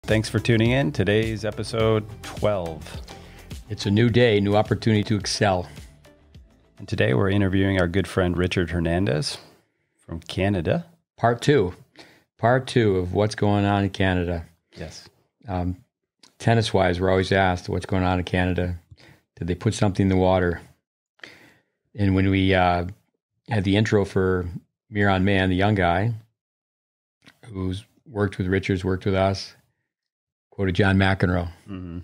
Thanks for tuning in. Today's episode 12. It's a new day, new opportunity to excel. And today we're interviewing our good friend Richard Hernandez from Canada. Part two of what's going on in Canada. Yes. Tennis-wise, we're always asked what's going on in Canada. Did they put something in the water? And when we had the intro for Miran Man, the young guy, who's worked with Richards, worked with us, quoted John McEnroe. Mm-hmm.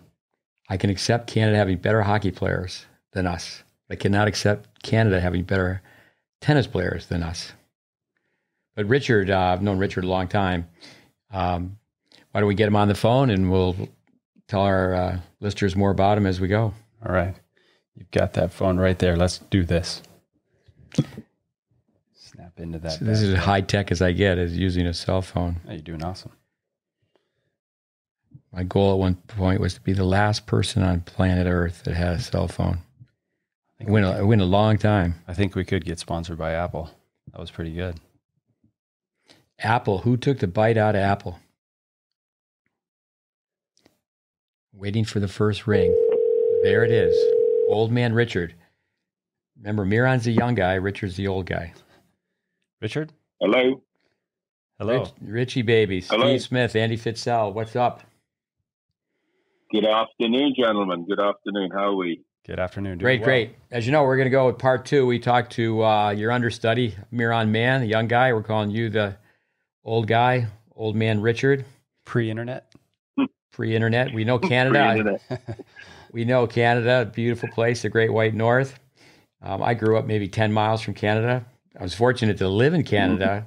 I can accept Canada having better hockey players than us. I cannot accept Canada having better tennis players than us. But Richard, I've known Richard a long time. Why don't we get him on the phone and we'll tell our listeners more about him as we go. All right. You've got that phone right there. Let's do this. Snap into that. So this is as high tech as I get, is using a cell phone. Oh, you're doing awesome. My goal at one point was to be the last person on planet Earth that had a cell phone. It went a long time. I think we could get sponsored by Apple. That was pretty good. Apple. Who took the bite out of Apple? Waiting for the first ring. There it is. Old man Richard. Remember, Miran's the young guy. Richard's the old guy. Richard? Hello. Hello. Richie baby. Hello. Steve Smith, Andy Fitzell. What's up? Good afternoon, gentlemen. Good afternoon. How are we? Good afternoon. Great. As you know, we're going to go with part two. We talked to your understudy, Miran Man, the young guy. We're calling you the old guy, old man Richard. Pre-internet? Pre-internet. We know Canada. We know Canada, a beautiful place, the Great White North. I grew up maybe 10 miles from Canada. I was fortunate to live in Canada.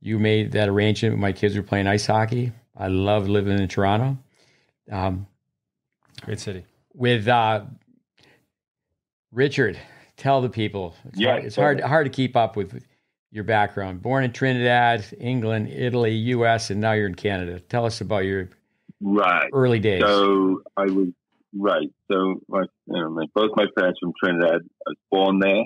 You made that arrangement when my kids were playing ice hockey. I love living in Toronto. Great city. With Richard, tell the people. It's hard to keep up with your background. Born in Trinidad, England, Italy, U.S., and now you're in Canada. Tell us about your early days. So I was So both my parents from Trinidad. I was born there.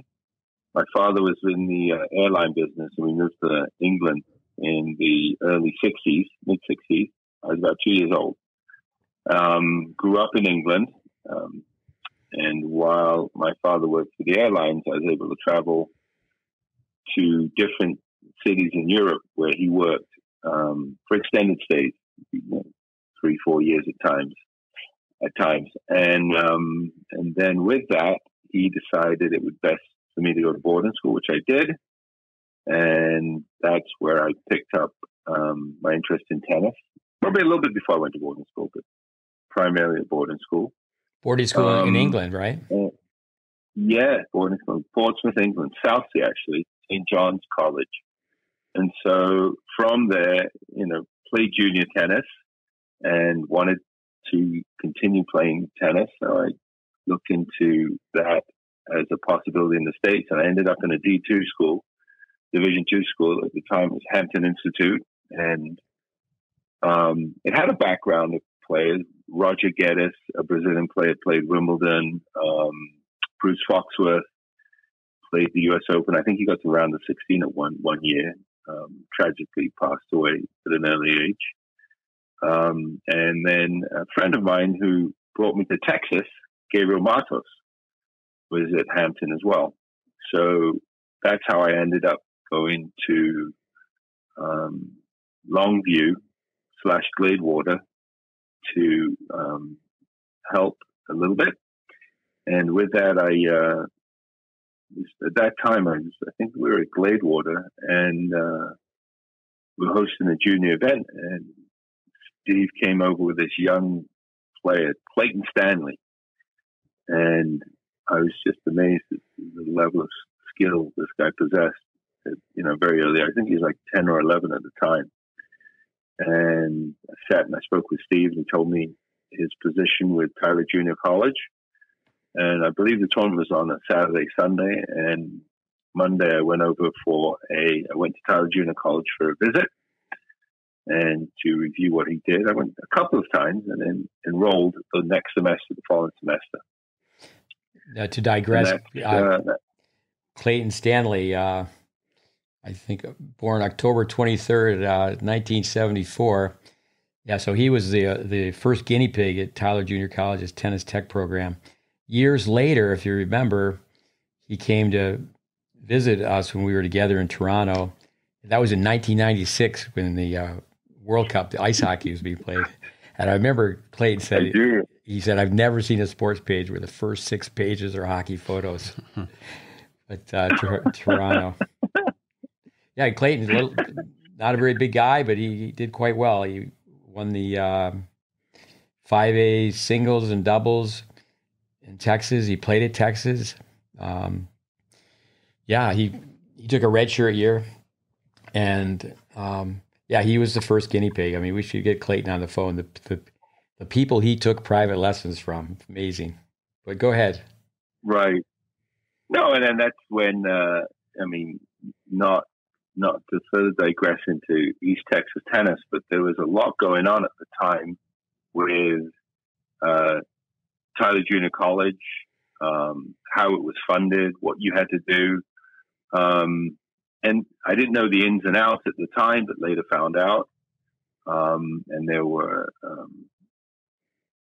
My father was in the airline business, and we moved to England in the early 60s, mid 60s. I was about 2 years old. Grew up in England. And while my father worked for the airlines, I was able to travel to different cities in Europe where he worked for extended stays, 3-4 years at times. And then with that, he decided it was best for me to go to boarding school, which I did. And that's where I picked up my interest in tennis. Probably a little bit before I went to boarding school, but primarily at boarding school. Boarding school in England, right? Yeah, boarding school, Portsmouth, England, Southsea actually, St. John's College. And so from there, played junior tennis and wanted to continue playing tennis. So I looked into that as a possibility in the States, and I ended up in a D2 school, Division II school. At the time it was Hampton Institute, and it had a background of players. Roger Geddes, a Brazilian player, played Wimbledon. Bruce Foxworth played the U.S. Open. I think he got to round of 16 at one year. Tragically passed away at an early age. And then a friend of mine who brought me to Texas, Gabriel Matos, was at Hampton as well. So that's how I ended up going to Longview/Gladewater to help a little bit. And with that, at that time, I think we were at Gladewater, and we were hosting a junior event, and Steve came over with this young player, Clayton Stanley. And I was just amazed at the level of skill this guy possessed, very early. I think he was like 10 or 11 at the time. And I sat and I spoke with Steve, and he told me his position with Tyler Junior College. And I believe the tournament was on a Saturday, Sunday, and Monday I went over I went to Tyler Junior College for a visit and to review what he did. I went a couple of times and then enrolled the next semester, the following semester. To digress, Clayton Stanley, I think born October 23rd, 1974. Yeah, so he was the first guinea pig at Tyler Junior College's tennis tech program. Years later, if you remember, he came to visit us when we were together in Toronto. That was in 1996 when the World Cup, the ice hockey was being played. And I remember Clayton said, he said, I've never seen a sports page where the first 6 pages are hockey photos. But Toronto. Yeah, Clayton's not a very big guy, but he did quite well. He won the 5A singles and doubles in Texas. He played at Texas. He took a redshirt year, and he was the first guinea pig. I mean, we should get Clayton on the phone. The people he took private lessons from, amazing. But go ahead. Right. No, and then that's when not to further digress into East Texas tennis, but there was a lot going on at the time with Tyler Junior College, how it was funded, what you had to do. And I didn't know the ins and outs at the time, but later found out. And there were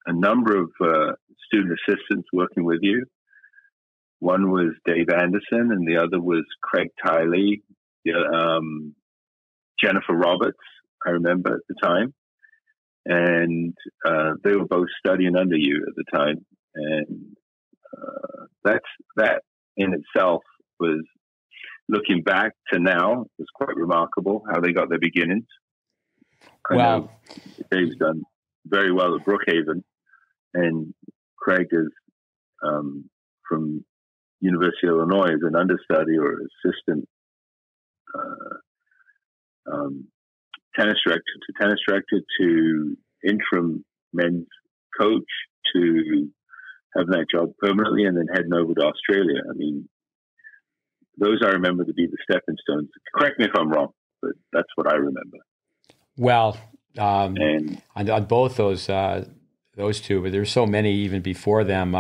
a number of student assistants working with you. One was Dave Anderson, and the other was Craig Tiley, Jennifer Roberts, I remember at the time. And they were both studying under you at the time. And that in itself was, looking back to now, was quite remarkable how they got their beginnings. I know Dave's done very well at Brookhaven, and Craig is from University of Illinois as an understudy or assistant tennis director to interim men's coach to having that job permanently and then heading over to Australia. I mean, those I remember to be the stepping stones. Correct me if I'm wrong, but that's what I remember. Well, and on both those two, but there's so many even before them.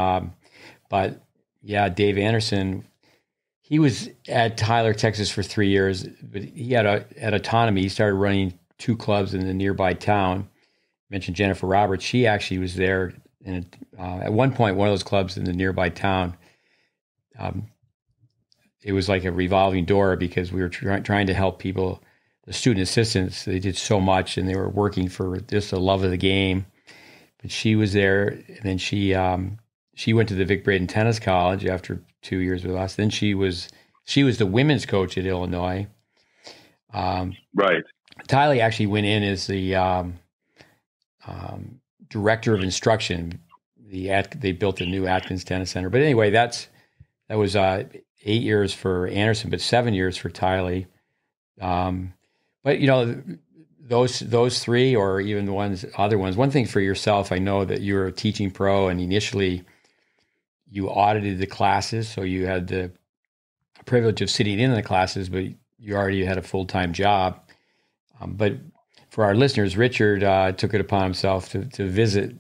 But yeah, Dave Anderson, he was at Tyler, Texas for 3 years, but he had autonomy. He started running 2 clubs in the nearby town. I mentioned Jennifer Roberts. She actually was there at one point, one of those clubs in the nearby town. It was like a revolving door because we were trying to help people. The student assistants, they did so much, and they were working for just the love of the game. But she was there, and then she went to the Vic Braden Tennis College after 2 years with us. Then she was the women's coach at Illinois. Right. Tylee actually went in as the director of instruction. They built a new Atkins Tennis Center. But anyway, that was 8 years for Anderson, but 7 years for Tylee. But those 3, or even the other ones. One thing for yourself, I know that you're a teaching pro, and initially you audited the classes, so you had the privilege of sitting in the classes, but you already had a full-time job. But for our listeners, Richard took it upon himself to visit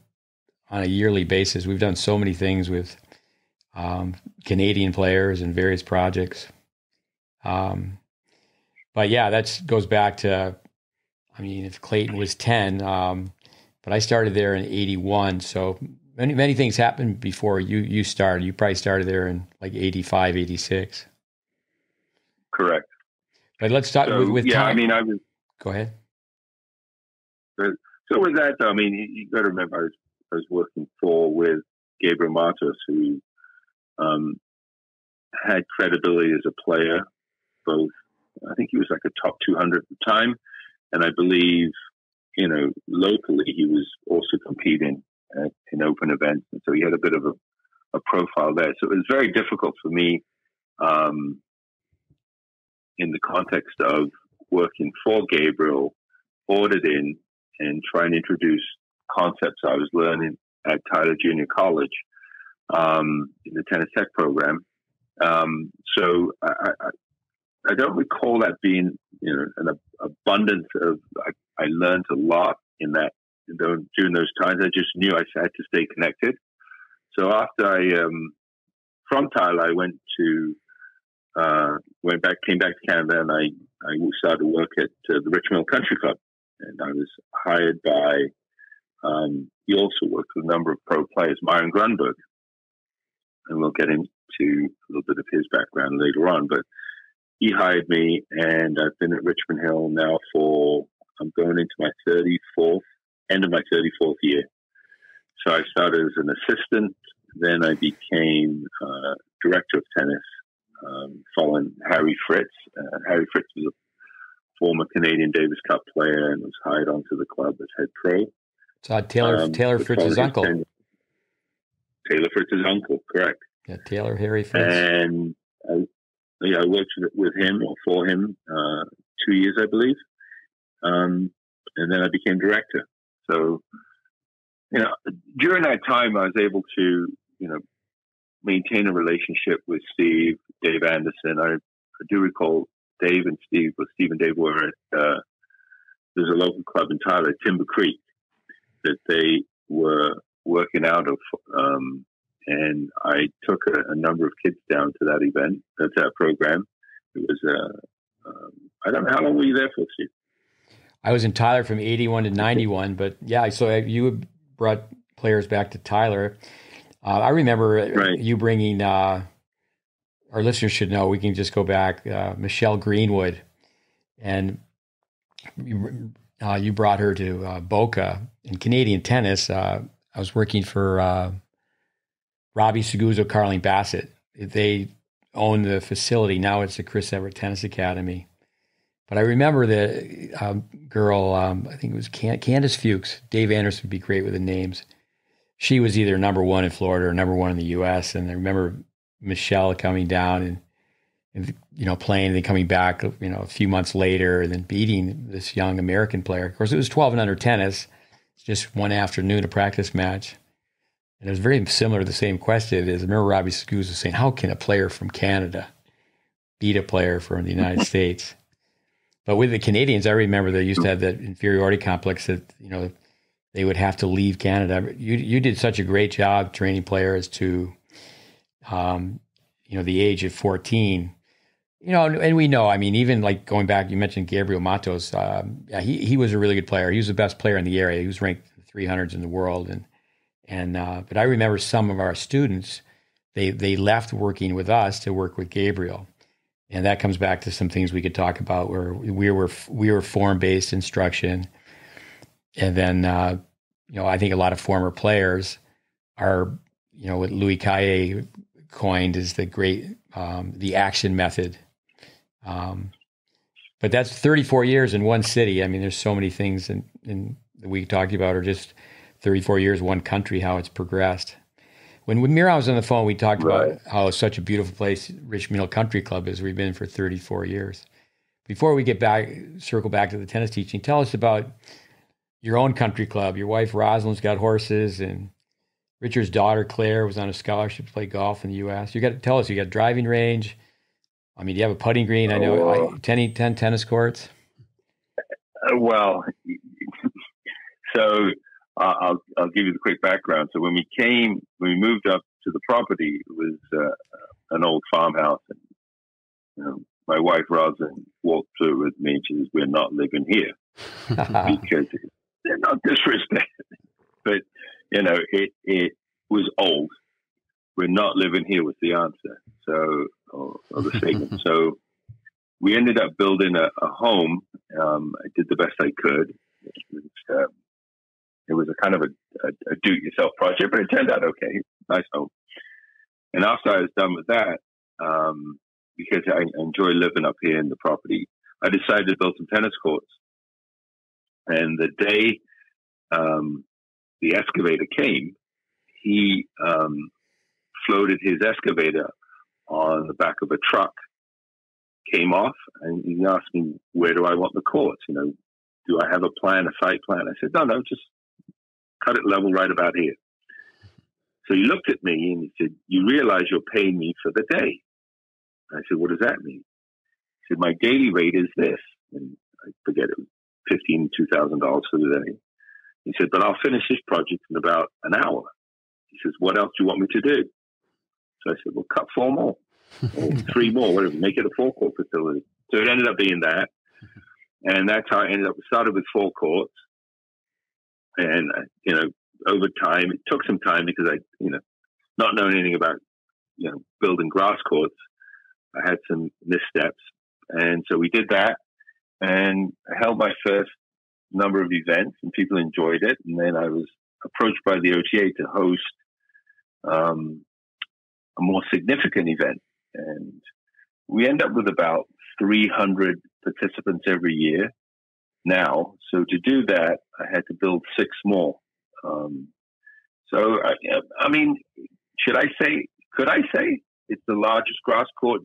on a yearly basis. We've done so many things with Canadian players and various projects. But yeah, that goes back to, if Clayton was 10, but I started there in 81. So many things happened before you started. You probably started there in like 85, 86. Correct. But let's start with time. Go ahead. So with that, though, you got to remember, I was working with Gabriel Matos, who had credibility as a player, both. I think he was like a top 200 at the time. And I believe, locally, he was also competing in open events. And so he had a bit of a profile there. So it was very difficult for me in the context of working for Gabriel, auditing, and trying to introduce concepts I was learning at Tyler Junior College in the tennis tech program. So I don't recall that being, an abundance of. I learned a lot in that during those times. I just knew I had to stay connected. So after from Tyler, I came back to Canada, and I started to work at the Richmond Country Club and I was hired by, he also worked with a number of pro players, Myron Grunberg, and we'll get into a little bit of his background later on, but he hired me, and I've been at Richmond Hill now I'm going into my end of my 34th year. So I started as an assistant, then I became director of tennis, following Harry Fritz. Harry Fritz was a former Canadian Davis Cup player and was hired onto the club as head pro. So Taylor Fritz's uncle. Taylor Fritz's uncle, correct. Yeah, Taylor Harry Fritz. And I worked with him or for him 2 years, I believe. And then I became director. So, during that time, I was able to, maintain a relationship with Dave Anderson. I do recall Steve and Dave were at, there's a local club in Tyler, Timber Creek, that they were working out of. And I took a number of kids down to that event, to that program. It was, I don't know, how long were you there for, Steve? I was in Tyler from 81 to 91, but yeah, so you brought players back to Tyler. I remember you bringing, our listeners should know, we can just go back, Michelle Greenwood, and you brought her to Boca in Canadian tennis. I was working for Robbie Seguzo, Carleen Bassett. They own the facility. Now it's the Chris Everett Tennis Academy. But I remember the girl, I think it was Candace Fuchs. Dave Anderson would be great with the names. She was either number one in Florida or number one in the U.S. And I remember Michelle coming down and playing and then coming back, a few months later and then beating this young American player. Of course, it was 12 and under tennis. It's just one afternoon, a practice match. And it was very similar to the same question. I remember Robbie Seguzo was saying, how can a player from Canada beat a player from the United States? But with the Canadians, I remember they used to have that inferiority complex that, they would have to leave Canada. You did such a great job training players to, the age of 14. And we know, even like going back, you mentioned Gabriel Matos. He was a really good player. He was the best player in the area. He was ranked 300s in the world. But I remember some of our students, they left working with us to work with Gabriel. And that comes back to some things we could talk about where we were form-based instruction. And then, I think a lot of former players are, what Louis Caillé coined as the great, the action method. But that's 34 years in one city. There's so many things in that we talked about, or just 34 years, one country, how it's progressed. When Miran was on the phone, we talked about how such a beautiful place Richmond Hill Country Club is. We've been for 34 years. Before we circle back to the tennis teaching, tell us about your own country club. Your wife Rosalind's got horses, and Richard's daughter Claire was on a scholarship to play golf in the U.S. You got to tell us. You got a driving range. Do you have a putting green? I know 10 tennis courts. Well, so I'll give you the quick background. So when we moved up to the property, it was an old farmhouse, and my wife Rosalind walked through it with me, and she says, "We're not living here," because they're not disrespect, but it was old. We're not living here was the answer. So, or the statement. So we ended up building a home. I did the best I could. It was a kind of a do-it-yourself project, but it turned out okay. Nice home. And after I was done with that, because I enjoy living up here in the property, I decided to build some tennis courts. And the day the excavator came, he floated his excavator on the back of a truck, came off, and he asked me, where do I want the courts? Do I have a plan, a site plan? I said, no, just cut it level right about here. So he looked at me and he said, you realize you're paying me for the day. I said, what does that mean? He said, my daily rate is this. And I forget, it was $2,000 for the day. He said, but I'll finish this project in about an hour. He says, what else do you want me to do? So I said, well, cut 4 more, or 3 more, whatever, make it a 4-court facility. So it ended up being that. And that's how I ended up. We started with 4 courts. And, over time, it took some time because I, not knowing anything about, building grass courts, I had some missteps. And so we did that and I held my first number of events and people enjoyed it. And then I was approached by the OTA to host a more significant event. And we end up with about 300 participants every year now. So to do that, I had to build 6 more. Could I say it's the largest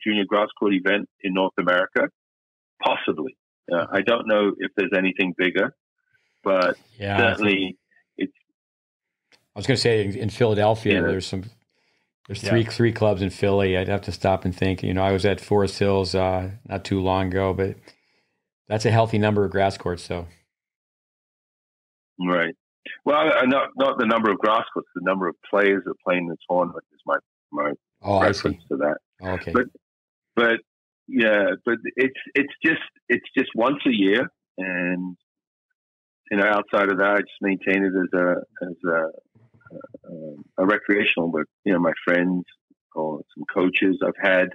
junior grass court event in North America? Possibly. I don't know if there's anything bigger, but certainly it's. I was going to say in Philadelphia, there's three clubs in Philly. I'd have to stop and think. I was at Forest Hills not too long ago, but that's a healthy number of grass courts, though. Right. Well, not the number of grass courts, the number of players that play in the tournament is my reference to that. Oh, okay. But it's just once a year, and outside of that, I just maintain it as a recreational. But my friends or some coaches, I've had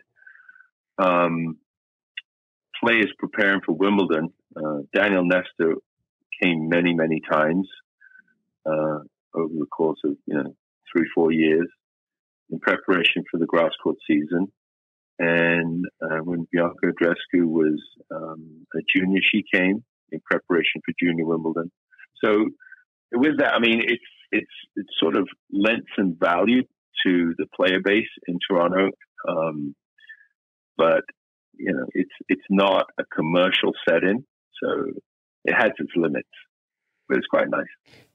players preparing for Wimbledon. Daniel Nestor came many times over the course of 3-4 years in preparation for the grass court season. And when Bianca Andreescu was a junior, she came in preparation for Junior Wimbledon. So with that, it's sort of lent some value to the player base in Toronto, but it's not a commercial setting, so it has its limits. But it's quite nice.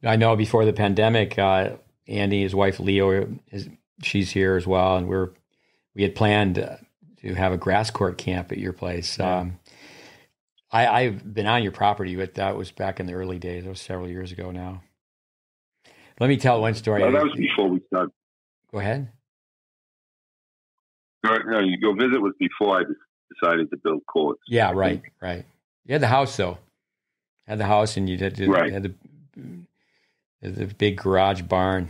I know before the pandemic, Andy, his wife Leo, she's here as well, and we had planned to have a grass court camp at your place. Yeah. I've been on your property, but that was back in the early days. That was several years ago now. Let me tell one story. Well, that was before we started. Go ahead. No, your visit was before I decided to build courts. Yeah, right. You had the house, though. Had the house, and you had the big garage barn.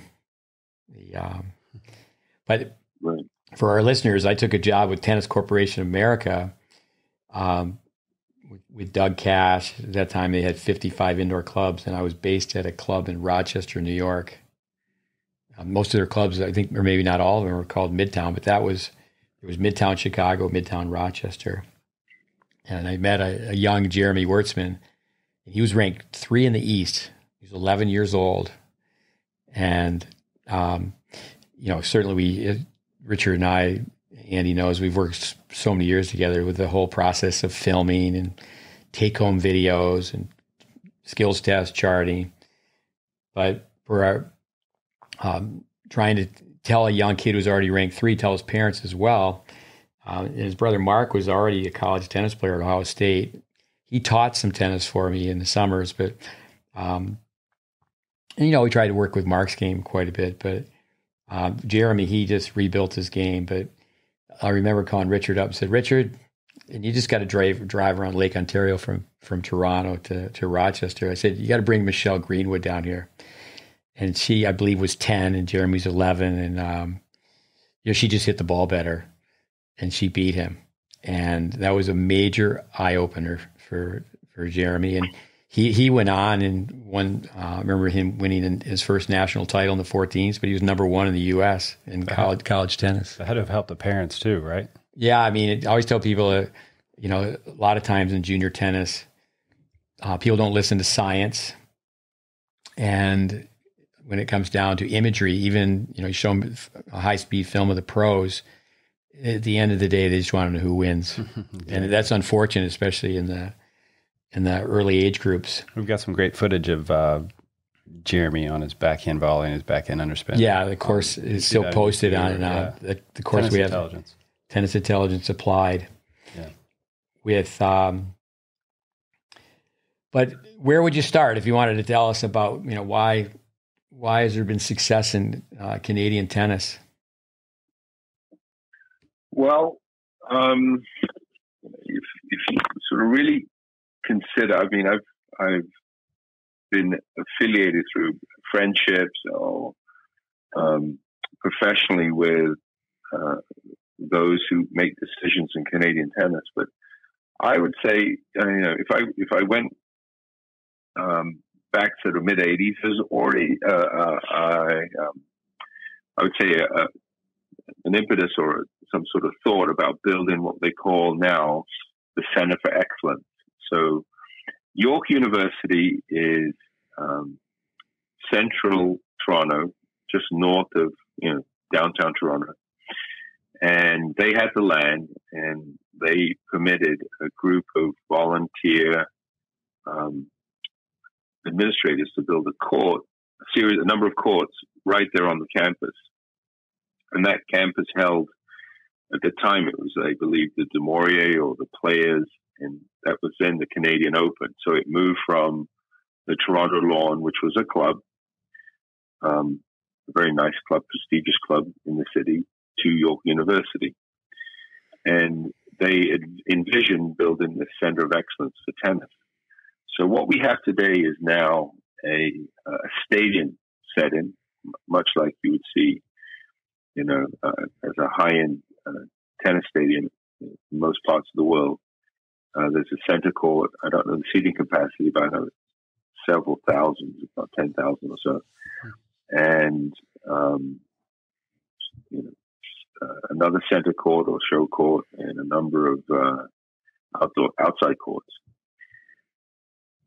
But for our listeners, I took a job with Tennis Corporation of America with Doug Cash. At that time, they had 55 indoor clubs, and I was based at a club in Rochester, New York. Most of their clubs, I think, or maybe not all of them, were called Midtown, but there was Midtown Chicago, Midtown Rochester. And I met a young Jeremy Wertzman. He was ranked 3 in the East. He was 11 years old. And, certainly Richard and I, Andy knows, we've worked so many years together with the whole process of filming and take-home videos and skills test charting. But we're trying to tell a young kid who's already ranked 3, tell his parents as well. And his brother Mark was already a college tennis player at Ohio State. He taught some tennis for me in the summers, but we tried to work with Mark's game quite a bit. But Jeremy, he just rebuilt his game. But I remember calling Richard up and said, Richard, and you just got to drive around Lake Ontario from Toronto to Rochester. I said, you got to bring Michelle Greenwood down here. And she, I believe, was 10 and Jeremy's 11. And, she just hit the ball better and she beat him. And that was a major eye opener for Jeremy. And he went on and won. I remember him winning his first national title in the 14s, but he was number 1 in the U.S. in college tennis. That had to have helped the parents too, right? Yeah, I always tell people, a lot of times in junior tennis, people don't listen to science, and when it comes down to imagery, even you show them a high-speed film of the pros. At the end of the day, they just want to know who wins, and that's unfortunate, especially in the early age groups. We've got some great footage of Jeremy on his backhand volley and his backhand underspin. Yeah, the course is still posted on the course Tennis we have. Intelligence. Tennis Intelligence applied. Yeah. With, but where would you start if you wanted to tell us about why has there been success in Canadian tennis? Well, if you sort of really consider. I mean, I've been affiliated through friendships or professionally with those who make decisions in Canadian tennis. But I would say, if I went back to the mid '80s, there's already I would say an impetus or some sort of thought about building what they call now the Center for Excellence. So York University is central Toronto, just north of downtown Toronto, and they had the land, and they permitted a group of volunteer administrators to build a number of courts right there on the campus. And that campus held, at the time, it was, I believe, the Du Maurier or the Players, and that was then the Canadian Open. So it moved from the Toronto Lawn, which was a club, a very nice club, prestigious club in the city, to York University. And they envisioned building the Center of Excellence for tennis. So what we have today is now a stadium setting, much like you would see, as a high-end tennis stadium in most parts of the world. There's a center court. I don't know the seating capacity, but I know several thousand, about 10,000 or so. And, another center court or show court and a number of outside courts.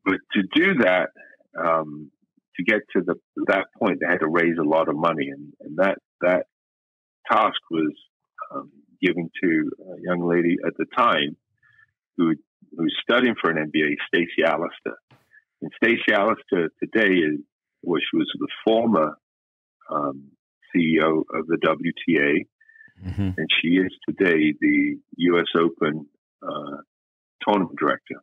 But to do that, to get to that point, they had to raise a lot of money, and that task was given to a young lady at the time who was studying for an MBA, Stacey Allister. And Stacey Allister today she was the former CEO of the WTA, and she is today the U.S. Open tournament director.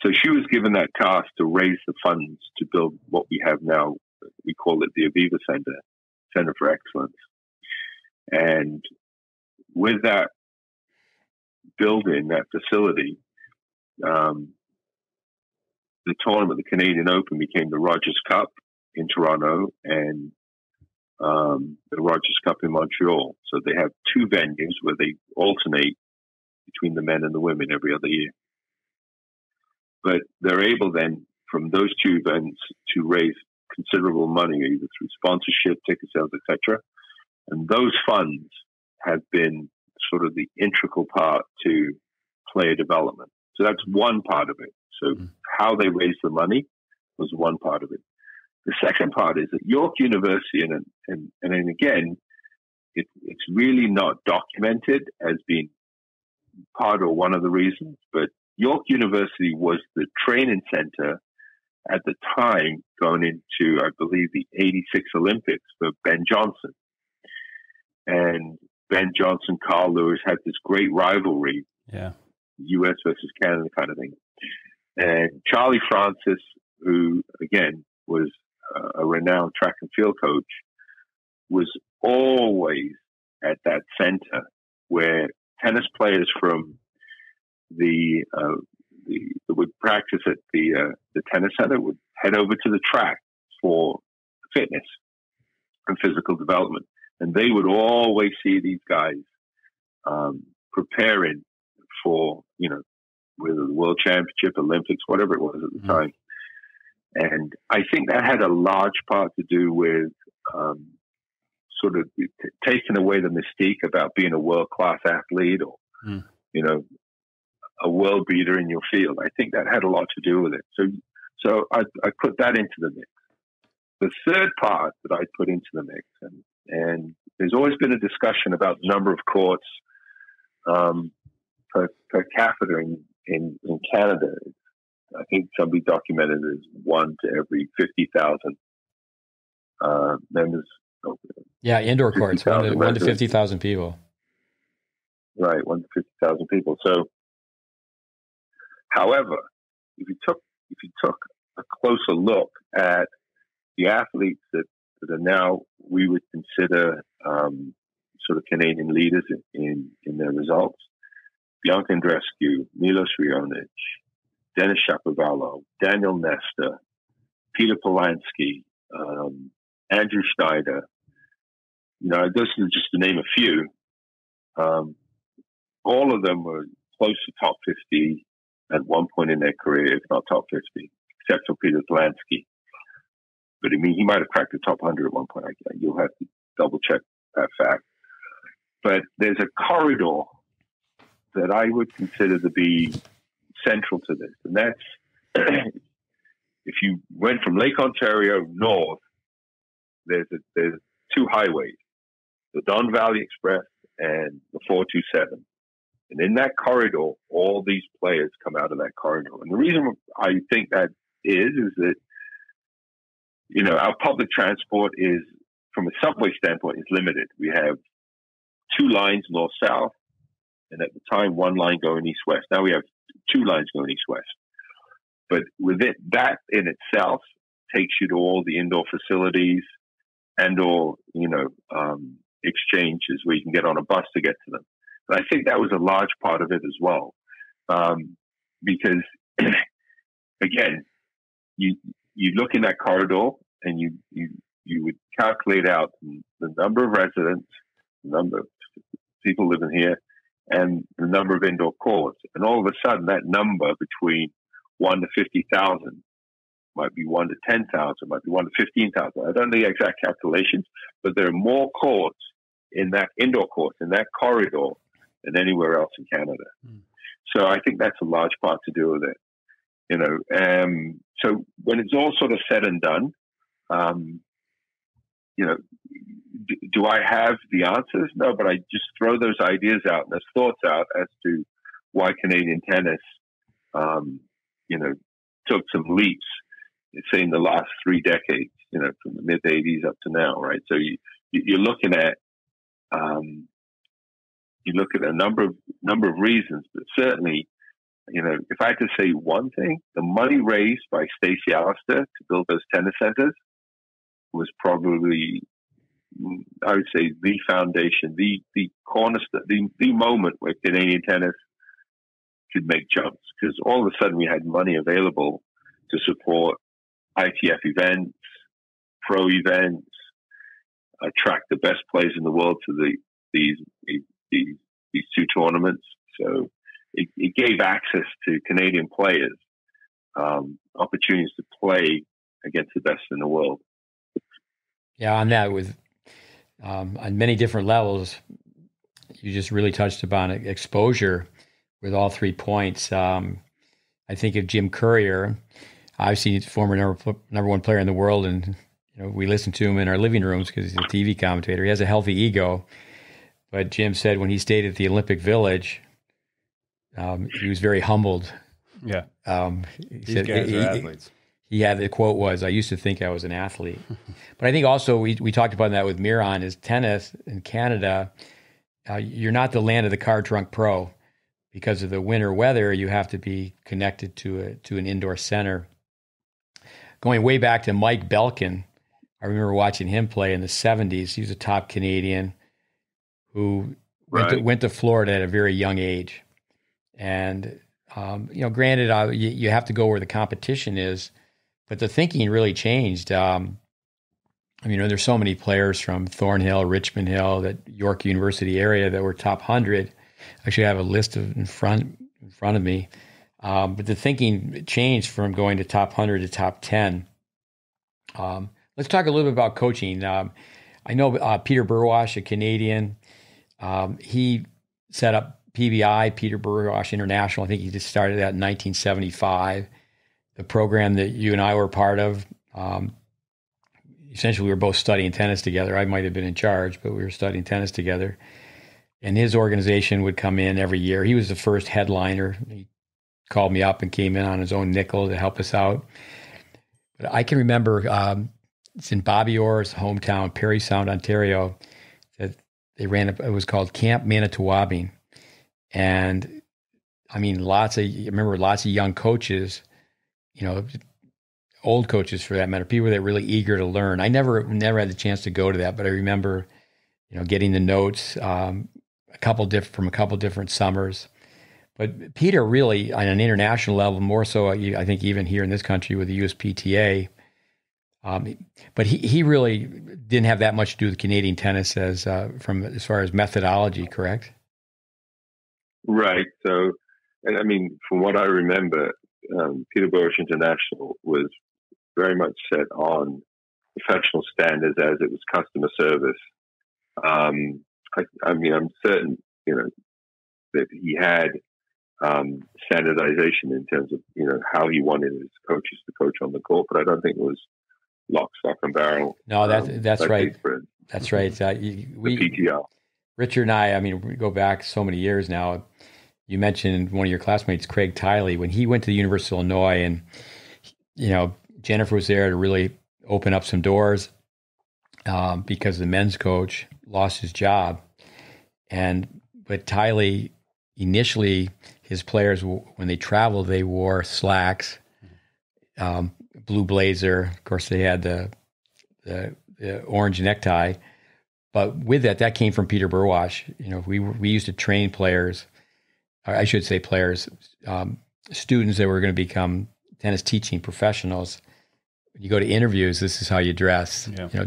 So she was given that task to raise the funds to build what we have now. We call it the Aviva Center for Excellence. And with that building, that facility, the tournament, the Canadian Open, became the Rogers Cup in Toronto and the Rogers Cup in Montreal. So they have two venues where they alternate between the men and the women every other year. But they're able then, from those two events, to raise considerable money, either through sponsorship, ticket sales, etc. And those funds have been sort of the integral part to player development. So that's one part of it. So how they raise the money was one part of it. The second part is that York University, and again, it's really not documented as being part or one of the reasons, but York University was the training center at the time going into, I believe, the 86 Olympics for Ben Johnson. And Ben Johnson, Carl Lewis had this great rivalry, U.S. versus Canada kind of thing. And Charlie Francis, who, again, was a renowned track and field coach, was always at that center where tennis players from would practice at the tennis center would head over to the track for fitness and physical development. And they would always see these guys preparing for, whether the World Championship, Olympics, whatever it was at the time. And I think that had a large part to do with sort of taking away the mystique about being a world-class athlete or, a world beater in your field. I think that had a lot to do with it. So I put that into the mix. The third part that I put into the mix, and there's always been a discussion about the number of courts per capita in Canada. I think somebody documented it as 1 to every 50,000 members. Yeah, indoor courts, 1 to 50,000 people. Right, 1 to 50,000 people. So, however, if you took a closer look at the athletes that are now, we would consider sort of Canadian leaders in their results: Bianca Andreescu, Milos Raonic, Denis Shapovalov, Daniel Nestor, Peter Polansky, Andrew Schneider. This is just to name a few. All of them were close to top 50 at one point in their career, if not top 50, except for Peter Polansky. But I mean, he might have cracked the top 100 at one point. You'll have to double check that fact. But there's a corridor that I would consider to be central to this. And that's, if you went from Lake Ontario north, there's two highways, the Don Valley Express and the 427. And in that corridor, all these players come out of that corridor. And the reason I think that is that, our public transport is, from a subway standpoint, is limited. We have two lines, north-south, and at the time, one line going east-west. Now we have two lines going east-west. But with it, that in itself takes you to all the indoor facilities and/or, exchanges where you can get on a bus to get to them. And I think that was a large part of it as well. Because, again, you look in that corridor and you would calculate out the number of residents, the number of people living here, and the number of indoor courts. And all of a sudden, that number between 1 to 50,000 might be 1 to 10,000, might be 1 to 15,000. I don't know the exact calculations, but there are more courts in that indoor courts, in that corridor, than anywhere else in Canada. So I think that's a large part to do with it. So when it's all sort of said and done, do I have the answers? No, but I just throw those ideas out and those thoughts out as to why Canadian tennis, took some leaps, say, in the last 3 decades, from the mid-'80s up to now, right? So you're looking at, a number of reasons, but certainly, if I had to say one thing, the money raised by Stacey Alister to build those tennis centers was probably, I would say, the foundation, the cornerstone, the moment where Canadian tennis could make jumps, because all of a sudden we had money available to support ITF events, pro events, attract the best players in the world to these two tournaments. So it gave access to Canadian players opportunities to play against the best in the world. Yeah, on that, with on many different levels, you just really touched upon exposure with all 3 points. I think of Jim Courier, obviously former number one player in the world, and we listen to him in our living rooms because he's a TV commentator. He has a healthy ego, but Jim said when he stayed at the Olympic Village, he was very humbled. Yeah, these guys are athletes. The quote was, "I used to think I was an athlete." But I think also we talked about that with Miran, is tennis in Canada, you're not the land of the car trunk pro. Because of the winter weather, you have to be connected to an indoor center. Going way back to Mike Belkin, I remember watching him play in the 70s. He was a top Canadian who went to Florida at a very young age. And, granted, you have to go where the competition is, but the thinking really changed. There's so many players from Thornhill, Richmond Hill, that York University area that were top 100. Actually, I have a list in front of me. But the thinking changed from going to top 100 to top 10. Let's talk a little bit about coaching. I know Peter Burwash, a Canadian, he set up PBI, Peter Burwash International. I think he just started that in 1975. The program that you and I were part of, essentially we were both studying tennis together. I might have been in charge, but we were studying tennis together. And his organization would come in every year. He was the first headliner. He called me up and came in on his own nickel to help us out. But I can remember it's in Bobby Orr's hometown, Parry Sound, Ontario, that they ran, it was called Camp Manitowobbing. And I remember lots of young coaches, old coaches for that matter, people that were really eager to learn. I never had the chance to go to that, but I remember, getting the notes, from a couple different summers. But Peter really, on an international level, more so, I think, even here in this country with the USPTA, but he really didn't have that much to do with Canadian tennis as far as methodology, correct? Right. So, and I mean, from what I remember, Peterborough International was very much set on professional standards as it was customer service. I mean, I'm certain, that he had standardization in terms of, how he wanted his coaches to coach on the court, but I don't think it was lock, stock, and barrel. No, that's right. That's right. PTL. Richard and I mean, we go back so many years now. You mentioned one of your classmates, Craig Tiley, when he went to the University of Illinois, and Jennifer was there to really open up some doors because the men's coach lost his job, but Tiley initially, his players, when they traveled, they wore slacks, blue blazer. Of course, they had the orange necktie. But with that came from Peter Burwash. We used to train players, or I should say players, students that were going to become tennis teaching professionals. When you go to interviews, this is how you dress. Yeah.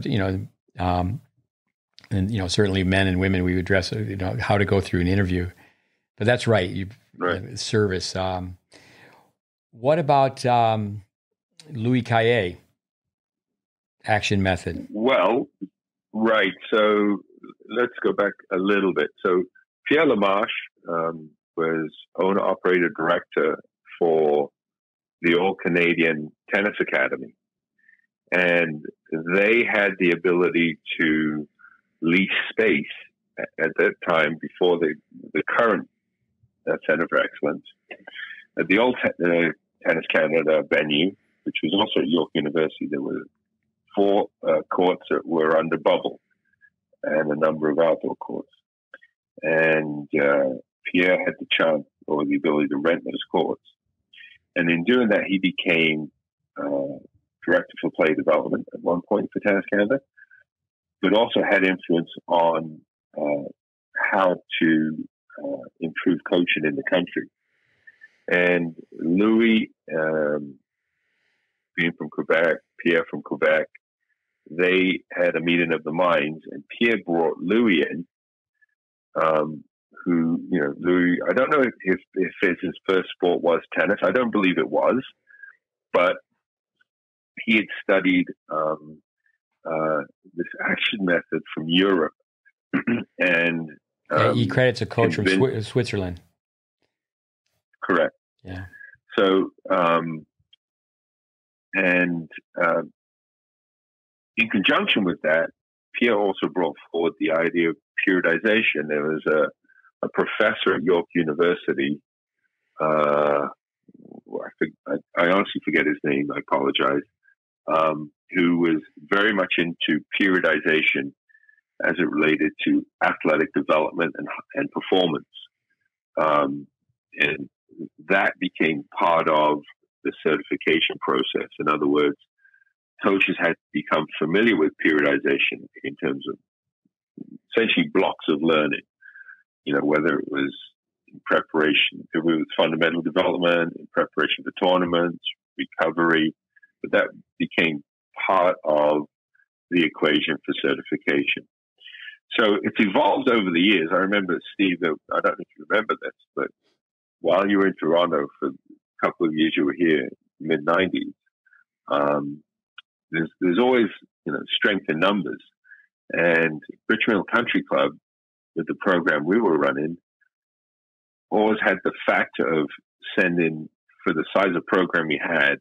And certainly men and women, we would dress. How to go through an interview. But that's right. Service. What about Louis Caillet? Action method. Well, right. So let's go back a little bit. So Pierre Lamarche was owner, operator, director for the All-Canadian Tennis Academy. And they had the ability to lease space at that time before the current Center for Excellence at the old Tennis Canada venue, which was also at York University. There were 4 courts that were under bubble and a number of outdoor courts. And Pierre had the chance or the ability to rent those courts. And in doing that, he became director for player development at one point for Tennis Canada, but also had influence on how to improve coaching in the country. And Louis, being from Quebec, Pierre from Quebec, they had a meeting of the minds, and Pierre brought Louis in, who, Louis, I don't know if his first sport was tennis. I don't believe it was, but he had studied this action method from Europe. And he credits a coach from Switzerland. Correct. Yeah. So, in conjunction with that, Pierre also brought forward the idea of periodization. There was a professor at York University. I honestly forget his name. I apologize. Who was very much into periodization as it related to athletic development and performance. And that became part of the certification process. In other words, coaches had to become familiar with periodization in terms of essentially blocks of learning, whether it was in preparation, if it was fundamental development, in preparation for tournaments, recovery, but that became part of the equation for certification. So it's evolved over the years. I remember, Steve, I don't know if you remember this, but while you were in Toronto for a couple of years, you were here, mid-90s, there's always, strength in numbers. And Richmond Country Club, with the program we were running, always had the factor of sending, for the size of program we had,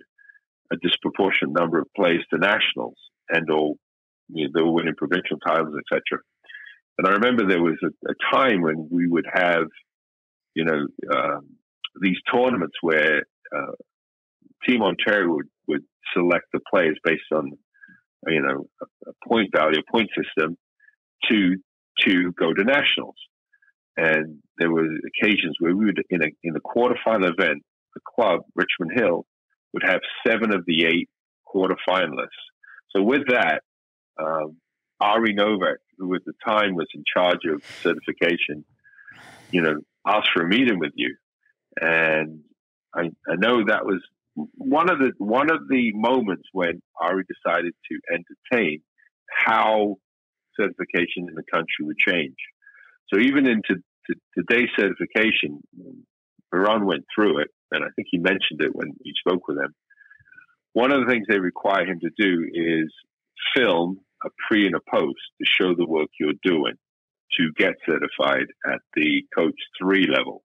a disproportionate number of players to nationals, and all, they were winning provincial titles, etc. And I remember there was a time when we would have, these tournaments where Team Ontario would select the players based on, a point value, a point system, to go to nationals. And there were occasions where we would, in a quarterfinal event, the club, Richmond Hill, would have 7 of the 8 quarterfinalists. So with that, Ari Novak, who at the time was in charge of certification, asked for a meeting with you. And I know that was one of the moments when Ari decided to entertain how certification in the country would change. So even into today's certification, Baran went through it, and I think he mentioned it when he spoke with him. One of the things they require him to do is film a pre and a post to show the work you're doing to get certified at the Coach 3 level.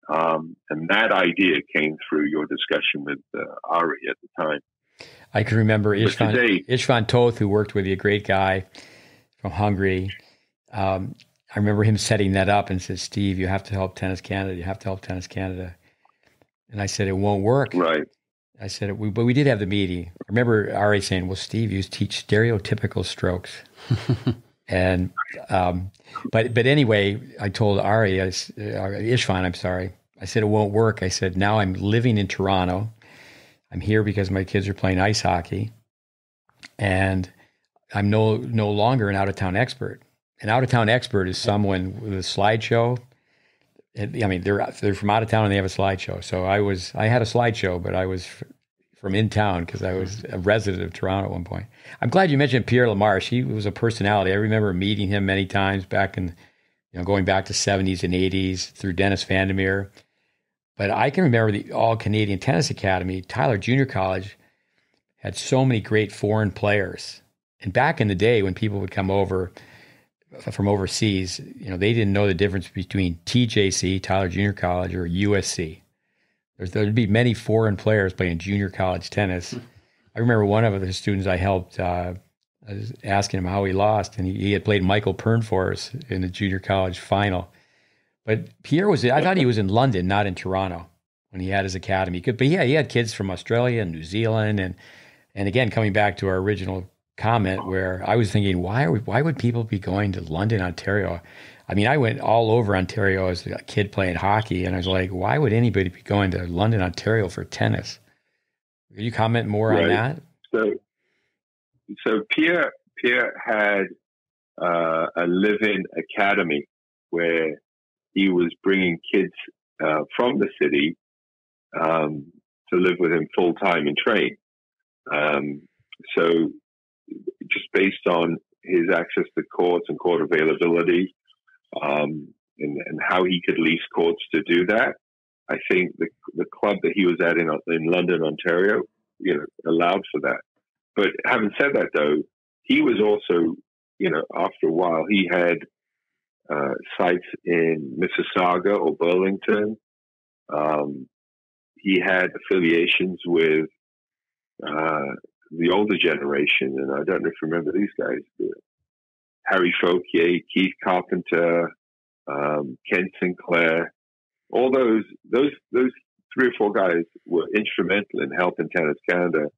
And that idea came through your discussion with Ari at the time. I can remember Istvan Toth, who worked with you, a great guy from Hungary. I remember him setting that up and said, Steve, you have to help Tennis Canada. You have to help Tennis Canada. And I said, it won't work. Right. I said, but we did have the meeting. I remember Ari saying, well, Steve, you teach stereotypical strokes. And, but anyway, I told Ari, Istvan, I'm sorry. I said, it won't work. I said, now I'm living in Toronto. I'm here because my kids are playing ice hockey. And I'm no longer an out-of-town expert. An out-of-town expert is someone with a slideshow. I mean, they're from out of town and they have a slideshow. So I had a slideshow, but I was from in town because I was a resident of Toronto at one point. I'm glad you mentioned Pierre Lamarche. He was a personality. I remember meeting him many times back in, going back to 70s and 80s through Dennis Vandermeer. But I can remember the All-Canadian Tennis Academy, Tyler Junior College, had so many great foreign players. And back in the day when people would come over from overseas, they didn't know the difference between TJC, Tyler Junior College, or USC. There'd be many foreign players playing junior college tennis. I remember one of the students I helped, I was asking him how he lost, and he had played Michael Pern for us in the junior college final. But Pierre I thought he was in London, not in Toronto, when he had his academy. But yeah, he had kids from Australia and New Zealand. And again, coming back to our original comment where I was thinking, why would people be going to London, Ontario? I mean, I went all over Ontario as a kid playing hockey, and I was like, why would anybody be going to London, Ontario for tennis? Could you comment more on that? So Pierre had a live-in academy where he was bringing kids from the city to live with him full-time and train. So just based on his access to courts and court availability, and how he could lease courts to do that, I think the club that he was at in London, Ontario, allowed for that. But having said that, though, he was also, after a while, he had sites in Mississauga or Burlington. He had affiliations with the older generation, and I don't know if you remember these guys, but Harry Fauquier, Keith Carpenter, Ken Sinclair, all those 3 or 4 guys were instrumental in helping Tennis Canada,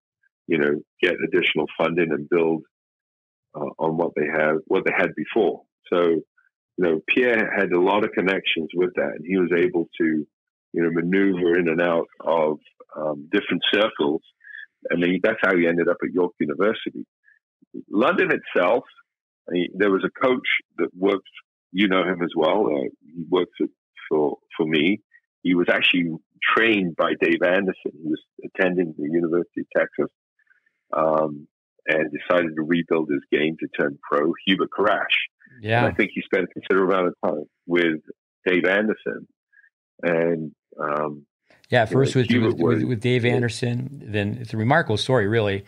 get additional funding and build on what they had before. So, Pierre had a lot of connections with that, and he was able to, maneuver in and out of different circles. I mean, that's how he ended up at York University. London itself, there was a coach that worked, him as well. He worked for me. He was actually trained by Dave Anderson. He was attending the University of Texas and decided to rebuild his game to turn pro, Hubert Karash. Yeah. And I think he spent a considerable amount of time with Dave Anderson. And first with Dave Anderson, then it's a remarkable story, really.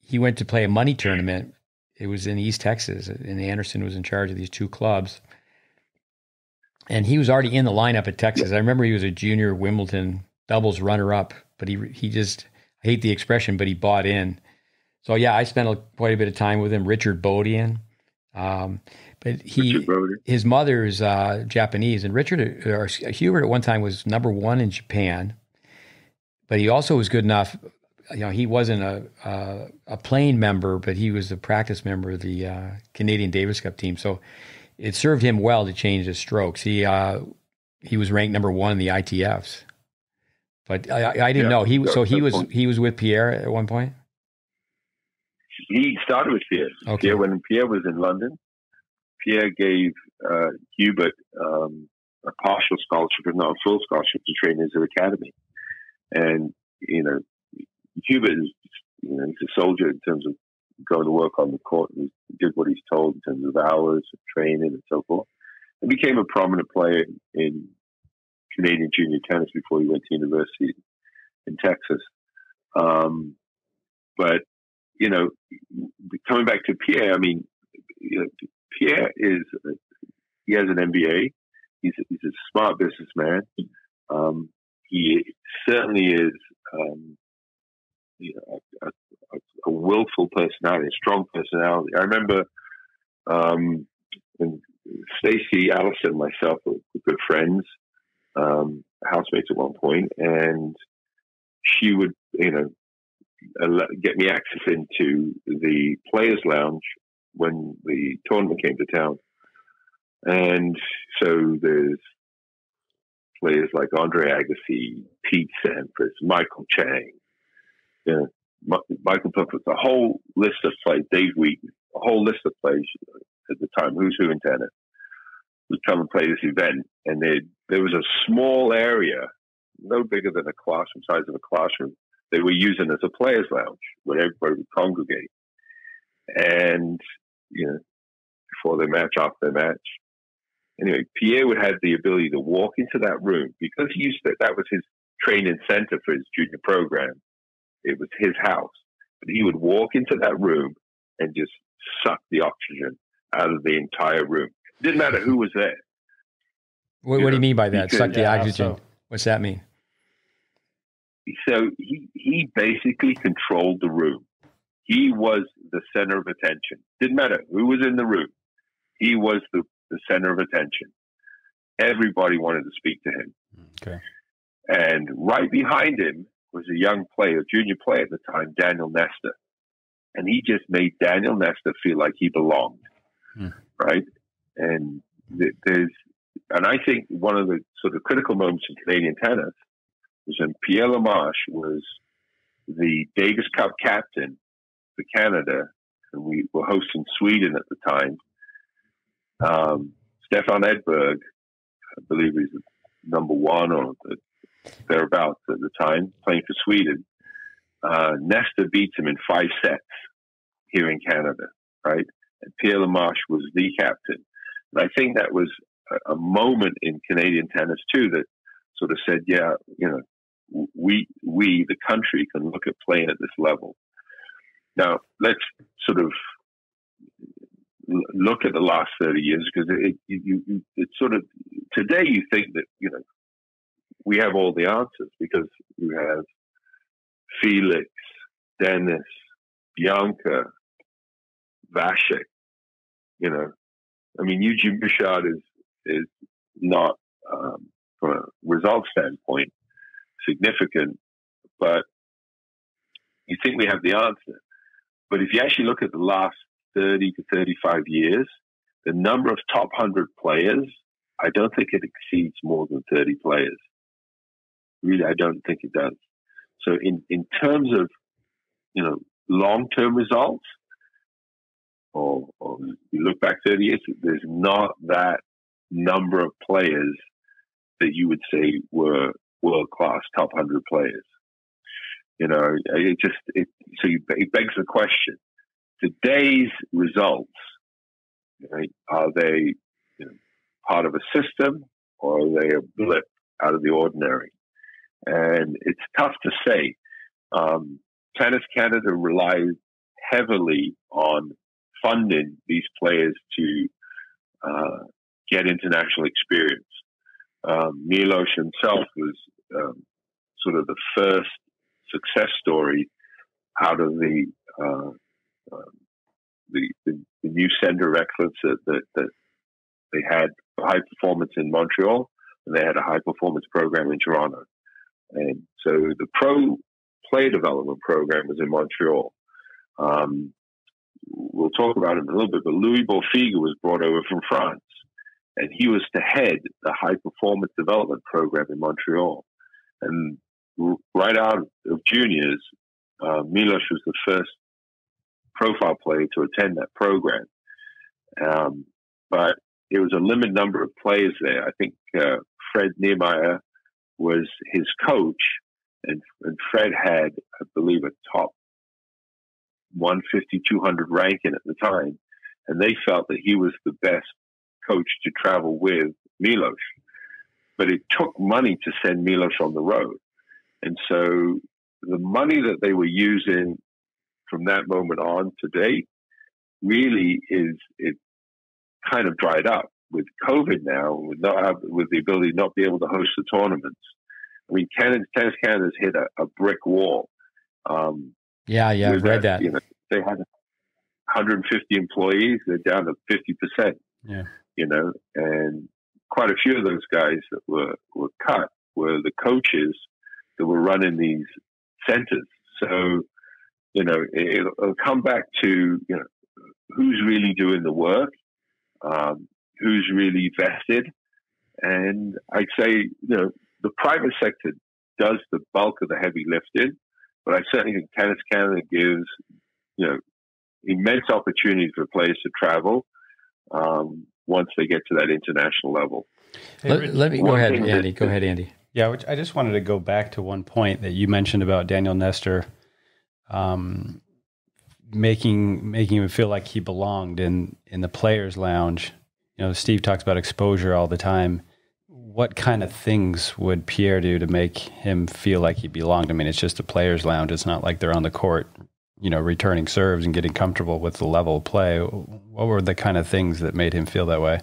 He went to play a money tournament. It was in East Texas, and Anderson was in charge of these 2 clubs. And he was already in the lineup at Texas. I remember he was a junior Wimbledon doubles runner-up, but he just, I hate the expression, but he bought in. So yeah, I spent quite a bit of time with him. Richard Bodian. But his mother's Japanese, and Hubert at one time was #1 in Japan, but he also was good enough. He wasn't a playing member, but he was a practice member of the Canadian Davis Cup team. So it served him well to change his strokes. He was ranked #1 in the ITFs, but I didn't know he was with Pierre at one point. He started with Pierre. Okay. When Pierre was in London, Pierre gave Hubert a partial scholarship, if not a full scholarship, to train in his academy. And, Hubert is, he's a soldier in terms of going to work on the court, and he did what he's told in terms of hours of training and so forth. And became a prominent player in Canadian junior tennis before he went to university in Texas. But, coming back to Pierre, Pierre he has an MBA. He's a smart businessman. He certainly is a willful personality, a strong personality. I remember when Stacey, Allison, and myself were good friends, housemates at one point, and she would, get me access into the Players Lounge when the tournament came to town. And so there's players like Andre Agassi, Pete Sampras, Michael Chang, Michael Puffett, a whole list of players, Dave Wheaton, a whole list of players at the time, who's who in tennis, would come and play this event. And there was a small area, no bigger than a classroom, size of a classroom, they were using as a players' lounge where everybody would congregate. And, before their match, after their match. Anyway, Pierre would have the ability to walk into that room because that was his training center for his junior program. It was his house. But he would walk into that room and just suck the oxygen out of the entire room. It didn't matter who was there. What do you mean by that? Suck the oxygen. What's that mean? So he basically controlled the room. He was the center of attention. Didn't matter who was in the room. He was the center of attention. Everybody wanted to speak to him. Okay. And right behind him was a young player, junior player at the time, Daniel Nestor. And he just made Daniel Nestor feel like he belonged, right? And and I think one of the sort of critical moments in Canadian tennis was when Pierre Lamarche was the Davis Cup captain for Canada, and we were hosting Sweden at the time. Stefan Edberg, I believe he's number one or thereabouts at the time, playing for Sweden. Nestor beats him in 5 sets here in Canada, right? And Pierre Lamarche was the captain. And I think that was a moment in Canadian tennis too that sort of said, we, the country, can look at playing at this level. Now, let's sort of look at the last 30 years, because it's sort of, today you think that, we have all the answers because you have Felix, Denis, Bianca, Vasek, Eugene Bouchard is not, from a result standpoint, significant, but you think we have the answer. But if you actually look at the last 30 to 35 years, the number of top 100 players, I don't think it exceeds more than 30 players. Really, I don't think it does. So in terms of, long-term results, or you look back 30 years, there's not that number of players that you would say were world-class top 100 players. It begs the question. Today's results, right, are they part of a system, or are they a blip out of the ordinary? And it's tough to say. Tennis Canada relies heavily on funding these players to get international experience. Milos himself was sort of the first success story out of the new center of excellence that they had high performance in Montreal, and they had a high performance program in Toronto. And so the pro player development program was in Montreal. We'll talk about it in a little bit, but Louis Beaufigue was brought over from France, and he was to head the high performance development program in Montreal. And right out of juniors, Milos was the first profile player to attend that program. But it was a limited number of players there. I think Fred Niemeyer was his coach, and Fred had, I believe, a top 150, 200 ranking at the time, and they felt that he was the best coach to travel with Milos. But it took money to send Milos on the road. And so the money that they were using from that moment on today really it kind of dried up with COVID now, with the ability to not be able to host the tournaments. I mean, Tennis Canada's hit a brick wall. Yeah, I've read that. You know, they had 150 employees; they're down to 50%. Yeah, you know, and quite a few of those guys that were cut were the coaches that were running these centers. So, you know, it'll come back to, you know, who's really doing the work, who's really vested, and I'd say, you know, the private sector does the bulk of the heavy lifting, but I certainly think Tennis Canada gives, you know, immense opportunities for players to travel once they get to that international level. Hey, let me go ahead, Andy. Go ahead, Andy. Yeah, which I just wanted to go back to one point that you mentioned about Daniel Nestor, making him feel like he belonged in the players' lounge. You know, Steve talks about exposure all the time. What kind of things would Pierre do to make him feel like he belonged? I mean, it's just a players' lounge. It's not like they're on the court, you know, returning serves and getting comfortable with the level of play. What were the kind of things that made him feel that way?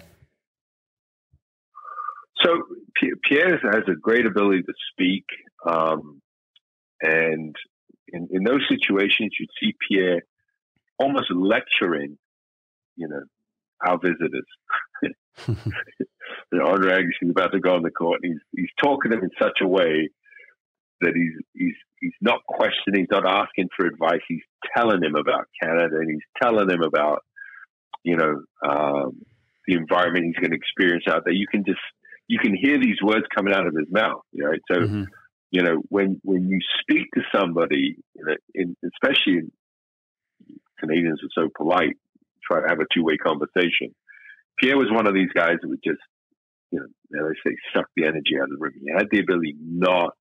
So Pierre has a great ability to speak, and in those situations, you'd see Pierre almost lecturing, you know, our visitors. You know, Andre Agassi is about to go on the court, and he's talking to them in such a way that he's not questioning, he's not asking for advice. He's telling him about Canada, and he's telling him about, you know, the environment he's going to experience out there. You can hear these words coming out of his mouth, right? So, you know, when you speak to somebody, you know, especially Canadians are so polite, try to have a two-way conversation. Pierre was one of these guys that would just, you know, they say, suck the energy out of the room. He had the ability not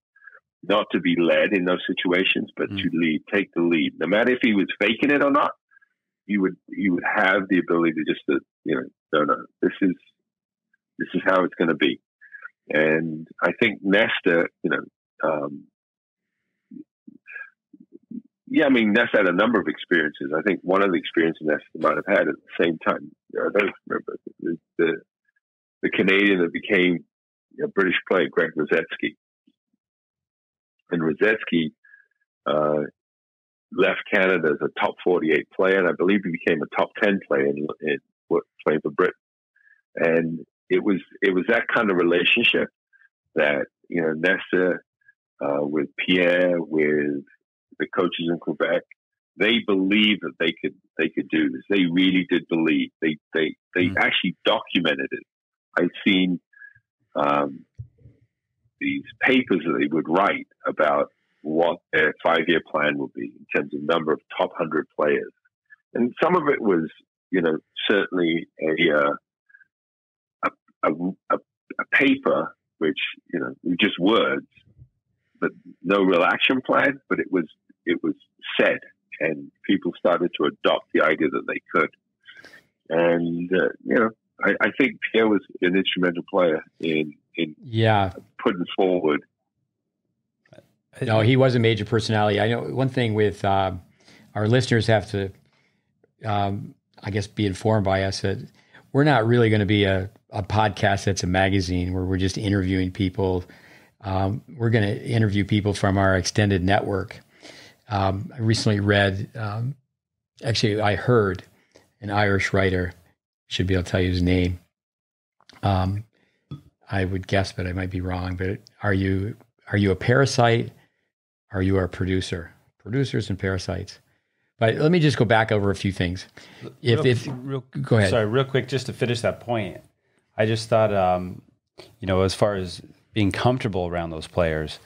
to be led in those situations, but to lead, take the lead. No matter if he was faking it or not, he would have the ability to just, you know, no, this is how it's going to be. And I think Nestor, you know, yeah, I mean, Nestor had a number of experiences. I think one of the experiences Nestor might have had at the same time, I don't remember, the Canadian that became a British player, Greg Rosetsky. And Rosetsky left Canada as a top 48 player, and I believe he became a top 10 player in playing for Britain. And it was that kind of relationship that, you know, Nestor with Pierre, with the coaches in Quebec, they believed that they could do this. They really did believe. They actually documented it. I'd seen these papers that they would write about what their 5-year plan would be in terms of number of top 100 players, and some of it was, you know, certainly a paper which, you know, just words, but no real action plan. But it was said, and people started to adopt the idea that they could. And you know, I think Pierre was an instrumental player in putting forward. No, he was a major personality. I know one thing with our listeners have to, I guess, be informed by us that we're not really going to be a podcast that's a magazine where we're just interviewing people. We're going to interview people from our extended network. I recently read, actually, I heard an Irish writer, should be able to tell you his name. I would guess, but I might be wrong. But are you a parasite? Are you a producer? Producers and parasites. But let me just go back over a few things. Go ahead. Sorry, real quick, just to finish that point. I just thought, you know, as far as being comfortable around those players,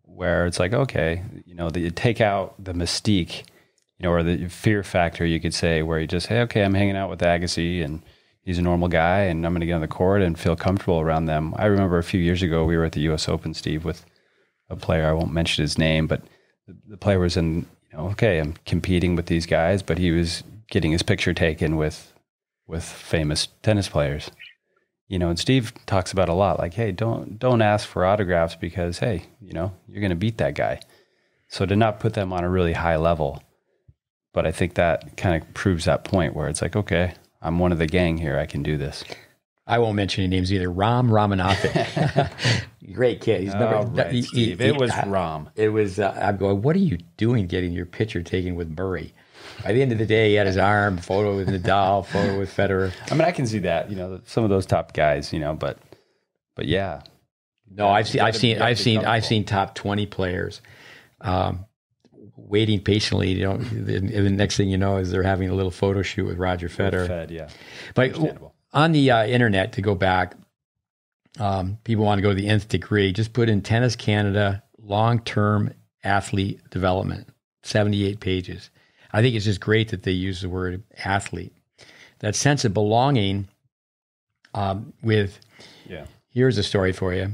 where it's like, okay, you know, you take out the mystique, you know, or the fear factor, you could say, where you just say, okay, I'm hanging out with Agassi, and he's a normal guy, and I'm going to get on the court and feel comfortable around them. I remember a few years ago, we were at the U.S. Open, Steve, with a player. I won't mention his name, but the player was in, okay, I'm competing with these guys, but he was getting his picture taken with famous tennis players. And Steve talks about a lot, like, hey, don't ask for autographs because, hey, you're going to beat that guy. So to not put them on a really high level. But I think that kind of proves that point where it's like, okay, I'm one of the gang here. I can do this. I won't mention any names either. Ram Ramanovic. Great kid. He's never, right, Steve. It was Ram. It was, I'm going, what are you doing getting your picture taken with Murray? By the end of the day, he had his arm, photo with Nadal, photo with Federer. I mean, I can see that, some of those top guys, but yeah. No, I've seen top 20 players waiting patiently. The next thing you know is they're having a little photo shoot with Roger Federer. Yeah. But on the internet, to go back, people want to go to the nth degree. Just put in Tennis Canada long-term athlete development, 78 pages. I think it's just great that they use the word athlete. That sense of belonging here's a story for you.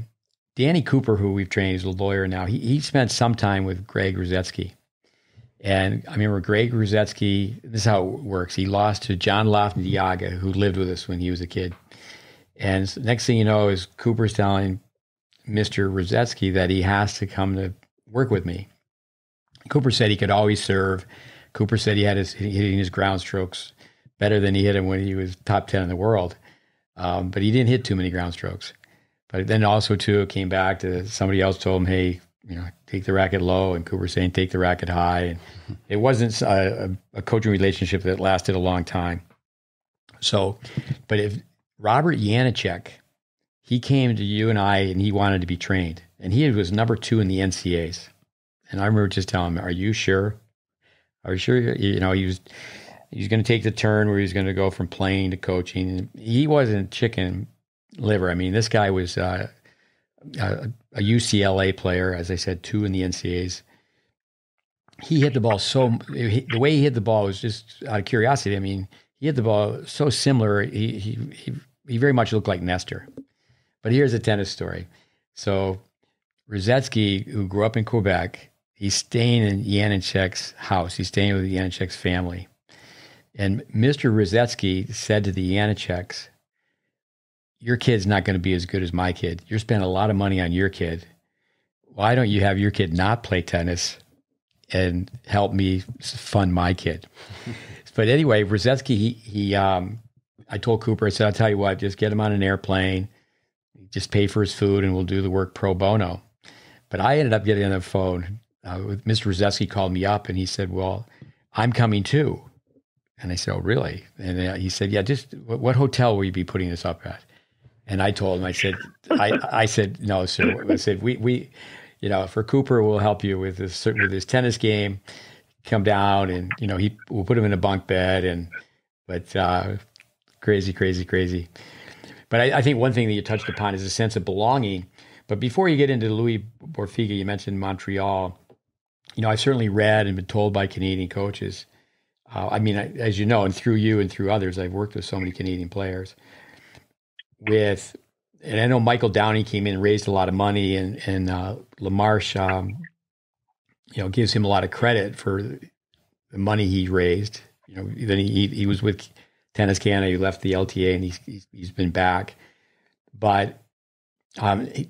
Danny Cooper, who we've trained, is a lawyer now. He spent some time with Greg Ruzetsky. And I remember Greg Ruzetsky, this is how it works. He lost to John Lafniaga, who lived with us when he was a kid. And next thing you know is Cooper's telling Mr. Ruzetsky that he has to come to work with me. Cooper said he could always serve. Cooper said he had hitting his ground strokes better than he hit him when he was top 10 in the world. But he didn't hit too many ground strokes. But then also, too, it came back to somebody else told him, hey, take the racket low. And Cooper saying, take the racket high. And it wasn't a coaching relationship that lasted a long time. So, but if Robert Janacek, he came to you and I, and he wanted to be trained. And he was number 2 in the NCAAs. And I remember just telling him, are you sure? Are you sure? He was going to take the turn where he was going to go from playing to coaching. And he wasn't chicken liver. I mean, this guy was a UCLA player, as I said, 2 in the NCAAs. He hit the ball the way he hit the ball was just out of curiosity. I mean, he hit the ball so similar. He very much looked like Nestor. But here's a tennis story. So Ruzetsky, who grew up in Quebec, he's staying in Janacek's house. He's staying with Janacek's family. And Mr. Ruzetsky said to the Janaceks, your kid's not going to be as good as my kid. You're spending a lot of money on your kid. Why don't you have your kid not play tennis and help me fund my kid? But anyway, Ruzetsky, I told Cooper, I said, I'll tell you what, just get him on an airplane, just pay for his food, and we'll do the work pro bono. But I ended up getting on the phone with Mr. Ruzetsky. Called me up and he said, well, I'm coming too. And I said, oh, really? And he said, yeah, just what hotel will you be putting this up at? And I told him, I said, no, sir. I said, we for Cooper, we'll help you with his tennis game. Come down and, we'll put him in a bunk bed but crazy. But I think one thing that you touched upon is a sense of belonging. But before you get into Louis Borfiga, you mentioned Montreal. I've certainly read and been told by Canadian coaches. As you know, and through you and through others, I've worked with so many Canadian players. And I know Michael Downey came in and raised a lot of money, and LaMarche, gives him a lot of credit for the money he raised. Then he was with Tennis Canada. He left the LTA, and he's been back. But Pierre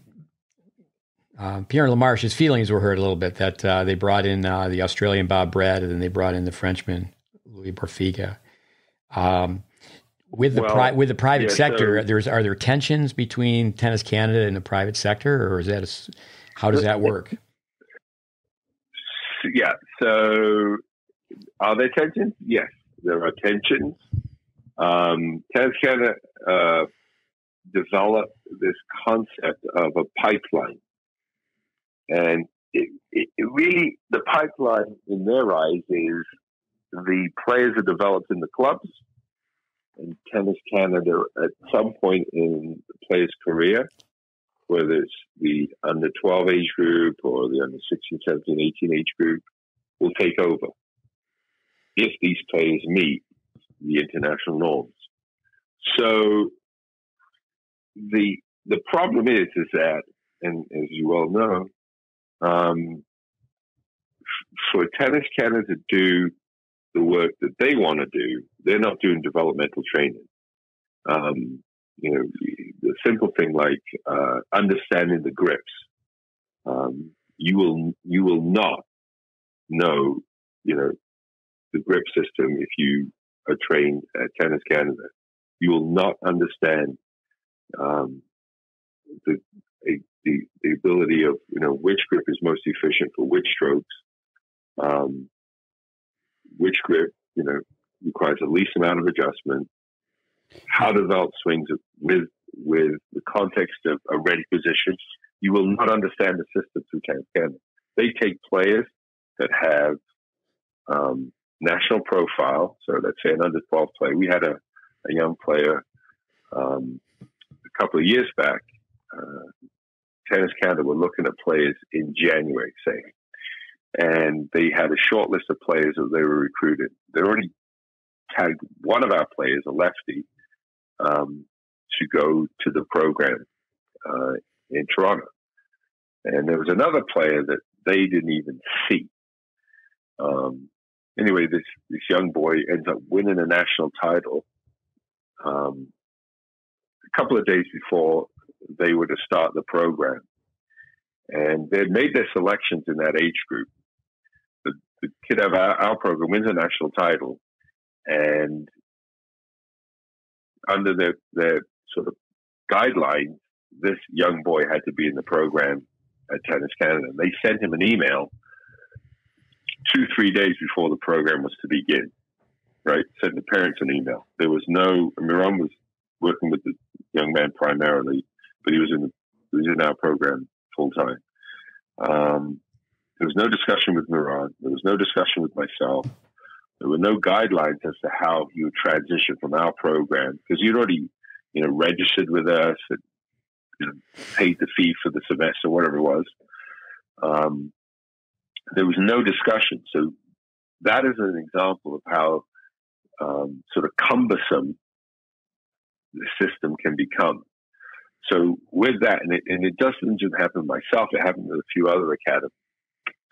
LaMarche's feelings were hurt a little bit that they brought in the Australian Bob Brett, and then they brought in the Frenchman Louis Borfiga. With the private sector, are there tensions between Tennis Canada and the private sector, or is that how does that work? Yeah. So, are there tensions? Yes, there are tensions. Tennis Canada developed this concept of a pipeline, and it really, the pipeline in their eyes is the players are developed in the clubs. And Tennis Canada, at some point in the player's career, whether it's the under 12 age group or the under 16, 17, 18 age group, will take over if these players meet the international norms. So the problem is that, and as you well know, for Tennis Canada to do the work that they want to do, they're not doing developmental training. The simple thing like understanding the grips. You will not know, the grip system if you are trained at Tennis Canada. You will not understand the ability of which grip is most efficient for which strokes, which grip requires the least amount of adjustment, how to develop swings with the context of a ready position. You will not understand the system through Tennis Canada. They take players that have national profile. So let's say an under 12 player. We had a young player a couple of years back. Tennis Canada were looking at players in January, say, and they had a short list of players that they were recruiting. They already tagged one of our players, a lefty, to go to the program in Toronto. And there was another player that they didn't even see. Anyway, this young boy ends up winning a national title a couple of days before they were to start the program. And they'd made their selections in that age group. The kid of our program wins a national title, and under their sort of guidelines, this young boy had to be in the program at Tennis Canada. And they sent him an email 2-3 days before the program was to begin, right? Sent the parents an email. There was no, Miran was working with the young man primarily, but he was in our program full time. There was no discussion with Miran. There was no discussion with myself. There were no guidelines as to how he would transition from our program, because he'd already, registered with us and paid the fee for the semester, whatever it was. There was no discussion. So that is an example of how sort of cumbersome the system can become. So with that, and it doesn't just happen to myself, it happened to a few other academies.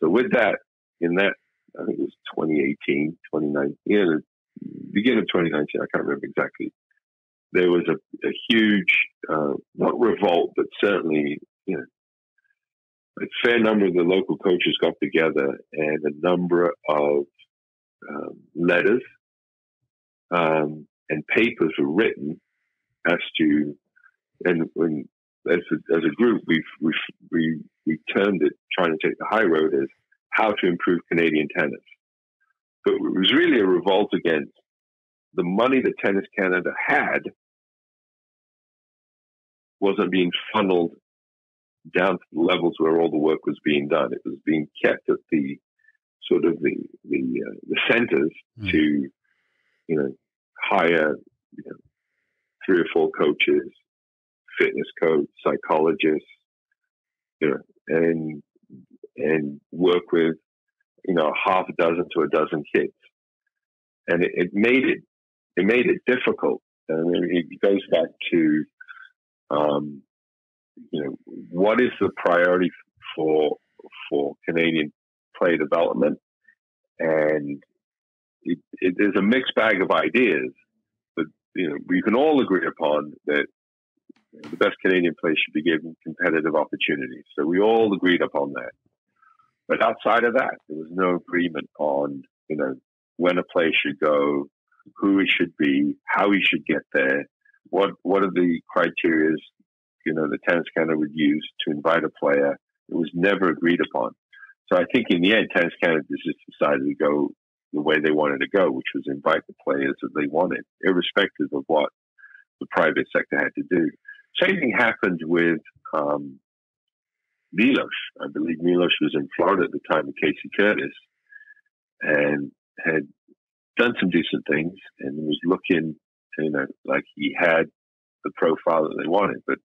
So with that, in that, I think it was 2018, 2019, the beginning of 2019, I can't remember exactly. There was a huge, not revolt, but certainly, a fair number of the local coaches got together, and a number of letters and papers were written as to, and as a group, we termed it, trying to take the high road, as how to improve Canadian tennis. But it was really a revolt against the money that Tennis Canada had wasn't being funneled down to the levels where all the work was being done. It was being kept at the sort of the centers to, hire 3 or 4 coaches, fitness coach, psychologists, and work with, half a dozen to a dozen kids. And it made it difficult. And it goes back to, what is the priority for Canadian player development? And there's a mixed bag of ideas, but we can all agree upon that the best Canadian players should be given competitive opportunities. So we all agreed upon that. But outside of that, there was no agreement on, when a player should go, who he should be, how he should get there, what are the criteria, the Tennis Canada would use to invite a player. It was never agreed upon. So I think in the end, Tennis Canada just decided to go the way they wanted to go, which was invite the players that they wanted, irrespective of what the private sector had to do. Same thing happened with Milos. I believe Milos was in Florida at the time of Casey Curtis and had done some decent things and was looking, like he had the profile that they wanted. But,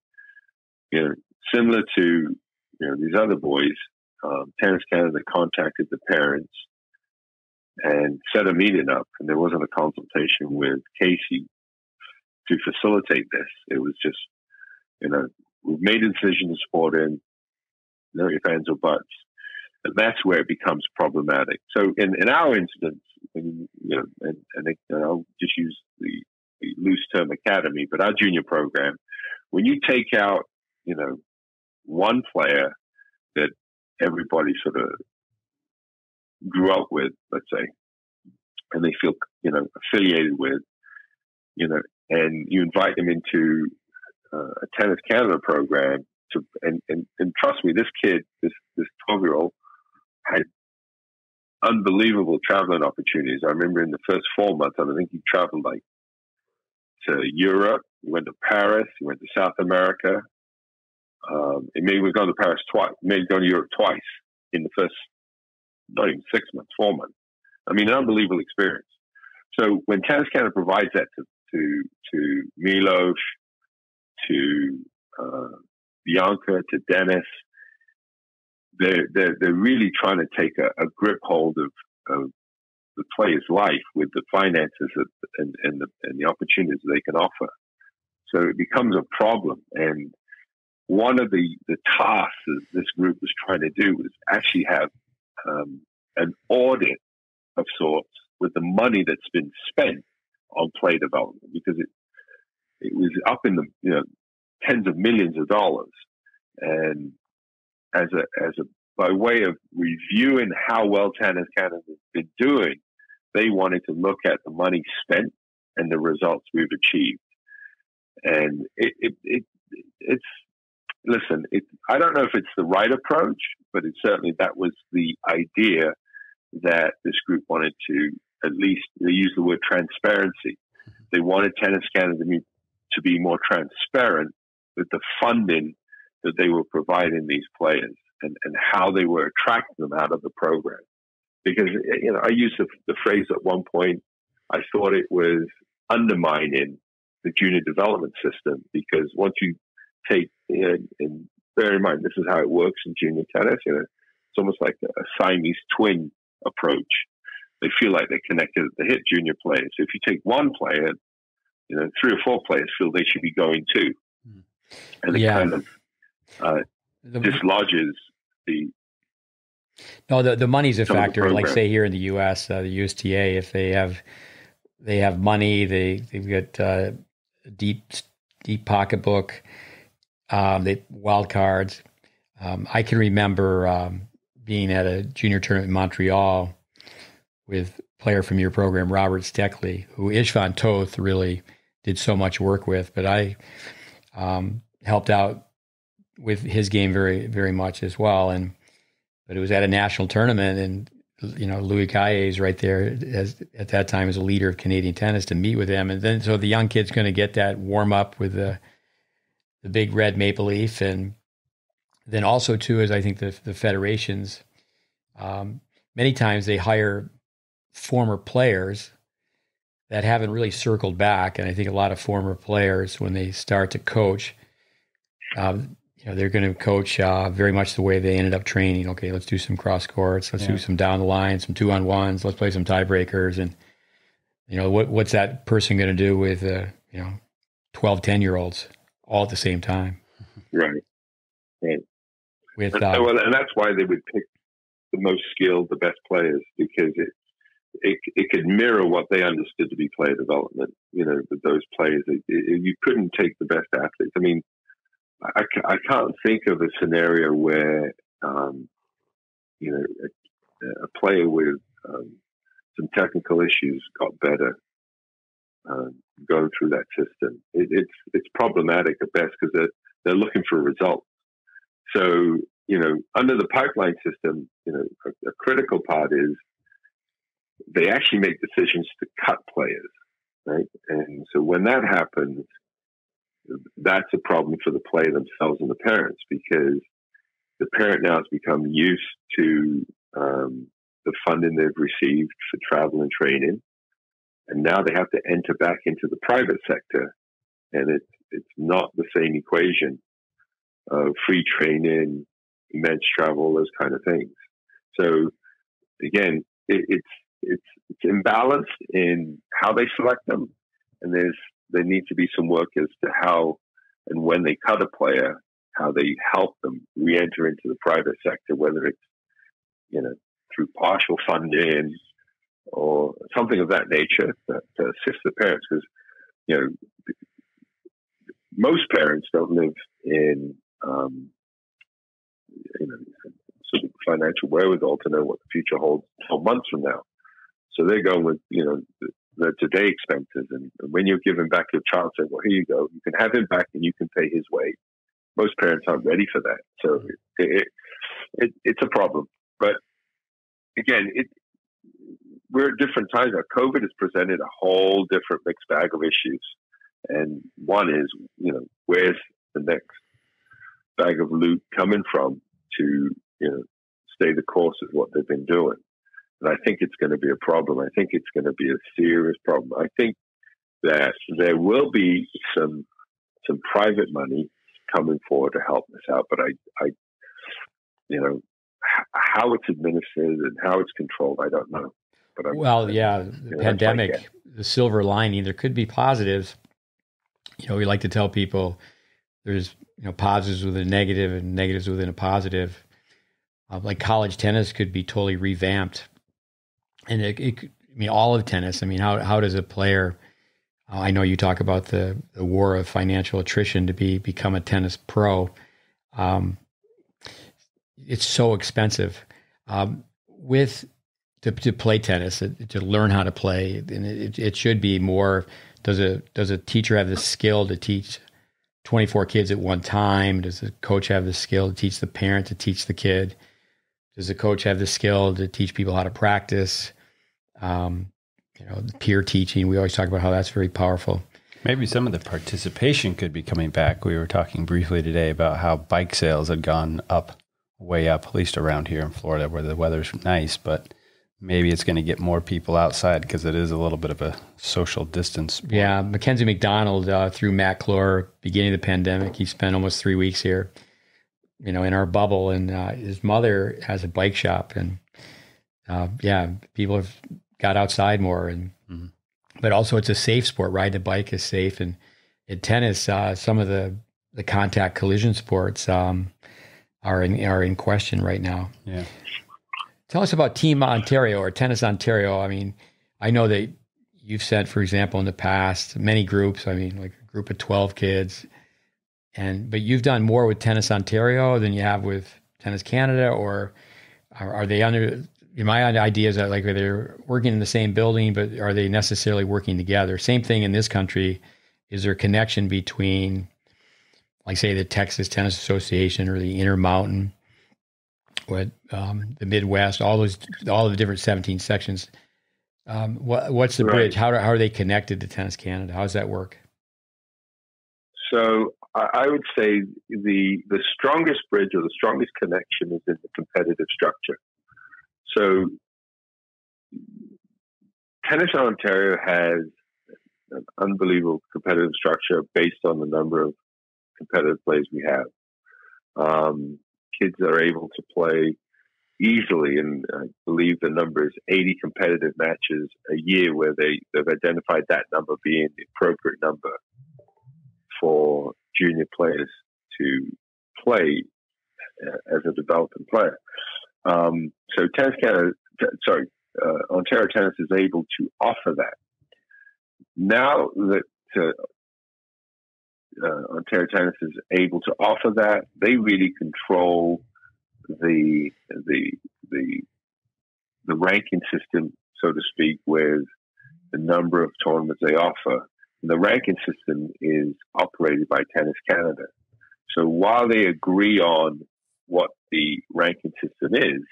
similar to, these other boys, Tennis Canada contacted the parents and set a meeting up, and there wasn't a consultation with Casey to facilitate this. It was just, we've made a decision to support him, no ifs, ands, or buts. And that's where it becomes problematic. So in our instance, and I'll just use the loose term academy, but our junior program, when you take out, one player that everybody sort of grew up with, let's say, and they feel, affiliated with, and you invite them into a Tennis Canada program and trust me, this kid, this 12-year-old had unbelievable traveling opportunities. I remember in the first 4 months, I think he traveled to Europe, he went to Paris, he went to South America. Maybe we've gone to Paris twice, maybe gone to Europe twice in the first, not even 6 months, 4 months. I mean, an unbelievable experience. So when Tennis Canada provides that to Milos, to Bianca, to Denis, they're really trying to take a grip hold of the player's life with the finances and the opportunities they can offer. So it becomes a problem. And one of the tasks that this group was trying to do was actually have an audit of sorts with the money that's been spent on play development, because it was up in the tens of millions of dollars. And by way of reviewing how well Tennis Canada has been doing, they wanted to look at the money spent and the results we've achieved. And I don't know if it's the right approach, but that was the idea that this group wanted to, at least they use the word transparency. They wanted Tennis Canada to be more transparent with the funding that they were providing these players and how they were attracting them out of the program. Because, I used the phrase at one point, I thought it was undermining the junior development system, because once you take, and bear in mind, this is how it works in junior tennis, it's almost like a Siamese twin approach. They feel like they're connected at the hip, junior players. So if you take one player, 3 or 4 players feel they should be going too. And it kind of dislodges the... No, the money's a factor. Like say here in the U.S., the USTA, if they have money, they've got a deep pocketbook, they wild cards. I can remember being at a junior tournament in Montreal with a player from your program, Robert Steckley, who Istvan Toth really did so much work with, but I helped out with his game very, very much as well. But it was at a national tournament, and Louis Caillé is right there at that time as a leader of Canadian tennis to meet with him, and then so the young kid's going to get that warm up with the big red maple leaf, and then also too is I think the federations many times they hire former players that haven't really circled back, and I think a lot of former players when they start to coach. They're going to coach very much the way they ended up training. Okay, let's do some cross courts. Let's do some down the line, some 2-on-1s. Let's play some tiebreakers. And, what's that person going to do with, 12, 10-year-olds all at the same time? Right. And that's why they would pick the most skilled, the best players, because it could mirror what they understood to be player development. With those players, you couldn't take the best athletes. I mean, I can't think of a scenario where, a player with some technical issues got better going through that system. It's problematic at best because they're looking for results. So, under the pipeline system, a critical part is they actually make decisions to cut players, right? And so when that happens, that's a problem for the player themselves and the parents, because the parent now has become used to the funding they've received for travel and training, and now they have to enter back into the private sector, and it's not the same equation of free training, immense travel, those kind of things. So again, it's imbalanced in how they select them, and there's there needs to be some work as to how and when they cut a player, how they help them re-enter into the private sector, whether it's, through partial funding or something of that nature to assist the parents. Because, most parents don't live in, sort of financial wherewithal to know what the future holds 12 months from now. So they're going with, the today expenses. And when you're giving back your child, saying, well, here you go, you can have him back and you can pay his way. Most parents aren't ready for that. So it's a problem. But again, we're at different times now. COVID has presented a whole different mixed bag of issues. And one is, where's the next bag of loot coming from to, stay the course of what they've been doing? And I think it's going to be a problem. I think it's going to be a serious problem. I think that there will be some private money coming forward to help us out, but I how it's administered and how it's controlled, I don't know. But the pandemic, the silver lining, there could be positives. We like to tell people there's positives within a negative and negatives within a positive. Like college tennis could be totally revamped, and all of tennis. How does a player? I know you talk about the war of financial attrition to become a tennis pro. It's so expensive. To play tennis, to learn how to play, and it should be more. Does a teacher have the skill to teach 24 kids at one time? Does the coach have the skill to teach the parent to teach the kid? Does the coach have the skill to teach people how to practice? Peer teaching. We always talk about how that's very powerful. Maybe some of the participation could be coming back. We were talking briefly today about how bike sales had gone way up, at least around here in Florida where the weather's nice, but maybe it's going to get more people outside because it is a little bit of a social distance sport. Yeah, Mackenzie McDonald, through Matt Clore, beginning of the pandemic, he spent almost 3 weeks here, in our bubble, and his mother has a bike shop, and people have got outside more, and but also it's a safe sport. Riding a bike is safe, and in tennis, some of the contact collision sports are in question right now. Yeah. Tell us about Team Ontario or Tennis Ontario. I know that you've sent, for example, in the past, many groups, like a group of 12 kids, but you've done more with Tennis Ontario than you have with Tennis Canada, or are they under, my idea is that they're working in the same building, but are they necessarily working together? Same thing in this country. Is there a connection between, like, say, the Texas Tennis Association or the Intermountain, the Midwest, all of the different 17 sections? What's the bridge? How are they connected to Tennis Canada? How does that work? So I would say the strongest bridge or the strongest connection is in the competitive structure. So Tennis Ontario has an unbelievable competitive structure based on the number of competitive players we have. Kids are able to play easily, and I believe the number is 80 competitive matches a year, where they've identified that number being the appropriate number for junior players to play as a developing player. So Ontario Tennis is able to offer that. Now that Ontario Tennis is able to offer that, they really control the ranking system, so to speak, with the number of tournaments they offer. And the ranking system is operated by Tennis Canada. So while they agree on what the ranking system is,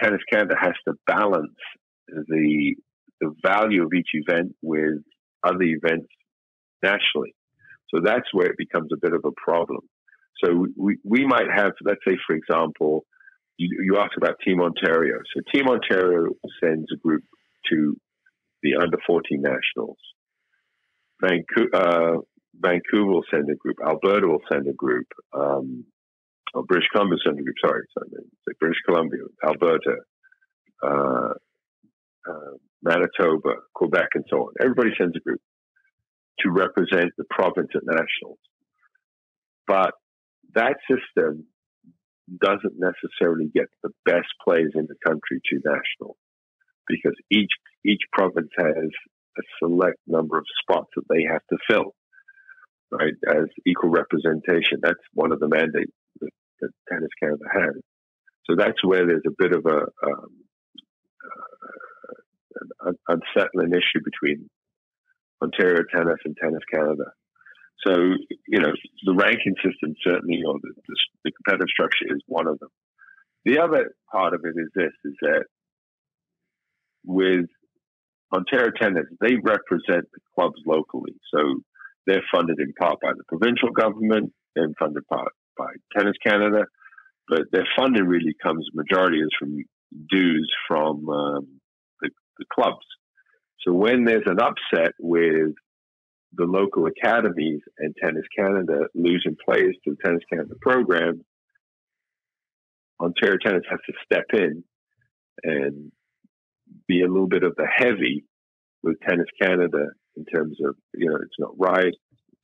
Tennis Canada has to balance the value of each event with other events nationally. So that's where it becomes a bit of a problem. So we might have, let's say, for example, you asked about Team Ontario. So Team Ontario sends a group to the under-14 nationals. Vancouver will send a group. Alberta will send a group. British Columbia will send a group. Sorry, British Columbia, Alberta, Manitoba, Quebec, and so on. Everybody sends a group to represent the province at nationals. But that system doesn't necessarily get the best players in the country to national, because each province has a select number of spots that they have to fill, right, as equal representation. That's one of the mandates that Tennis Canada has. So that's where there's a bit of an unsettling issue between Ontario Tennis and Tennis Canada. So, the ranking system certainly, or the competitive structure is one of them. The other part of it is that with Ontario Tennis, they represent the clubs locally. So they're funded in part by the provincial government, they're funded part by Tennis Canada, but their funding really comes, majority is from dues from the clubs. So when there's an upset with the local academies and Tennis Canada losing players to the Tennis Canada program, Ontario Tennis has to step in and be a little bit of the heavy with Tennis Canada in terms of, it's not right,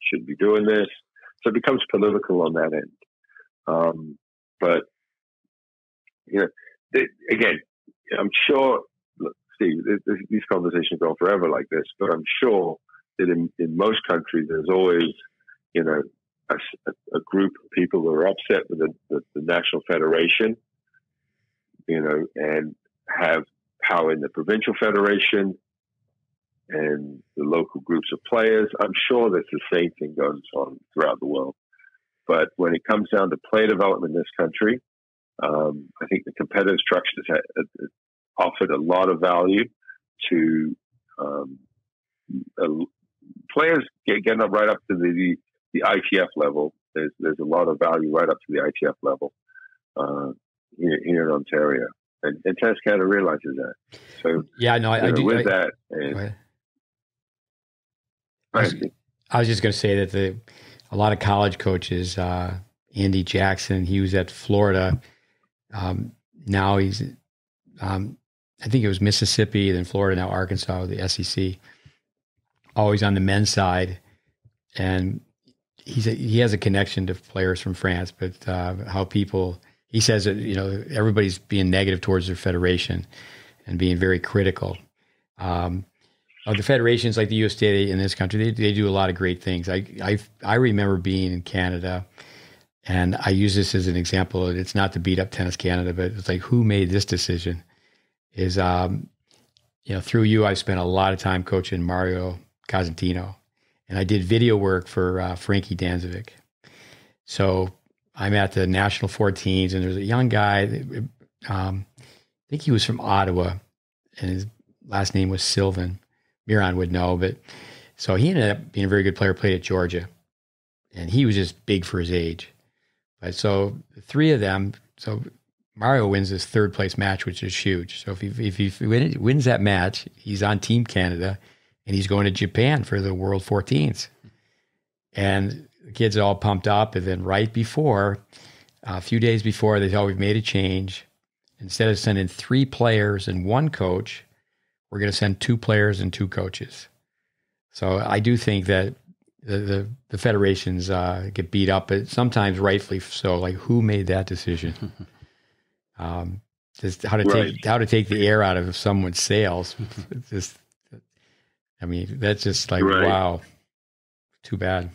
shouldn't be doing this. So it becomes political on that end. But, again, I'm sure, look, Steve, these conversations go on forever like this, but I'm sure that in most countries, there's always, a group of people who are upset with the national federation, and have power in the provincial federation and the local groups of players. I'm sure that the same thing goes on throughout the world. But when it comes down to player development in this country, I think the competitive structures have offered a lot of value to players getting up right up to the ITF level. There's a lot of value right up to the ITF level here in Ontario. And Tennis Canada realizes that. So yeah, no, I do. With that, I was just going to say that a lot of college coaches, Andy Jackson, he was at Florida. Now he's, I think it was Mississippi, then Florida, now Arkansas, the SEC. Always on the men's side, and he has a connection to players from France. But how people, he says that everybody's being negative towards their federation and being very critical. The federations like the USTA in this country, they do a lot of great things. I remember being in Canada, and I use this as an example. It's not to beat up Tennis Canada, but it's like, who made this decision? Is through you, I spent a lot of time coaching Mario Cosentino, and I did video work for Frankie Danzovic. So I'm at the National 14s, and there's a young guy, I think he was from Ottawa, and his last name was Sylvan. Miron would know, but so he ended up being a very good player, played at Georgia, and he was just big for his age. But so the three of them, so Mario wins his third place match, which is huge. So if he wins that match, he's on Team Canada, and he's going to Japan for the World 14s. And the kids are all pumped up, and then right before, a few days before, they thought, we've made a change. Instead of sending 3 players and 1 coach, we're going to send 2 players and 2 coaches. So I do think that the federations get beat up, but sometimes rightfully so. Like, who made that decision? Just how to take the air out of someone's sails. That's just like, wow, too bad.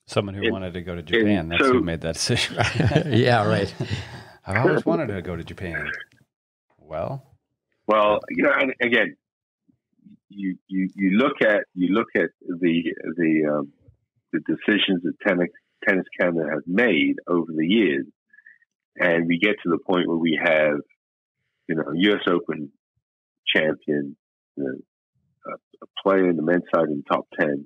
Someone who wanted to go to Japan, that's who made that decision. Yeah, right. I've always wanted to go to Japan. Well, and again, you look at the decisions that Tennis Canada has made over the years, and we get to the point where we have, U.S. Open champion, a player in the men's side in the top 10.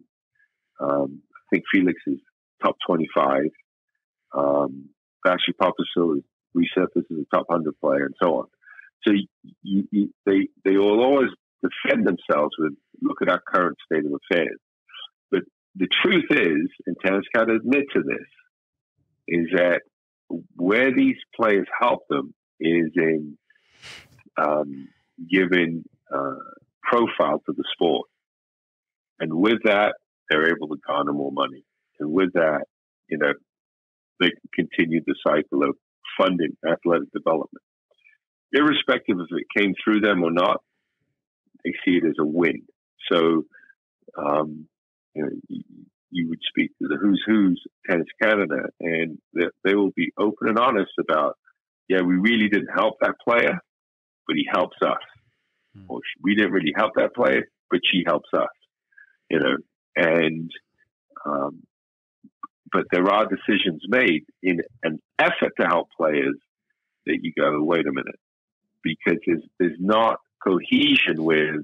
I think Felix is top 25. Vasily Popisil resurfaces a top 100 player, and so on. So they will always defend themselves with, look at our current state of affairs. But the truth is, and Tennis Canada admit to this, is that where these players help them is in giving profile to the sport. And with that, they're able to garner more money. And with that, you know, they can continue the cycle of funding athletic development. Irrespective if it came through them or not, they see it as a win. So, you know, you would speak to the who's Tennis Canada, and they will be open and honest about, yeah, we really didn't help that player, but he helps us. Or we didn't really help that player, but she helps us. You know, and but there are decisions made in an effort to help players that you go, wait a minute, because there's not cohesion with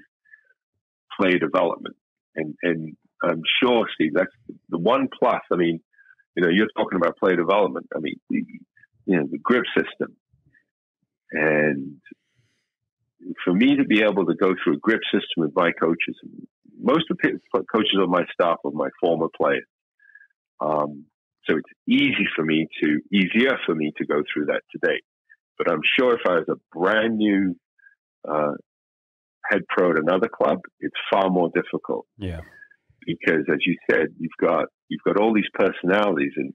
player development. And I'm sure, Steve, that's the one plus. I mean, you know, you're talking about player development. I mean, the grip system. And for me to be able to go through a grip system with my coaches, most of the coaches on my staff are my former players. So it's easier for me to go through that today. But I'm sure if I was a brand new head pro at another club, it's far more difficult. Yeah. Because as you said, you've got all these personalities, and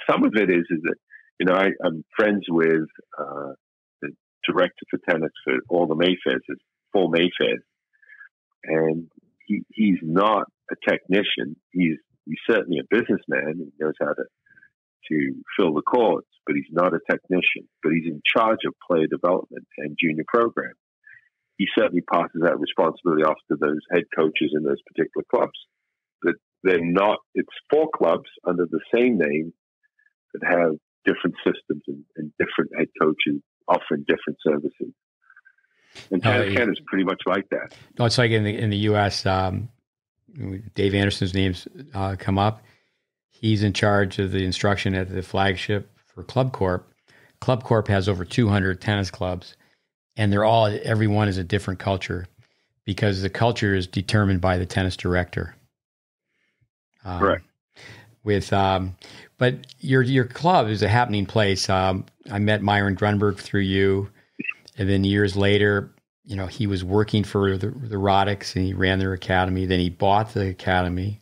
some of it is that, you know, I'm friends with the director for tennis for all the Mayfairs, four Mayfairs, and he's not a technician. He's certainly a businessman. He knows how to fill the courts, but he's not a technician. But he's in charge of player development and junior programs. He certainly passes that responsibility off to those head coaches in those particular clubs. But they're not. It's four clubs under the same name that have different systems and different head coaches offering different services. And Tennis Canada is pretty much like that. No, it's like in the U.S. Dave Anderson's names come up. He's in charge of the instruction at the flagship for Club Corp. Club Corp has over 200 tennis clubs, and every one is a different culture because the culture is determined by the tennis director. Correct. But your club is a happening place. I met Myron Grunberg through you, and then years later, you know, he was working for the Roddick's and he ran their academy. Then he bought the academy,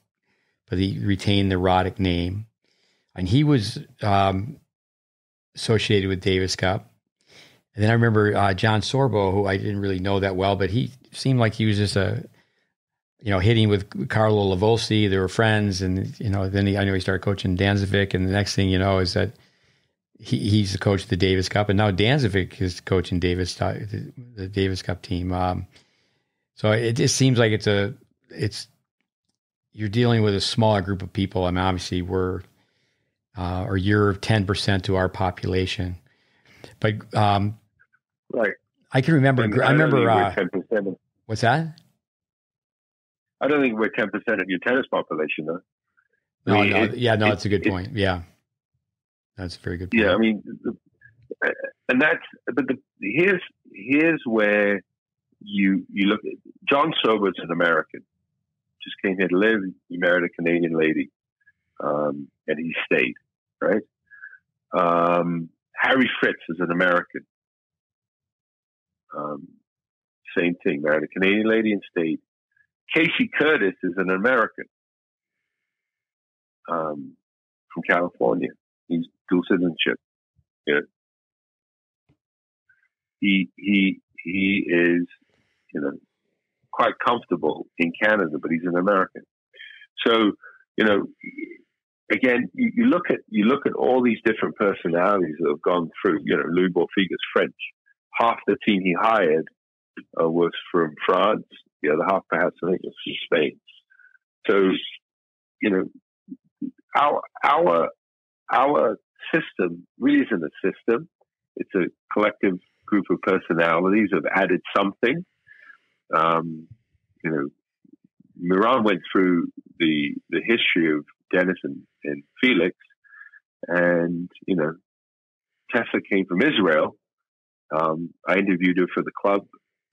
but he retained the Roddick name, and he was associated with Davis Cup. And then I remember John Sorbo, who I didn't really know that well, but he seemed like he was just hitting with Carlo Lavolsi. They were friends, and then I know he started coaching Danzevic, and the next thing you know is that he's the coach of the Davis Cup, and now Danzevic is coaching the Davis Cup team. So it just seems like you're dealing with a smaller group of people. I mean, obviously you're 10% to our population, but right. I can remember. I remember. 10%. What's that? I don't think we're 10% of your tennis population, though. It's a good point. Yeah, that's a very good point. Yeah, I mean, here's where you look at John Sober's an American, just came here to live. He married a Canadian lady, and he stayed. Right. Harry Fritz is an American. Same thing, married a Canadian lady and stayed. Casey Curtis is an American from California. He's dual citizenship. Yeah. He is, quite comfortable in Canada, but he's an American. So, again, you look at all these different personalities that have gone through. Louis Borfiga's French. Half the team he hired was from France. The other half, perhaps, I think, was from Spain. So, our system really isn't a system. It's a collective group of personalities that have added something. Miran went through the history of Denis and Felix, and Tessa came from Israel. I interviewed her for the club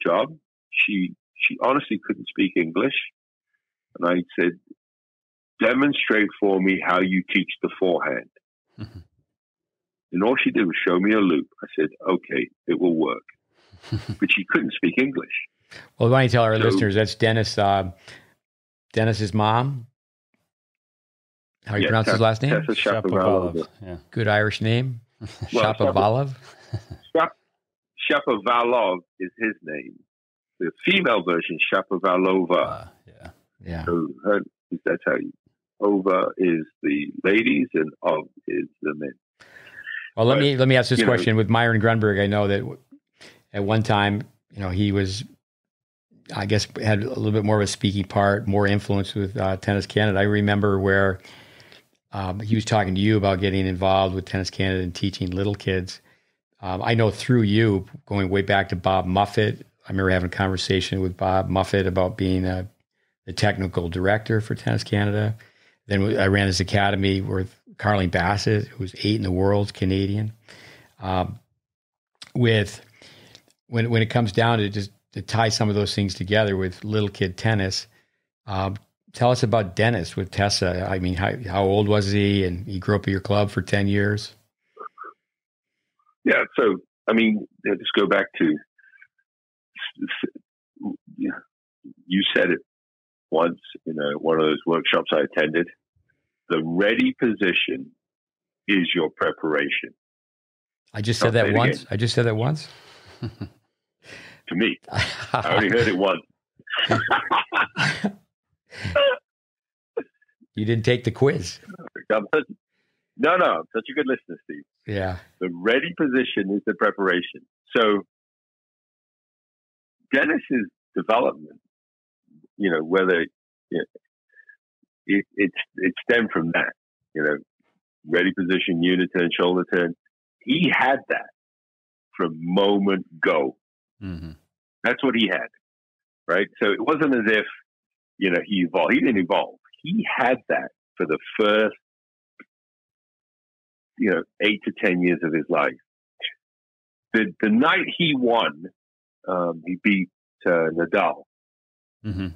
job. She honestly couldn't speak English, and I said, "Demonstrate for me how you teach the forehand." Mm-hmm. And all she did was show me a loop. I said, "Okay, it will work," but she couldn't speak English. Well, why don't you tell our listeners, that's Denis, Denis's mom. How do you pronounce his last name? Shapovalov. Yeah. Good Irish name. Well, Shapovalov. Shapovalov is his name. The female version, Shapovalova. Yeah. So that's how you. Over is the ladies and of is the men. Well, let me ask this question with Myron Grunberg. I know that at one time, he was, I guess, had a little bit more of a speaking part, more influence with Tennis Canada. I remember where he was talking to you about getting involved with Tennis Canada and teaching little kids. I know through you, going way back to Bob Muffett, I remember having a conversation with Bob Muffett about being the technical director for Tennis Canada. Then I ran this academy with Carleen Bassett, who was 8 in the world, Canadian. When it comes down to just to tie some of those things together with little kid tennis, tell us about Denis with Tessa. I mean, how old was he? And he grew up at your club for 10 years. Yeah. So, I mean, just go back to, you said it once in one of those workshops I attended. The ready position is your preparation. I just said that once. I just said that once. To me, I only heard it once. You didn't take the quiz. No, I'm such a good listener, Steve. Yeah. The ready position is the preparation. So Denis's development, whether it stemmed from that, ready position, unit turn, shoulder turn. He had that from moment go. Mm-hmm. That's what he had, right? So it wasn't as if, he evolved. He didn't evolve. He had that for the first, 8 to 10 years of his life. The night he won, he beat Nadal. Mm-hmm.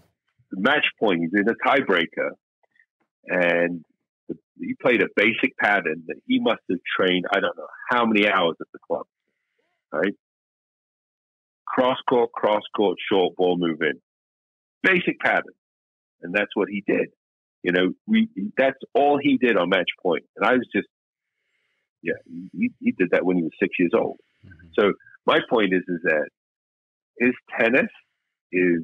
The match point, he did a tiebreaker, and he played a basic pattern that he must have trained, I don't know how many hours at the club, right? Cross court, short ball, move in. Basic pattern. And that's what he did. That's all he did on match point. And I was just, he did that when he was 6 years old. Mm-hmm. So my point is that his tennis is,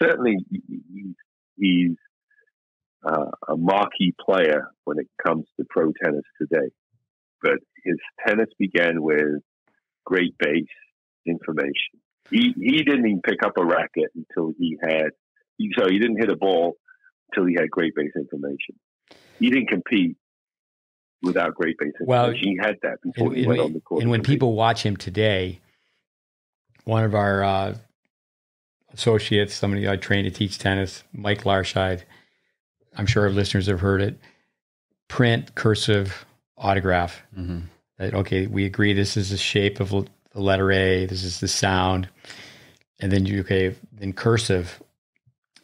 certainly he's a marquee player when it comes to pro tennis today. But his tennis began with GreatBase information. He didn't even pick up a racket until he didn't hit a ball until he had GreatBase information. He didn't compete without GreatBase information. Well, he had that before he went on the court. And when people watch him today, one of our associates, somebody I trained to teach tennis, Mike Larscheid, I'm sure our listeners have heard it, print, cursive, autograph. Mm-hmm. That, okay, we agree this is the shape of the letter A, this is the sound. And then in cursive,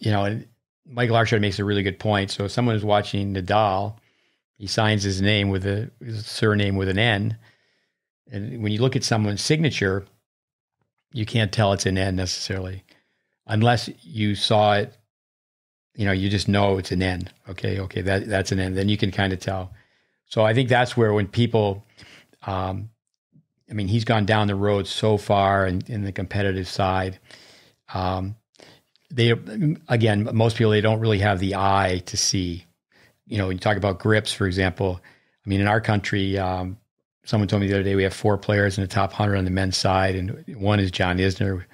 and Mike Larscheid makes a really good point. So if someone is watching Nadal, he signs his name with his surname with an N. And when you look at someone's signature, you can't tell it's an N necessarily. Unless you saw it, you just know it's an N. Okay, that's an N. Then you can kind of tell. So I think that's where when people, he's gone down the road so far in the competitive side. Most people, they don't really have the eye to see. When you talk about grips, for example, in our country, someone told me the other day we have 4 players in the top 100 on the men's side, and one is John Isner.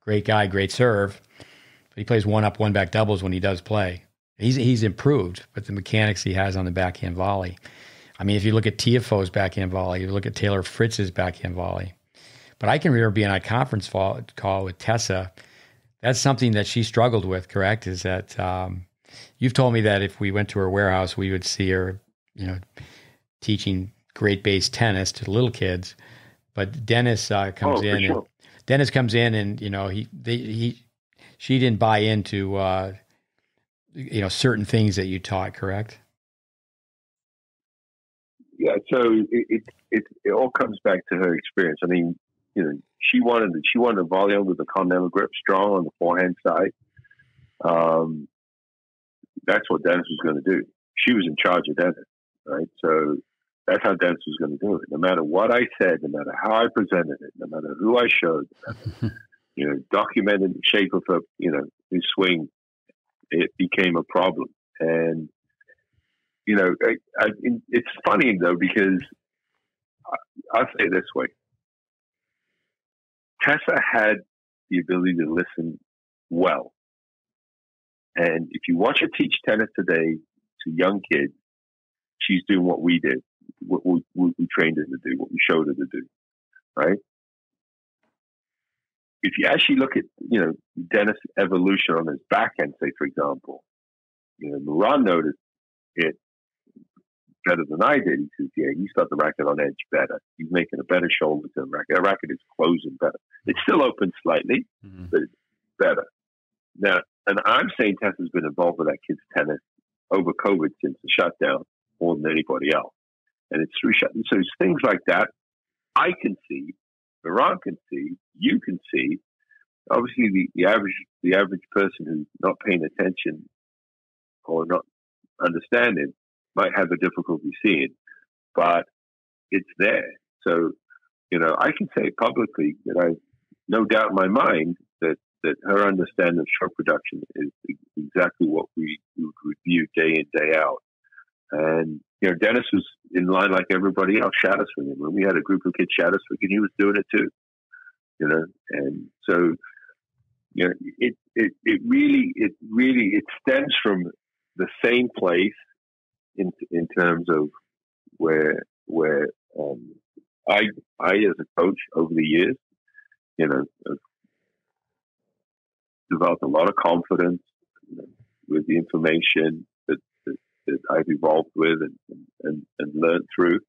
Great guy, great serve, but he plays one-up, one-back doubles when he does play. He's improved, but the mechanics he has on the backhand volley. If you look at Tiafoe's backhand volley, you look at Taylor Fritz's backhand volley. But I can remember being on a conference call with Tessa. That's something that she struggled with, correct? Is that you've told me that if we went to her warehouse, we would see her, teaching GreatBase tennis to little kids. But Denis comes in. Sure. Denis comes in, and she didn't buy into certain things that you taught, correct? Yeah, so it all comes back to her experience. she wanted a volume with the continental grip strong on the forehand side. That's what Denis was going to do. She was in charge of Denis, right? So that's how Denis was going to do it. No matter what I said, no matter how I presented it, no matter who I showed, documented the shape of her, his swing, it became a problem. And it's funny though, because I'll say it this way: Tessa had the ability to listen well. And if you watch her teach tennis today to young kids, she's doing what we did, what we trained her to do, what we showed her to do, right? If you actually look at, Denis' evolution on his backhand, say, for example, Moran noticed it better than I did. He says, he's got the racket on edge better. He's making a better shoulder to the racket. The racket is closing better. It's still open slightly, but it's better. Now, and I'm saying Tessa's been involved with that kid's tennis over COVID since the shutdown more than anybody else. And it's through shutdown. So it's things like that I can see, Iran can see, you can see. Obviously, the average person who's not paying attention or not understanding might have a difficulty seeing, but it's there. So, I can say publicly that I no doubt in my mind that her understanding of stroke production is exactly what we would review day in, day out. And, Denis was in line like everybody else, shadow swinging. When we had a group of kids shadow swinging, he was doing it too, And so, it really stems from the same place in terms of where I as a coach over the years, have developed a lot of confidence with the information that I've evolved with and learned through.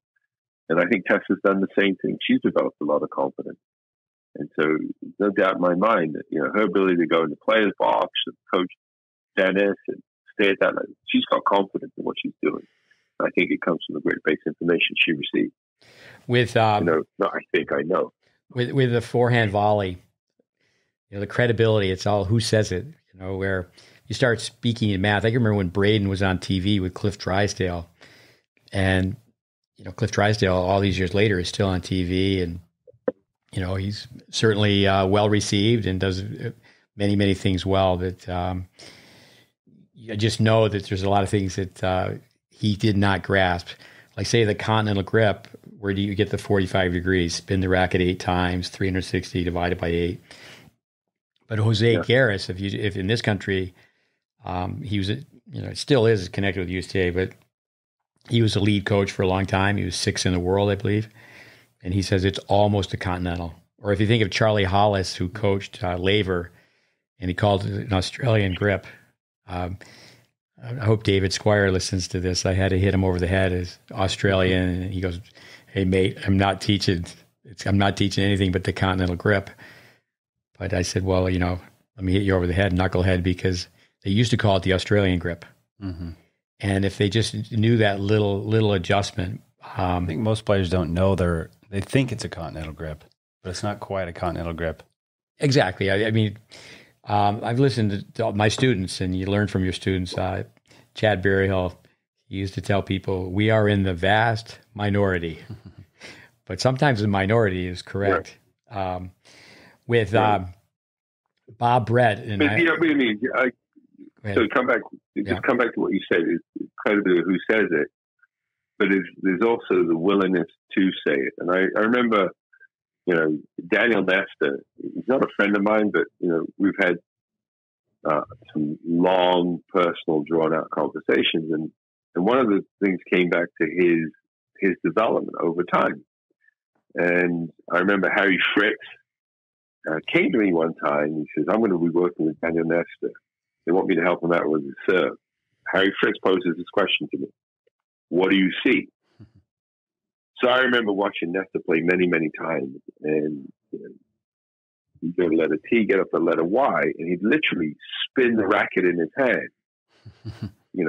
And I think Tessa's done the same thing. She's developed a lot of confidence. And so there's no doubt in my mind that, her ability to go in the player's box and coach Denis and stay at that level, she's got confidence in what she's doing. I think it comes from the GreatBase information she received. With I know. With the forehand volley, the credibility, it's all who says it, where you start speaking in math. I can remember when Braden was on TV with Cliff Drysdale, and, Cliff Drysdale all these years later is still on TV, and, he's certainly well received and does many, many things well, but I just know that there's a lot of things that he did not grasp. Like, say, the continental grip, where do you get the 45 degrees? Spin the racket 8 times, 360 divided by 8. But Jose Garris, if in this country, he was, still is connected with USTA, but he was a lead coach for a long time. He was 6th in the world, I believe. And he says it's almost a continental. Or if you think of Charlie Hollis, who coached Laver, and he called it an Australian grip. I hope David Squire listens to this. I had to hit him over the head as Australian, and he goes, "Hey mate, I'm not teaching anything but the continental grip." But I said, "Well, let me hit you over the head, knucklehead," because they used to call it the Australian grip. Mm-hmm. And if they just knew that little adjustment, I think most players don't know they think it's a continental grip, but it's not quite a continental grip. Exactly. I mean. I've listened to my students, and you learn from your students. Chad Berryhill, he used to tell people, we are in the vast minority. But sometimes the minority is correct. Right. With Bob Brett. And so come back to what you said. It's incredibly who says it, but there's also the willingness to say it. And I remember, Daniel Nestor, he's not a friend of mine, but, we've had some long, personal, drawn-out conversations. And one of the things came back to his development over time. And I remember Harry Fritz came to me one time. He says, I'm going to be working with Daniel Nestor. They want me to help him out with his serve. Harry Fritz poses this question to me. What do you see? So I remember watching Nestor play many, many times, and he'd go to letter T, get up the letter Y, and he'd literally spin the racket in his hand, in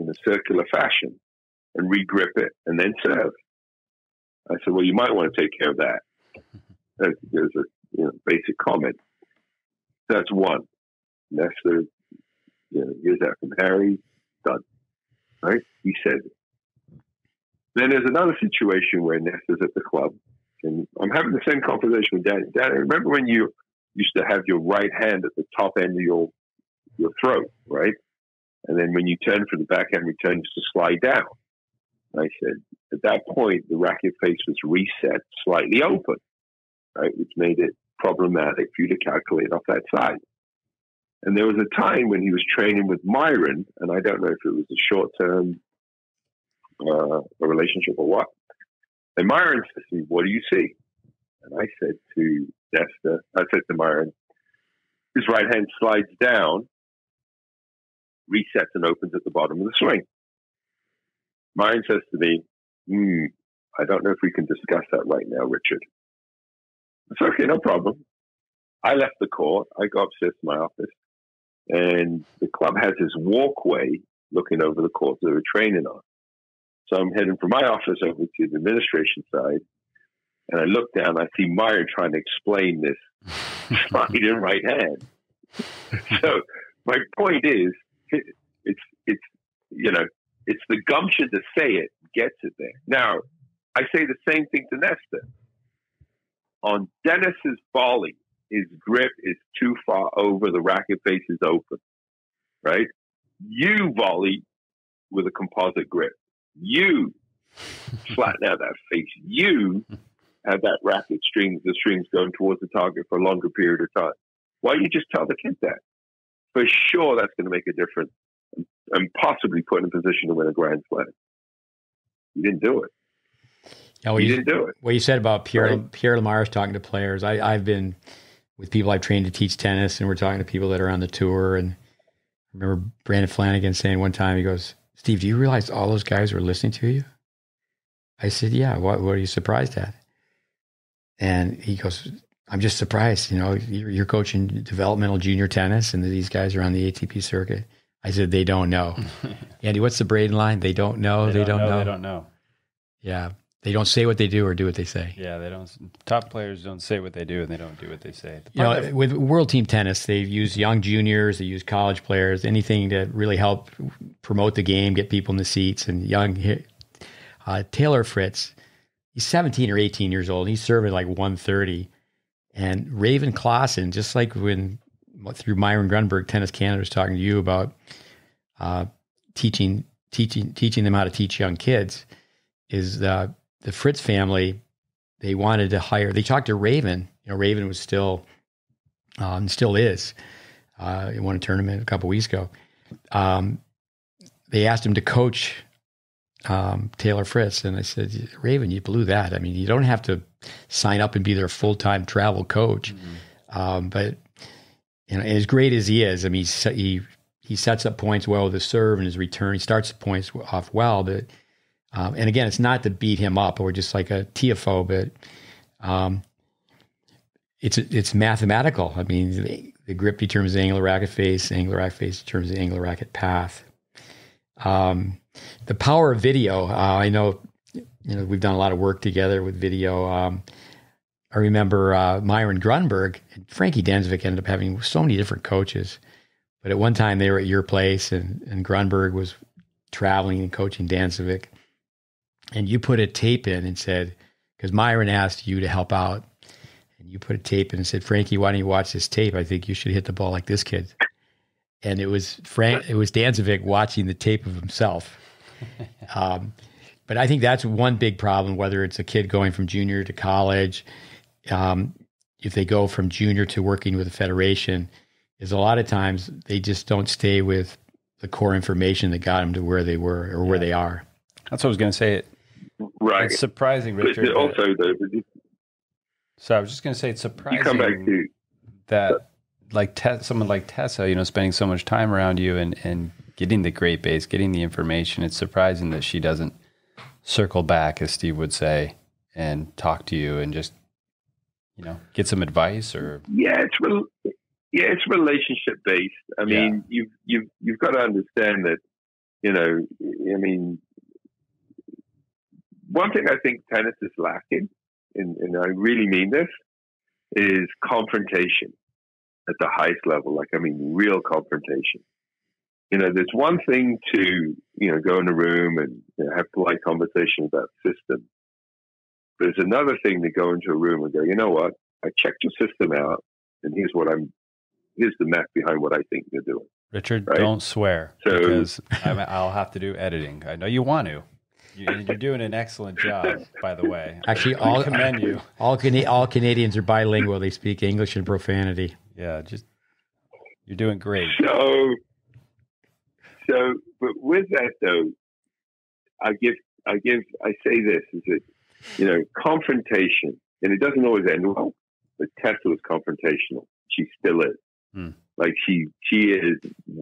a circular fashion, and re-grip it, and then serve. I said, well, you might want to take care of that. There's a basic comment. That's one. Nesta, here's that from Harry. Done. Right? He said it. Then there's another situation where Nesta's at the club, and I'm having the same conversation with Danny. Danny, remember when you used to have your right hand at the top end of your throat, right? And then when you turn for the backhand return, used to slide down. I said, at that point, the racket face was reset slightly open, right, which made it problematic for you to calculate off that side. And there was a time when he was training with Myron, and I don't know if it was a short-term a relationship or what. And Myron said to me, what do you see? And I said to Myron, his right hand slides down, resets and opens at the bottom of the swing. Myron says to me, I don't know if we can discuss that right now, Richard. It's okay, no problem. I left the court. I go upstairs to my office, and the club has this walkway looking over the court that we're training on. So I'm heading from my office over to the administration side, and I look down. I see Myron trying to explain this sliding right hand. So my point is, it's the gumption to say it gets it there. Now, I say the same thing to Nesta. On Denis's volley, his grip is too far over, the racket face is open, right? You volley with a composite grip. You flatten out that face. You have that racket the strings going towards the target for a longer period of time. Why don't you just tell the kid that? For sure, that's going to make a difference and possibly put in a position to win a Grand Slam. You didn't do it. Yeah, you didn't do it. What you said about Pierre Lemaire talking to players, I've been with people I've trained to teach tennis, and we're talking to people that are on the tour. And I remember Brandon Flanagan saying one time, he goes, Steve, do you realize all those guys were listening to you? I said, yeah. What are you surprised at? And he goes, I'm just surprised. You're coaching developmental junior tennis, and these guys are on the ATP circuit. I said, they don't know. Andy, what's the Braden line? They don't know. They don't know. They don't know. Yeah. They don't say what they do or do what they say. Yeah, they don't. Top players don't say what they do, and they don't do what they say. With World Team Tennis, they use young juniors, they use college players, anything to really help promote the game, get people in the seats. And Taylor Fritz, he's 17 or 18 years old. He's serving like 130. And Raven Klaassen, just like through Myron Grunberg, Tennis Canada was talking to you about teaching them how to teach young kids, is the Fritz family. They wanted to hire. They talked to Raven. Raven was still is. He won a tournament a couple weeks ago. They asked him to coach Taylor Fritz, and I said, Raven, you blew that. I mean, you don't have to sign up and be their full-time travel coach. Mm-hmm. But as great as he is, I mean, he sets up points well with his serve and his return. He starts the points off well, but and again, it's not to beat him up or just like a TFO, but it's mathematical. I mean, the grip determines the angular racket face determines the angular racket path. The power of video. I know, we've done a lot of work together with video. I remember Myron Grunberg and Frankie Densvik ended up having so many different coaches, but at one time they were at your place, and Grunberg was traveling and coaching Densvik. And you put a tape in and said, because Myron asked you to help out, and you put a tape in and said, Frankie, why don't you watch this tape? I think you should hit the ball like this kid. And it was Densvik watching the tape of himself. But I think that's one big problem, whether it's a kid going from junior to college, if they go from junior to working with a federation, is a lot of times they just don't stay with the core information that got them to where they were or where they are. That's what I was going to say. Right. It's surprising, Richard. But also, so I was just going to say, it's surprising you come back to that, someone like Tessa, spending so much time around you and getting the GreatBase, getting the information. It's surprising that she doesn't circle back, as Steve would say, and talk to you and just, get some advice or. Yeah, it's relationship based. I mean, you've got to understand that, one thing I think tennis is lacking, and I really mean this, is confrontation at the highest level. Like, I mean, real confrontation. You know, there's one thing to, you know, go in a room and, you know, have polite conversation about system. There's another thing to go into a room and go, you know what? I checked your system out, and here's the math behind what I think you're doing. Richard, right? Don't swear, because I'll have to do editing. I know you want to. You're doing an excellent job, by the way. Actually, I commend you. All Canadians are bilingual. They speak English and profanity. Yeah, you're doing great. So, but with that though, I say this is that, you know, confrontation, and it doesn't always end well, but Tessa was confrontational. She still is. Like she is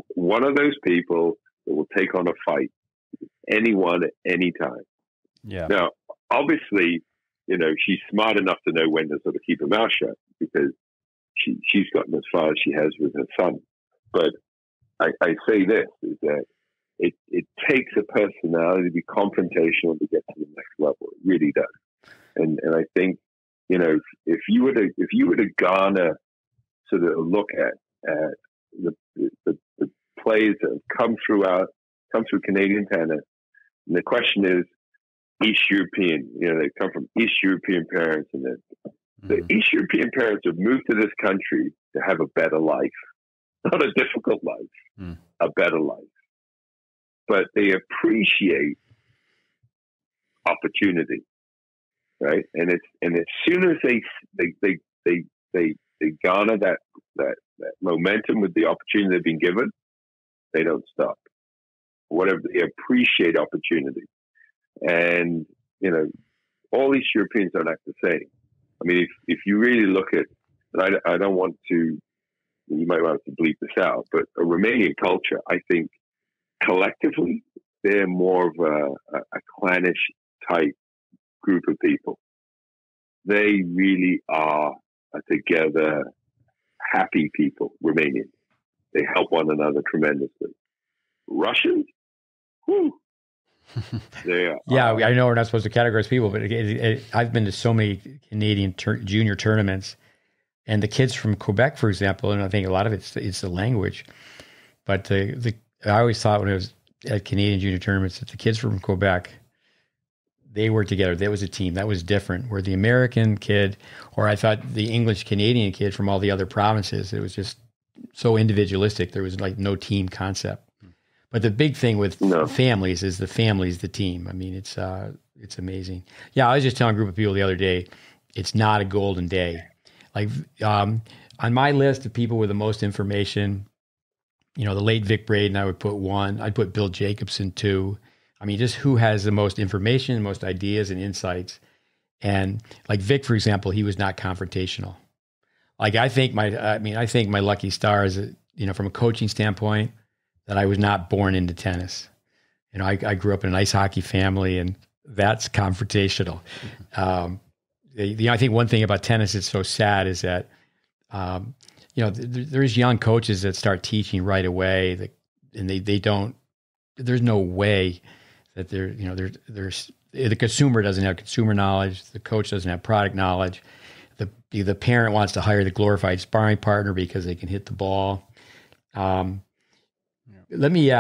one of those people that will take on a fight, anyone at any time. Yeah. Now, obviously, you know, she's smart enough to know when to sort of keep her mouth shut, because she's gotten as far as she has with her son. But I say this is that it takes a personality to be confrontational to get to the next level. It really does. And I think, you know, if you were to garner sort of a look at the players that have come through Canadian tennis, and the question is East European. You know, they come from East European parents, and the East European parents have moved to this country to have a better life, not a difficult life, a better life. But they appreciate opportunity, right? And as soon as they garner that momentum with the opportunity they've been given, they don't stop. Whatever, they appreciate opportunity. And, you know, all these Europeans don't act the same. I mean, if you really look at, and I don't want to, you might want to bleep this out, but a Romanian culture, I think collectively, they're more of a clannish type group of people. They really are a together, happy people, Romanians. They help one another tremendously. Russians? Whew. They are. Yeah, I know we're not supposed to categorize people, but I've been to so many Canadian junior tournaments, and the kids from Quebec, for example, and I think a lot of it's the language, but I always thought when I was at Canadian junior tournaments that the kids from Quebec, they worked together. That was a team. That was different. Where the American kid, or I thought the English Canadian kid from all the other provinces, it was just so individualistic. There was like no team concept. But the big thing with families is the family's the team. I mean, it's amazing. Yeah, I was just telling a group of people the other day, it's not a golden day. Like on my list of people with the most information, you know, the late Vic Braden, I would put 1. I'd put Bill Jacobson 2. I mean, just who has the most information, most ideas and insights. And like Vic, for example, he was not confrontational. Like I think my lucky star is, you know, from a coaching standpoint, that I was not born into tennis. You know, I grew up in an ice hockey family, and that's confrontational. I think one thing about tennis that's so sad is that, you know, there's young coaches that start teaching right away, and they don't. There's no way that the consumer doesn't have consumer knowledge, the coach doesn't have product knowledge, the parent wants to hire the glorified sparring partner because they can hit the ball. Let me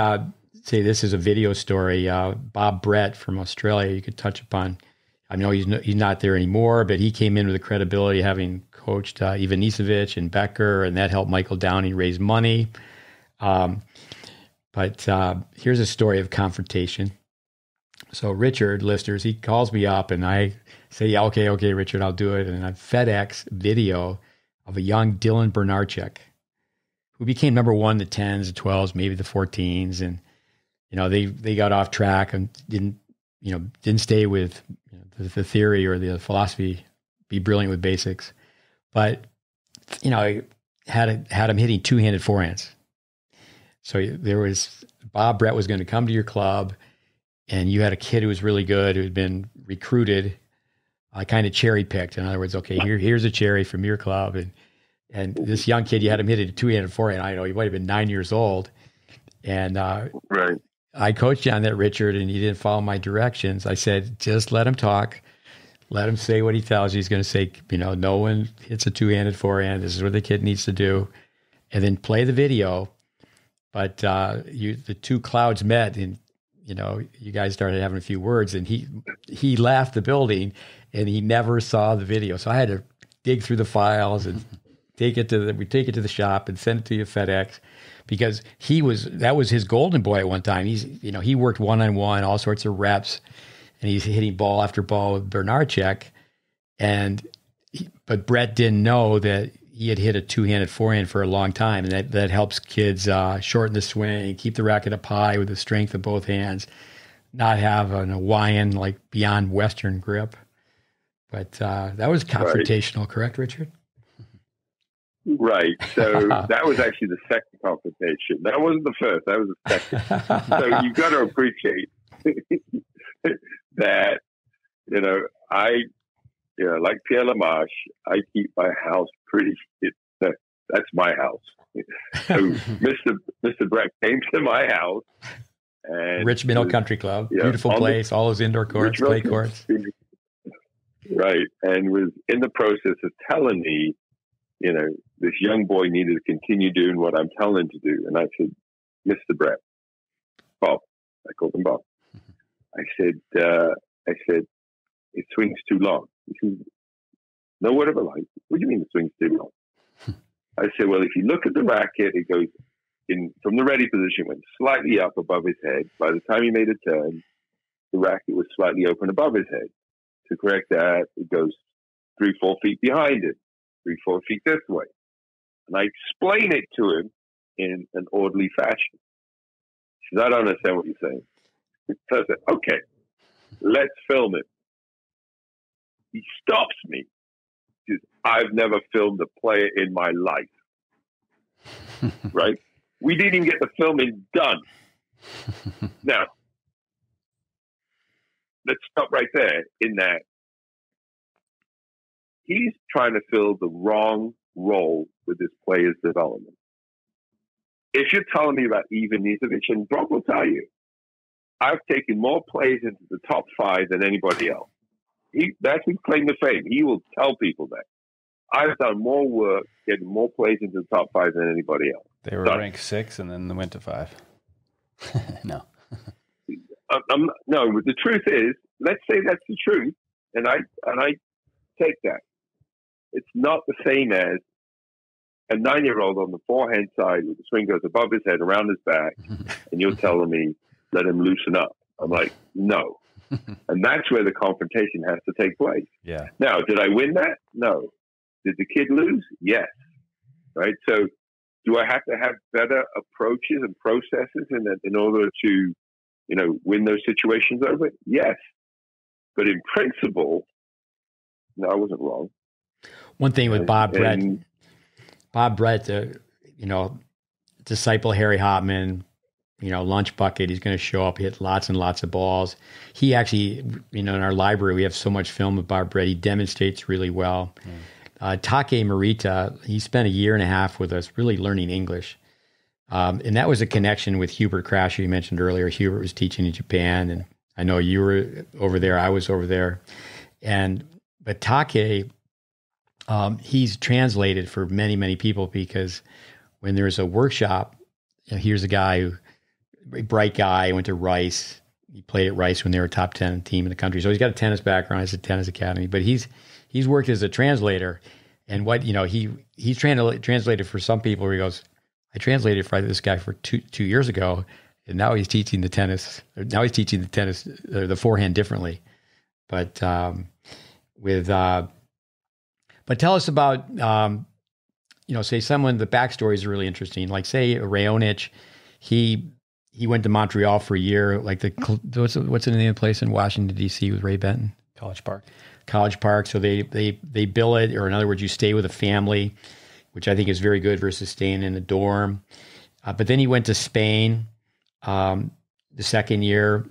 say this is a video story. Bob Brett from Australia, you could touch upon. I know he's not there anymore, but he came in with the credibility having coached Ivan Nisevich and Becker, and that helped Michael Downey raise money. But here's a story of confrontation. So Richard, listeners, he calls me up, and I say, yeah, okay, Richard, I'll do it. And I FedEx video of a young Dylan Bernarchuk, who became number 1 the 10s, the 12s, maybe the 14s. And, you know, they got off track and didn't stay with the theory or the philosophy, be brilliant with basics. But, you know, had him hitting two-handed forehands. So there was, Bob Brett was going to come to your club, and you had a kid who was really good, who had been recruited, kind of cherry-picked. In other words, okay, here's a cherry from your club, and this young kid, you had him hit it a two-handed forehand. I know he might have been 9 years old. And right. I coached you on that, Richard, and you didn't follow my directions. I said, just let him talk. Let him say what he tells you. He's going to say, no one hits a two-handed forehand. This is what the kid needs to do. And then play the video. But the two clouds met, and, you guys started having a few words, and he left the building, and he never saw the video. So I had to dig through the files and take it to the shop and send it to you FedEx, because that was his golden boy at one time. He worked one-on-one, all sorts of reps, and he's hitting ball after ball with Bernardchek. But Brett didn't know that he had hit a two-handed forehand for a long time, and that helps kids shorten the swing, keep the racket up high with the strength of both hands, not have an Hawaiian, like, beyond Western grip. But that was confrontational, right. Correct, Richard? Right. So that was actually the second confrontation. That wasn't the first. That was the second. So you've got to appreciate that, like Pierre Lamarche, I keep my house pretty. That's my house. So Mr. Brett came to my house. And Richmond Hill Country Club, beautiful place, all those indoor courts, clay courts. Right, and was in the process of telling me, this young boy needed to continue doing what I'm telling him to do. And I said, Mr. Brett, Bob, I called him Bob. I said, it swings too long. He said, no word of a lie. What do you mean it swings too long? I said, well, if you look at the racket, it goes from the ready position, went slightly up above his head. By the time he made a turn, the racket was slightly open above his head. To correct that, it goes 3-4 feet behind it, 3-4 feet this way. And I explain it to him in an orderly fashion. He says, I don't understand what you're saying. So I said, okay, let's film it. He stops me. He says, I've never filmed a player in my life. Right? We didn't even get the filming done. Now, let's stop right there in that he's trying to fill the wrong role with this player's development. If you're telling me about Ivan Nizovic, and Brock will tell you, I've taken more players into the top 5 than anybody else. That's his claim to fame. He will tell people that. I've done more work getting more players into the top 5 than anybody else. They were ranked 6 and then they went to 5. No. No, but the truth is, let's say that's the truth, and I take that. It's not the same as a 9-year-old on the forehand side with the swing goes above his head, around his back, and you're telling me, let him loosen up. I'm like, no. And that's where the confrontation has to take place. Yeah. Now, did I win that? No. Did the kid lose? Yes. Right? So do I have to have better approaches and processes in order to, win those situations over? Yes. But in principle, no, I wasn't wrong. One thing with Bob Brett, disciple Harry Hopman, lunch bucket, he's going to show up, hit lots and lots of balls. He actually, in our library, we have so much film of Bob Brett. He demonstrates really well. Take Morita, he spent 1.5 years with us really learning English. And that was a connection with Hubert Crasher you mentioned earlier. Hubert was teaching in Japan, and I know you were over there. I was over there. But Take, he's translated for many, many people, because when there's a workshop, here's a guy a bright guy, went to Rice. He played at Rice when they were a top 10 team in the country. So he's got a tennis background. He's a tennis academy, but he's worked as a translator. And he's translated for some people where he goes, I translated for this guy for two years ago, and now he's teaching the tennis. Now he's teaching the forehand differently. But tell us about say someone, the backstory is really interesting. Like say Raonic, he went to Montreal for a year. Like what's the name of the place in Washington D.C. with Ray Benton? College Park. So they bill it, or in other words, you stay with a family, which I think is very good versus staying in a dorm. But then he went to Spain the second year.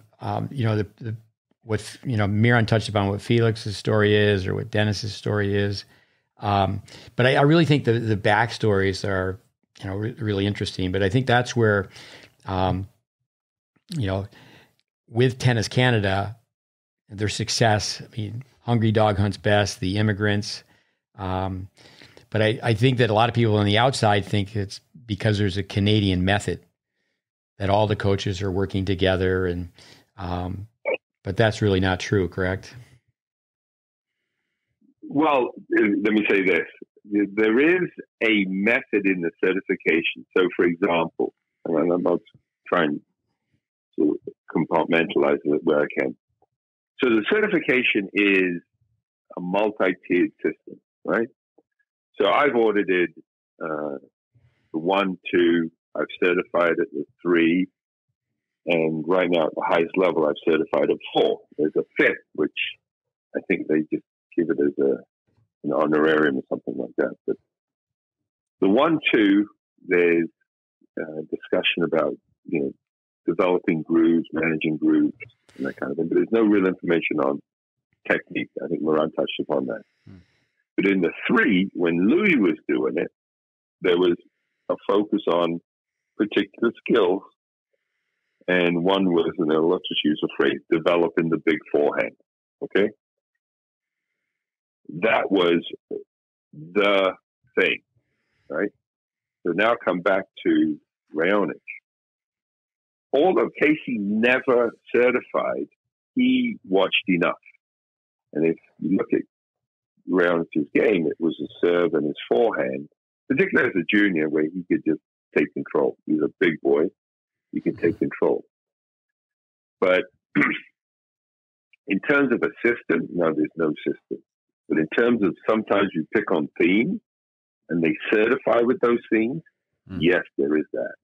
Miran touched upon what Felix's story is, or what Denis's story is. But I really think the backstories are really interesting. But I think that's where with Tennis Canada, their success. I mean, hungry dog hunts best, the immigrants. But I think that a lot of people on the outside think it's because there's a Canadian method that all the coaches are working together, and but that's really not true, correct? Well, let me say this. There is a method in the certification. So, for example, and I'm not trying to compartmentalize it where I can. So the certification is a multi-tiered system, right? So I've audited the 1, 2, I've certified at the 3, and right now at the highest level, I've certified at 4. There's a 5th, which I think they just give it as an honorarium or something like that. But the 1, 2, there's discussion about, developing grooves, managing grooves, and that kind of thing. But there's no real information on technique. I think Moran touched upon that. But in the 3, when Louis was doing it, there was a focus on particular skills. And one was, and let's just use a phrase, developing the big forehand. Okay? That was the thing, right? So now come back to Raonic. Although Casey never certified, he watched enough. And if you look at Raonic's game, it was a serve and his forehand, particularly as a junior, where he could just take control. He's a big boy. He can take control. But in terms of a system, no, there's no system. But in terms of sometimes you pick on themes and they certify with those themes, yes, there is that,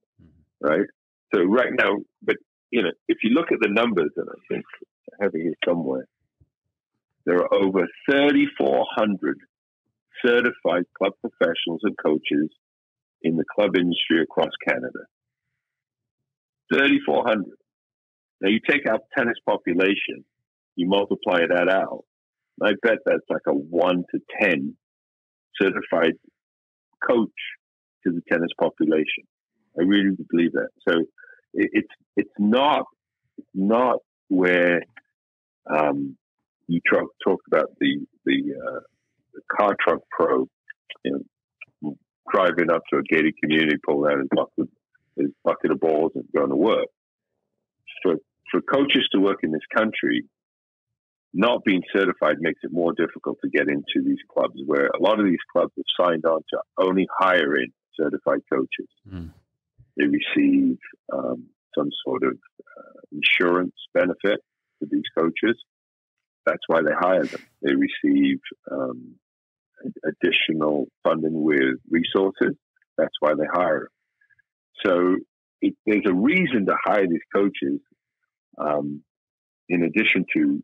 right? So right now, but, if you look at the numbers, and I think I have it here somewhere, there are over 3,400 certified club professionals and coaches in the club industry across Canada. 3,400. Now, you take our tennis population, you multiply that out, I bet that's like a 1 to 10 certified coach to the tennis population. I really believe that. So it's not where you talked about the car truck pro, driving up to a gated community, pull out his bucket of balls and going to work. For coaches to work in this country, not being certified makes it more difficult to get into these clubs, where a lot of these clubs have signed on to only hiring certified coaches. They receive some sort of insurance benefit for these coaches. That's why they hire them. They receive additional funding with resources. That's why they hire them. So there's a reason to hire these coaches, in addition to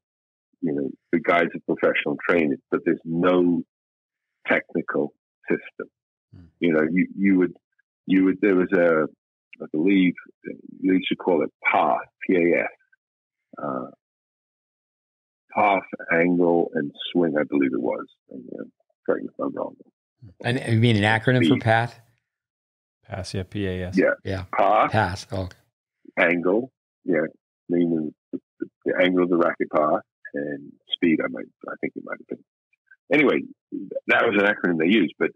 the guides of professional training, but there's no technical system. You would there was I believe you used to call it PAS, P-A-S, path, angle, and swing, I believe it was. Correct me if I'm wrong. And you mean an acronym for PATH? Pass, yeah, P-A-S. Yeah. Path, PAS. Oh. angle, meaning the angle of the racket path, and speed, I think it might have been. Anyway, that was an acronym they used, but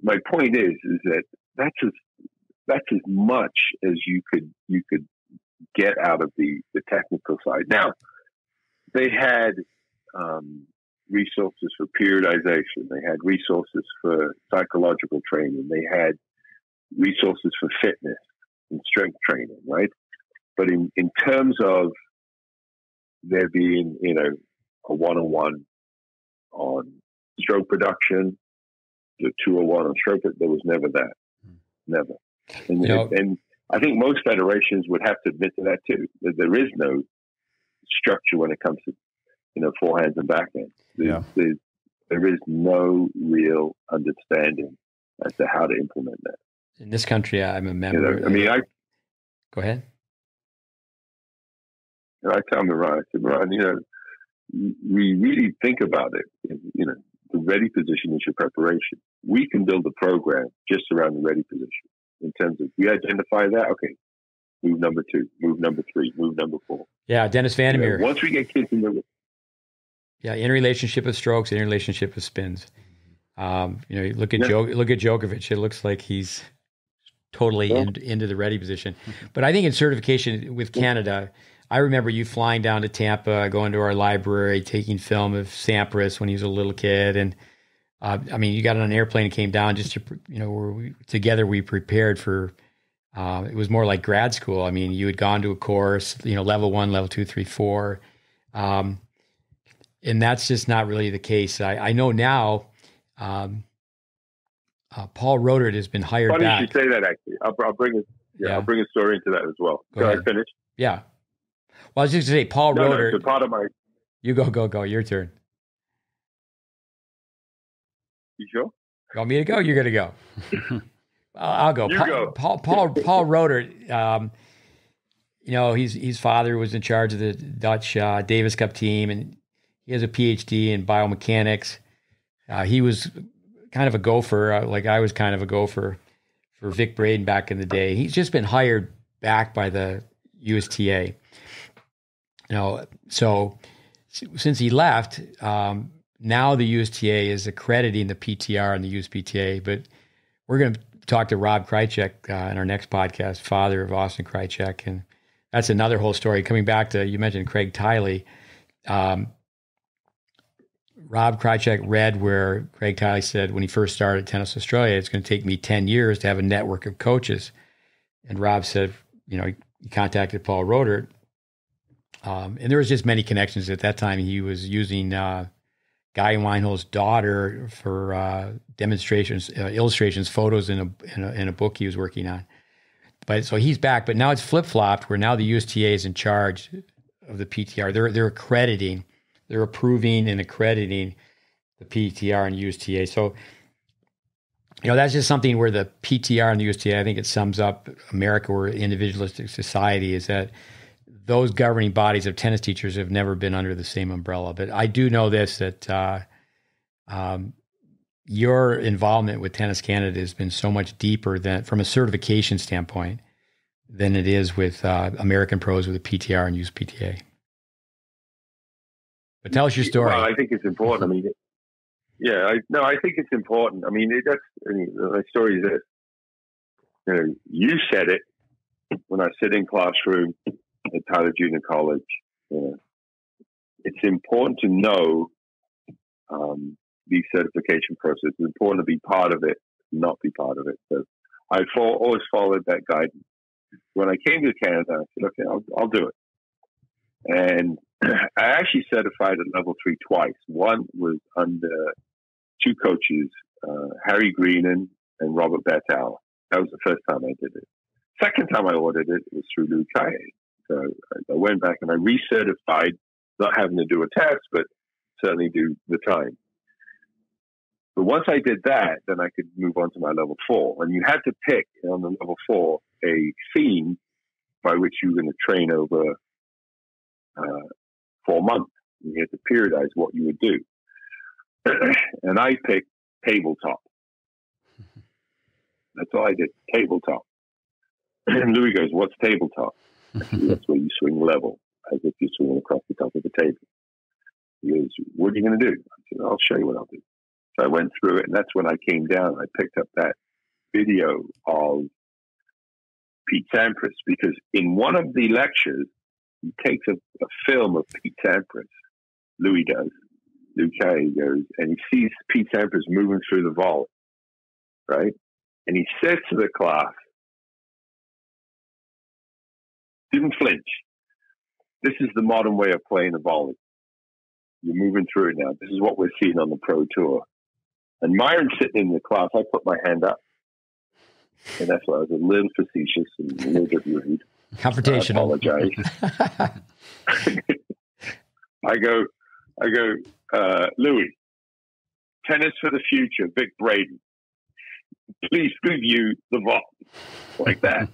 my point is that that's as much as you could get out of the technical side. Now, they had resources for periodization. They had resources for psychological training. They had resources for fitness and strength training, right? But in terms of there being, a one-on-one on stroke production, the 201 on stroke, there was never that. Never. And I think most federations would have to admit to that too, that there is no structure when it comes to, forehands and backhands. There is no real understanding as to how to implement that. In this country, I'm a member. Go ahead. I tell Moran, we really think about it. The ready position is your preparation. We can build a program just around the ready position in terms of we identify that. Okay, move number 2, move number 3, move number 4. Yeah, Dennis Vandermeer. Once we get kids in the yeah, in relationship with strokes, in relationship with spins. Look at Djokovic. It looks like he's totally into the ready position. But I think in certification with Canada, I remember you flying down to Tampa, going to our library, taking film of Sampras when he was a little kid, and you got on an airplane and came down just to, together we prepared for. It was more like grad school. I mean, you had gone to a course, level 1, level 2, 3, 4. And that's just not really the case. I know now Paul Rodert has been hired Funny back. you should say that, actually. I'll bring a story into that as well. Go ahead. I finish? Yeah. Well, I was just going to say, Paul Rodert. No, part of my... You go. Your turn. You sure? You want me to go? You're going to go. I'll go. Go. Paul Rodert, his father was in charge of the Dutch Davis Cup team, and he has a PhD in biomechanics. He was kind of a gopher, like I was kind of a gopher for Vic Braden back in the day. He's just been hired back by the USTA. So since he left, now the USTA is accrediting the PTR and the USPTA, but we're going to talk to Rob Krajicek in our next podcast, father of Austin Krajicek, and that's another whole story. Coming back to, you mentioned Craig Tiley. Rob Krajicek read where Craig Tiley said when he first started Tennis Australia, it's going to take me 10 years to have a network of coaches. And Rob said, he contacted Paul Rodert. And there was just many connections at that time. He was using Guy Weinholz's daughter for demonstrations, illustrations, photos in a book he was working on. But so he's back, but now it's flip-flopped where now the USTA is in charge of the PTR. They're accrediting. They're approving and accrediting the PTR and USTA. So, that's just something where the PTR and the USTA, I think it sums up America, we're an individualistic society, is that those governing bodies of tennis teachers have never been under the same umbrella. But I do know this, that your involvement with Tennis Canada has been so much deeper than, from a certification standpoint, than it is with American pros with the PTR and USPTA. But tell us your story. Well, I think it's important. I mean, I think it's important. I mean, my story is this. You said it when I sit in classroom at Tyler Junior College. It's important to know these certification processes. It's important to be part of it, not be part of it. So I always followed that guidance. When I came to Canada, I said, okay, I'll do it. And I actually certified at level 3 twice. One was under 2 coaches, Harry Greenan and Robert Bertal. That was the first time I did it. Second time I ordered it was through Lou Kaye. So I went back and I recertified, not having to do a test, but certainly do the time. But once I did that, then I could move on to my level 4. And you had to pick on the level 4 a theme by which you were going to train over 4 months. You had to periodize what you would do. And I picked tabletop. That's all I did, tabletop. And Louis goes, what's tabletop? That's where you swing level, as if you're swinging across the top of the table. He goes, what are you going to do? I said, I'll show you what I'll do. So I went through it, and that's when I came down. I picked up that video of Pete Sampras, because in one of the lectures, he takes a film of Pete Sampras. Louis does. Lou Kaye goes, and he sees Pete Sampras moving through the volley, right? And he says to the class, didn't flinch. This is the modern way of playing a volley. You're moving through it now. This is what we're seeing on the Pro Tour. And Myron's sitting in the class. I put my hand up. And that's why I was a little facetious and a little bit rude. Confrontational. I apologize. I go, Louis, tennis for the future, Vic Braden. Please review the vault. Like that.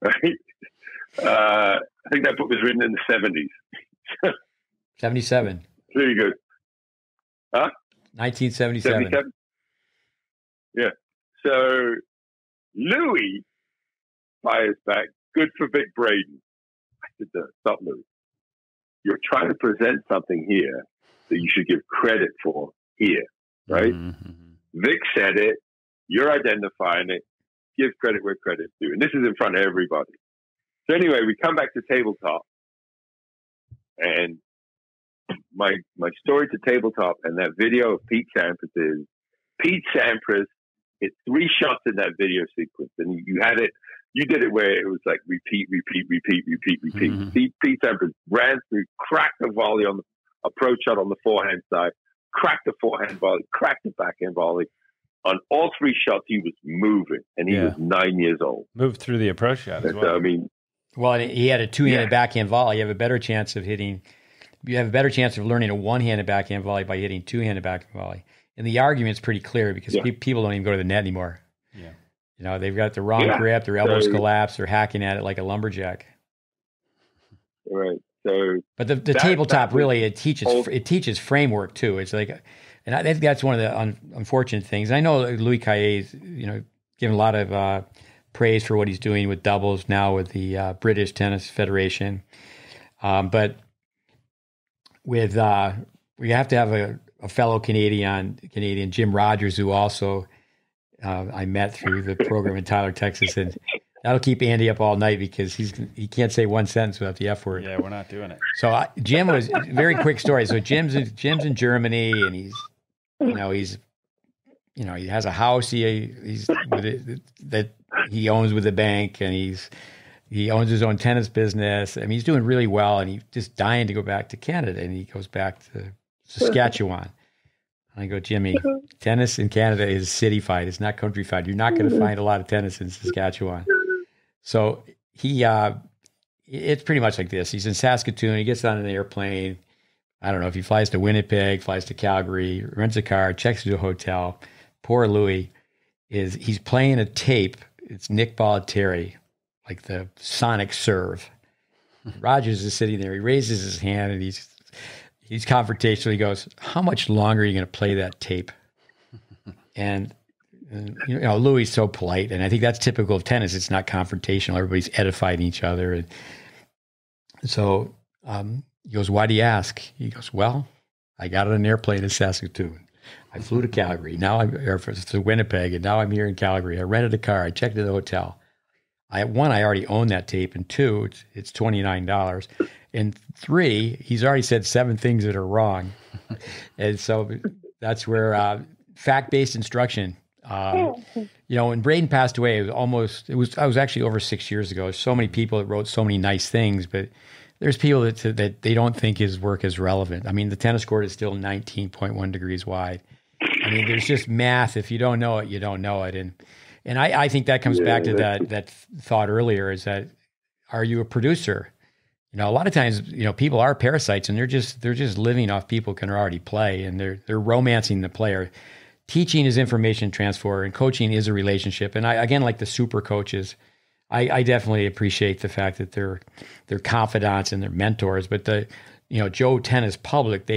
Right? I think that book was written in the 70s. 77. There you go. Huh? 1977. 77? Yeah. So Louis fires back, good for Vic Braden. I said, stop, Louis. You're trying to present something here that you should give credit for here, right? Mm-hmm. Vic said it. You're identifying it. Give credit where credit's due. And this is in front of everybody. So anyway, we come back to tabletop. And my story to tabletop and that video of Pete Sampras is Pete Sampras hit 3 shots in that video sequence. And you did it where it was like repeat. Mm-hmm. Pete Sampras ran through, cracked the volley on the approach shot on the forehand side, cracked the forehand volley, cracked the backhand volley. On all 3 shots, he was moving, and he was 9 years old. Moved through the approach shot as well. So, I mean, well, he had a 2-handed backhand volley. You have a better chance of learning a 1-handed backhand volley by hitting 2-handed backhand volley. And the argument's pretty clear because people don't even go to the net anymore. Yeah. You know, they've got the wrong grip, their elbows collapse, they're hacking at it like a lumberjack. Right. So, but the tabletop really it teaches framework too. It's like, and I think that's one of the unfortunate things. I know Louis Caillet's, given a lot of praise for what he's doing with doubles now with the British Tennis Federation, but with we have to have a fellow Canadian Jim Rogers, who also I met through the program in Tyler, Texas, and that'll keep Andy up all night because he can't say one sentence without the F word. Yeah, we're not doing it. So Jim was very quick story. So Jim's in Germany, and he has a house that he owns with the bank, and he owns his own tennis business. I mean, he's doing really well, and he's just dying to go back to Canada, and he goes back to Saskatchewan. And I go, Jimmy, tennis in Canada is city-fied. It's not country-fied. You're not going to find a lot of tennis in Saskatchewan. So it's pretty much like this. He's in Saskatoon. He gets on an airplane. I don't know if he flies to Winnipeg, flies to Calgary, rents a car, checks into a hotel. Poor Louis he's playing a tape. It's Nick Bollettieri, like the sonic serve. Rogers is sitting there. He raises his hand and he's confrontational. He goes, "How much longer are you going to play that tape?" And Louis is so polite, and I think that's typical of tennis. It's not confrontational. Everybody's edifying each other, and so he goes, "Why do you ask?" He goes, "Well, I got on an airplane in Saskatoon. I flew to Calgary. Now I'm to Winnipeg, and now I'm here in Calgary. I rented a car. I checked into the hotel. I already own that tape, and 2, it's $29. And 3, he's already said 7 things that are wrong." And so that's where fact-based instruction. When Braden passed away, I was actually over 6 years ago. There's so many people that wrote so many nice things, but there's people that they don't think his work is relevant. I mean, the tennis court is still 19.1 degrees wide. I mean, there's just math. If you don't know it, you don't know it. And I think that comes back to that thought earlier, is that, are you a producer? A lot of times, people are parasites, and they're just living off people who can already play, and they're romancing the player. Teaching is information transfer, and coaching is a relationship. And I, again, like the super coaches, I definitely appreciate the fact that they're confidants and they're mentors. But the Joe tennis public,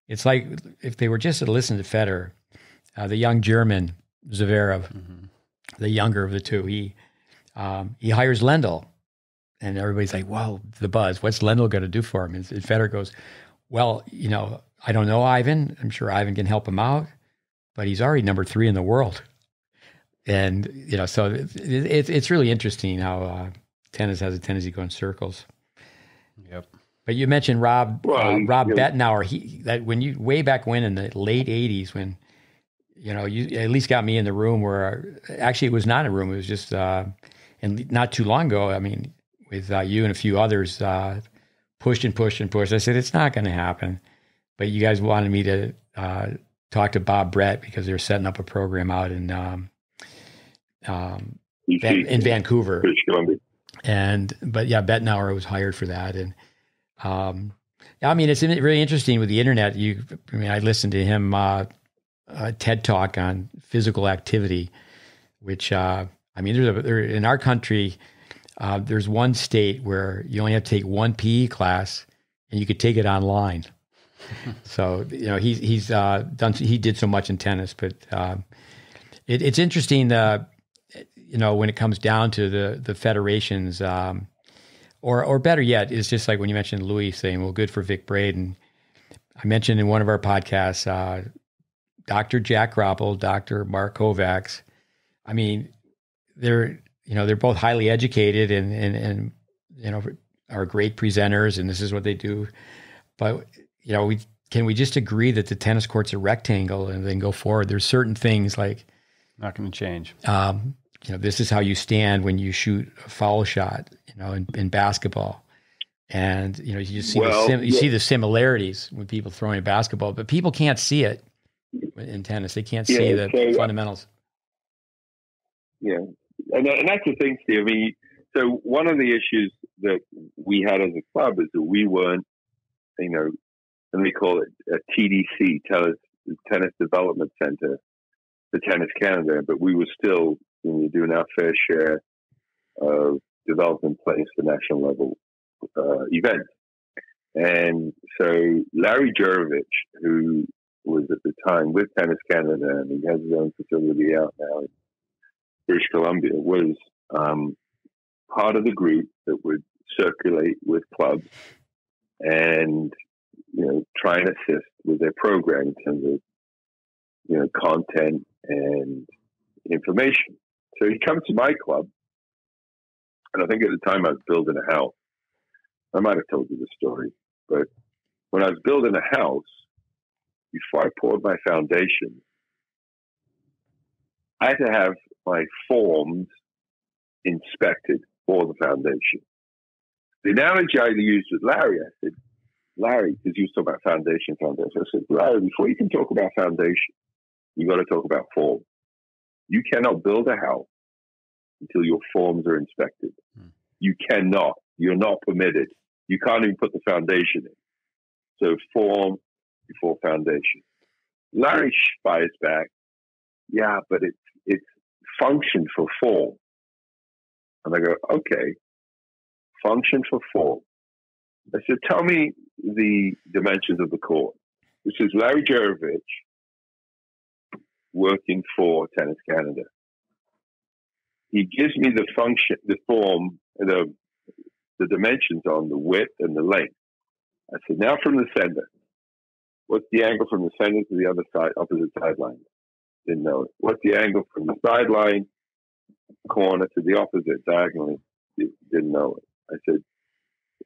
it's like if they were just to listen to Federer, the young German Zverev, the younger of the two, he hires Lendl. And everybody's like, "Well, the buzz. What's Lendl going to do for him?" And Federer goes, "Well, I don't know Ivan. I'm sure Ivan can help him out, but he's already number 3 in the world." And so it's really interesting how tennis has a tendency to go in circles. Yep. But you mentioned Rob Bettenauer. When you way back when in the late '80s, when you at least got me in the room where actually it was not a room. It was just and not too long ago. I mean, with you and a few others, pushed and pushed and pushed. I said, it's not going to happen. But you guys wanted me to talk to Bob Brett because they were setting up a program out in Vancouver. But Bettenauer was hired for that. And I mean, it's really interesting with the internet. I listened to him, a TED Talk on physical activity, which, in our country, there's one state where you only have to take one PE class and you could take it online. So, he did so much in tennis, but it's interesting. when it comes down to the federations, or better yet, it's just like when you mentioned Louis saying, well, good for Vic Braden. I mentioned in one of our podcasts, Dr. Jack Groppel, Dr. Mark Kovacs. I mean, they're both highly educated and are great presenters, and this is what they do. But, can we just agree that the tennis court's a rectangle and then go forward? There's certain things like, not going to change. This is how you stand when you shoot a foul shot, in basketball. And, you see the similarities when people throwing a basketball, but people can't see it in tennis. They can't see the fundamentals. Yeah. And that's the thing, Steve. I mean, so one of the issues that we had as a club is that we weren't, let me call it a TDC, Tennis Development Center for Tennis Canada, but we were still doing our fair share of developing players for national level events. And so Larry Jurovich, who was at the time with Tennis Canada, and he has his own facility out now in British Columbia, was part of the group that would circulate with clubs and try and assist with their program in terms of content and information. So he comes to my club, and I think at the time I was building a house. I might have told you the story, but when I was building a house, before I poured my foundation, I had to have my forms inspected for the foundation. The analogy I used with Larry, I said, Larry, because you was talking about foundation. I said, Larry, before you can talk about foundation, you got to talk about form. You cannot build a house until your forms are inspected. You cannot. You're not permitted. You can't even put the foundation in. So form before foundation. Larry fires back, yeah, but it's function for form. And I go, okay, function for form. I said, tell me the dimensions of the court. This is Larry Jurovich working for Tennis Canada. He gives me the function, the form, the dimensions on the width and the length. I said, now from the center, what's the angle from the center to the other side, opposite sideline? Didn't know it. What's the angle from the sideline corner to the opposite diagonally? Didn't know it. I said,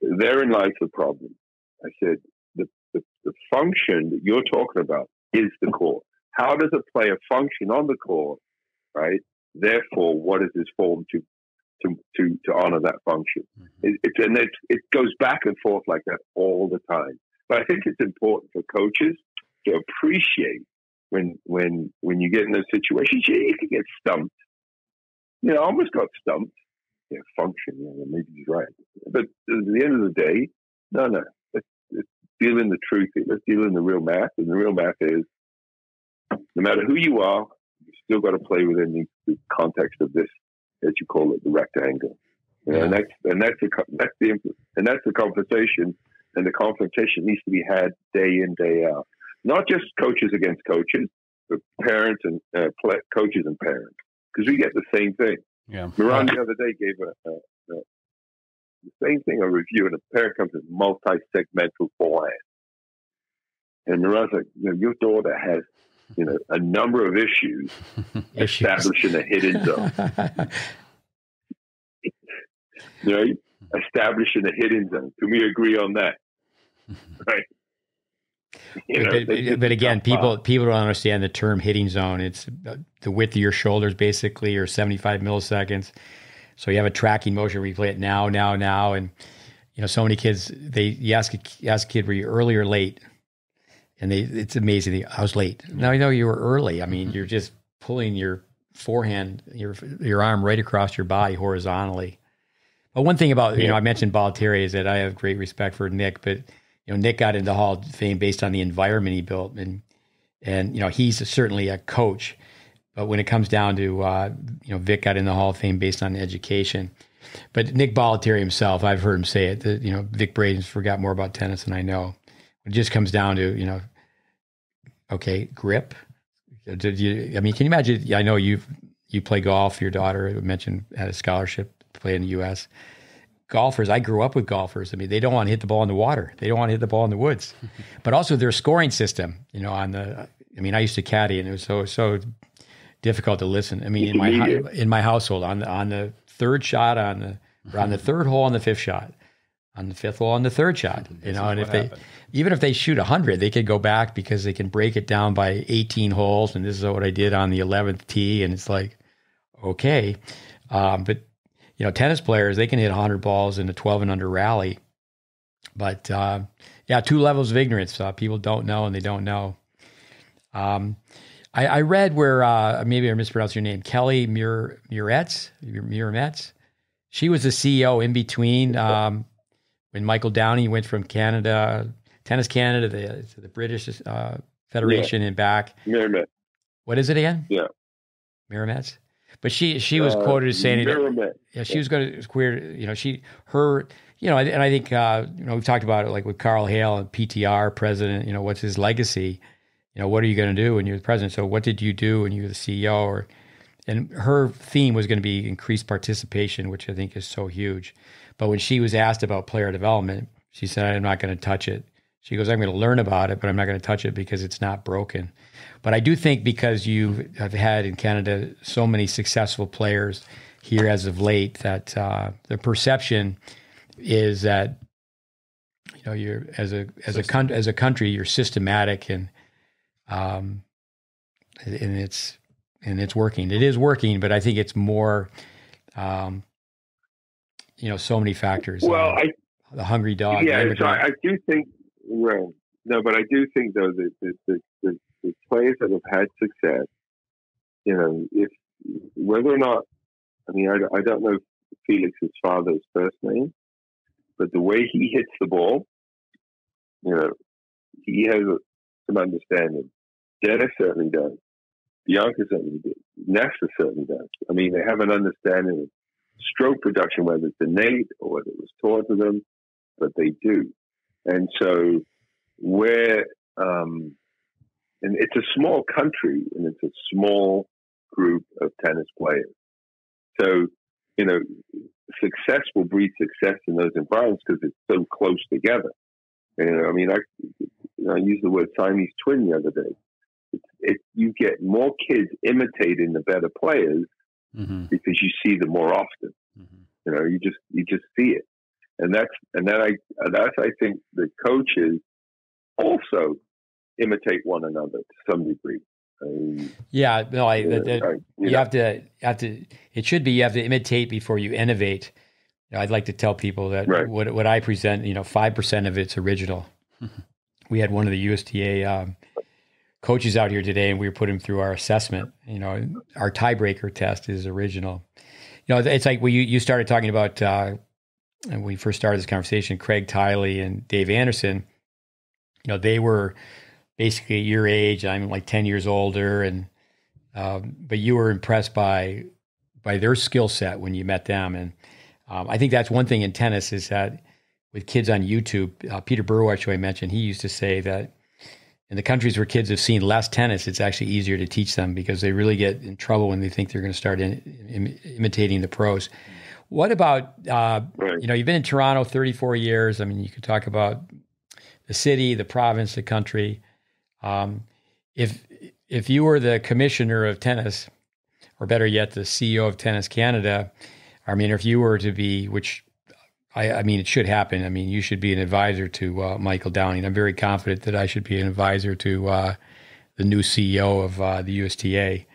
therein lies the problem. I said, the function that you're talking about is the court. How does a player function on the court, right? Therefore, what is his form to honor that function? Mm-hmm. It goes back and forth like that all the time. But I think it's important for coaches to appreciate when you get in those situations, you can get stumped. I almost got stumped. Yeah, function. Maybe he's right. But at the end of the day, no. Let's deal in the truth. Let's deal in the real math. And the real math is, no matter who you are, you still got to play within the context of this, as you call it, the rectangle. And that's the conversation, and the confrontation needs to be had day in, day out. Not just coaches against coaches, but parents and coaches and parents, because we get the same thing. Yeah. Miran the other day gave the same thing, a review, and a parent comes with multi-segmental forehand. And Miran's like, your daughter has, a number of issues establishing a hidden zone. Establishing a hidden zone. Can we agree on that? Right. But again, people don't understand the term hitting zone. It's the width of your shoulders, basically, or 75 milliseconds. So you have a tracking motion where you play it now, and so many kids. You ask a kid, were you early or late? And it's amazing. I was late. No, you were early. I mean, you're just pulling your forehand, your arm right across your body horizontally. But one thing about I mentioned Balotelli is that I have great respect for Nick, but Nick got into Hall of Fame based on the environment he built, and he's certainly a coach. But when it comes down to Vic got in the Hall of Fame based on education. But Nick Balotelli himself, I've heard him say it that Vic Braden's forgot more about tennis than I know. It just comes down to grip. Can you imagine? I know you've you play golf. Your daughter, you mentioned, had a scholarship to play in the U.S. Golfers, I grew up with golfers. I mean, they don't want to hit the ball in the water. They don't want to hit the ball in the woods. But also their scoring system, I used to caddy, and it was so difficult to listen. I mean, in my household, on the third shot, on the third hole, on the fifth shot, on the fifth hole, on the third shot, and even if they shoot 100, they could go back because they can break it down by 18 holes. And this is what I did on the 11th tee. And it's like, okay. But tennis players, they can hit 100 balls in a 12 and under rally. But two levels of ignorance. People don't know, and they don't know. I read where, maybe I mispronounced your name, Kelly Muretz. She was the CEO in between when Michael Downey went from Canada, Tennis Canada, to the British Federation and back. Miramet. What is it again? Yeah. Miramet. But she was quoted as saying that she was going to queer, and I think, we've talked about it like with Carl Hale and PTR president, what's his legacy? What are you going to do when you're the president? So what did you do when you were the CEO? And her theme was going to be increased participation, which I think is so huge. But when she was asked about player development, she said, I'm not going to touch it. She goes, I'm going to learn about it, but I'm not going to touch it because it's not broken. But I do think because you have had in Canada so many successful players here as of late, that the perception is that you're as a country you're systematic and it's working. It is working, but I think it's more so many factors. Well, the hungry dog. Yeah, so I do think. Well, no, but I do think though that the players that have had success, if whether or not, I don't know Felix's father's first name, but the way he hits the ball, he has some understanding. Denis certainly does. Bianca certainly does. Nesta certainly does. They have an understanding of stroke production, whether it's innate or whether it was taught to them, but they do. And so and it's a small country and it's a small group of tennis players. So, success will breed success in those environments because it's so close together. I used the word Siamese twin the other day. You get more kids imitating the better players because you see them more often. You just see it, and I think the coaches also imitate one another to some degree. You have to. It should be you have to imitate before you innovate. I'd like to tell people that what I present, 5% of it's original. We had one of the USTA coaches out here today, and we were putting him through our assessment. Our tiebreaker test is original. It's like you started talking about when we first started this conversation, Craig Tiley and Dave Anderson. They were basically your age. I'm like 10 years older, and but you were impressed by their skill set when you met them. And I think that's one thing in tennis is that with kids on YouTube, Peter Burwatch, who I mentioned, he used to say that in the countries where kids have seen less tennis, it's actually easier to teach them because they really get in trouble when they think they're going to start imitating the pros. What about, you've been in Toronto 34 years. You could talk about the city, the province, the country. If you were the commissioner of tennis, or better yet, the CEO of Tennis Canada, if you were to be, which it should happen. You should be an advisor to Michael Downing. I'm very confident that I should be an advisor to the new CEO of the USTA.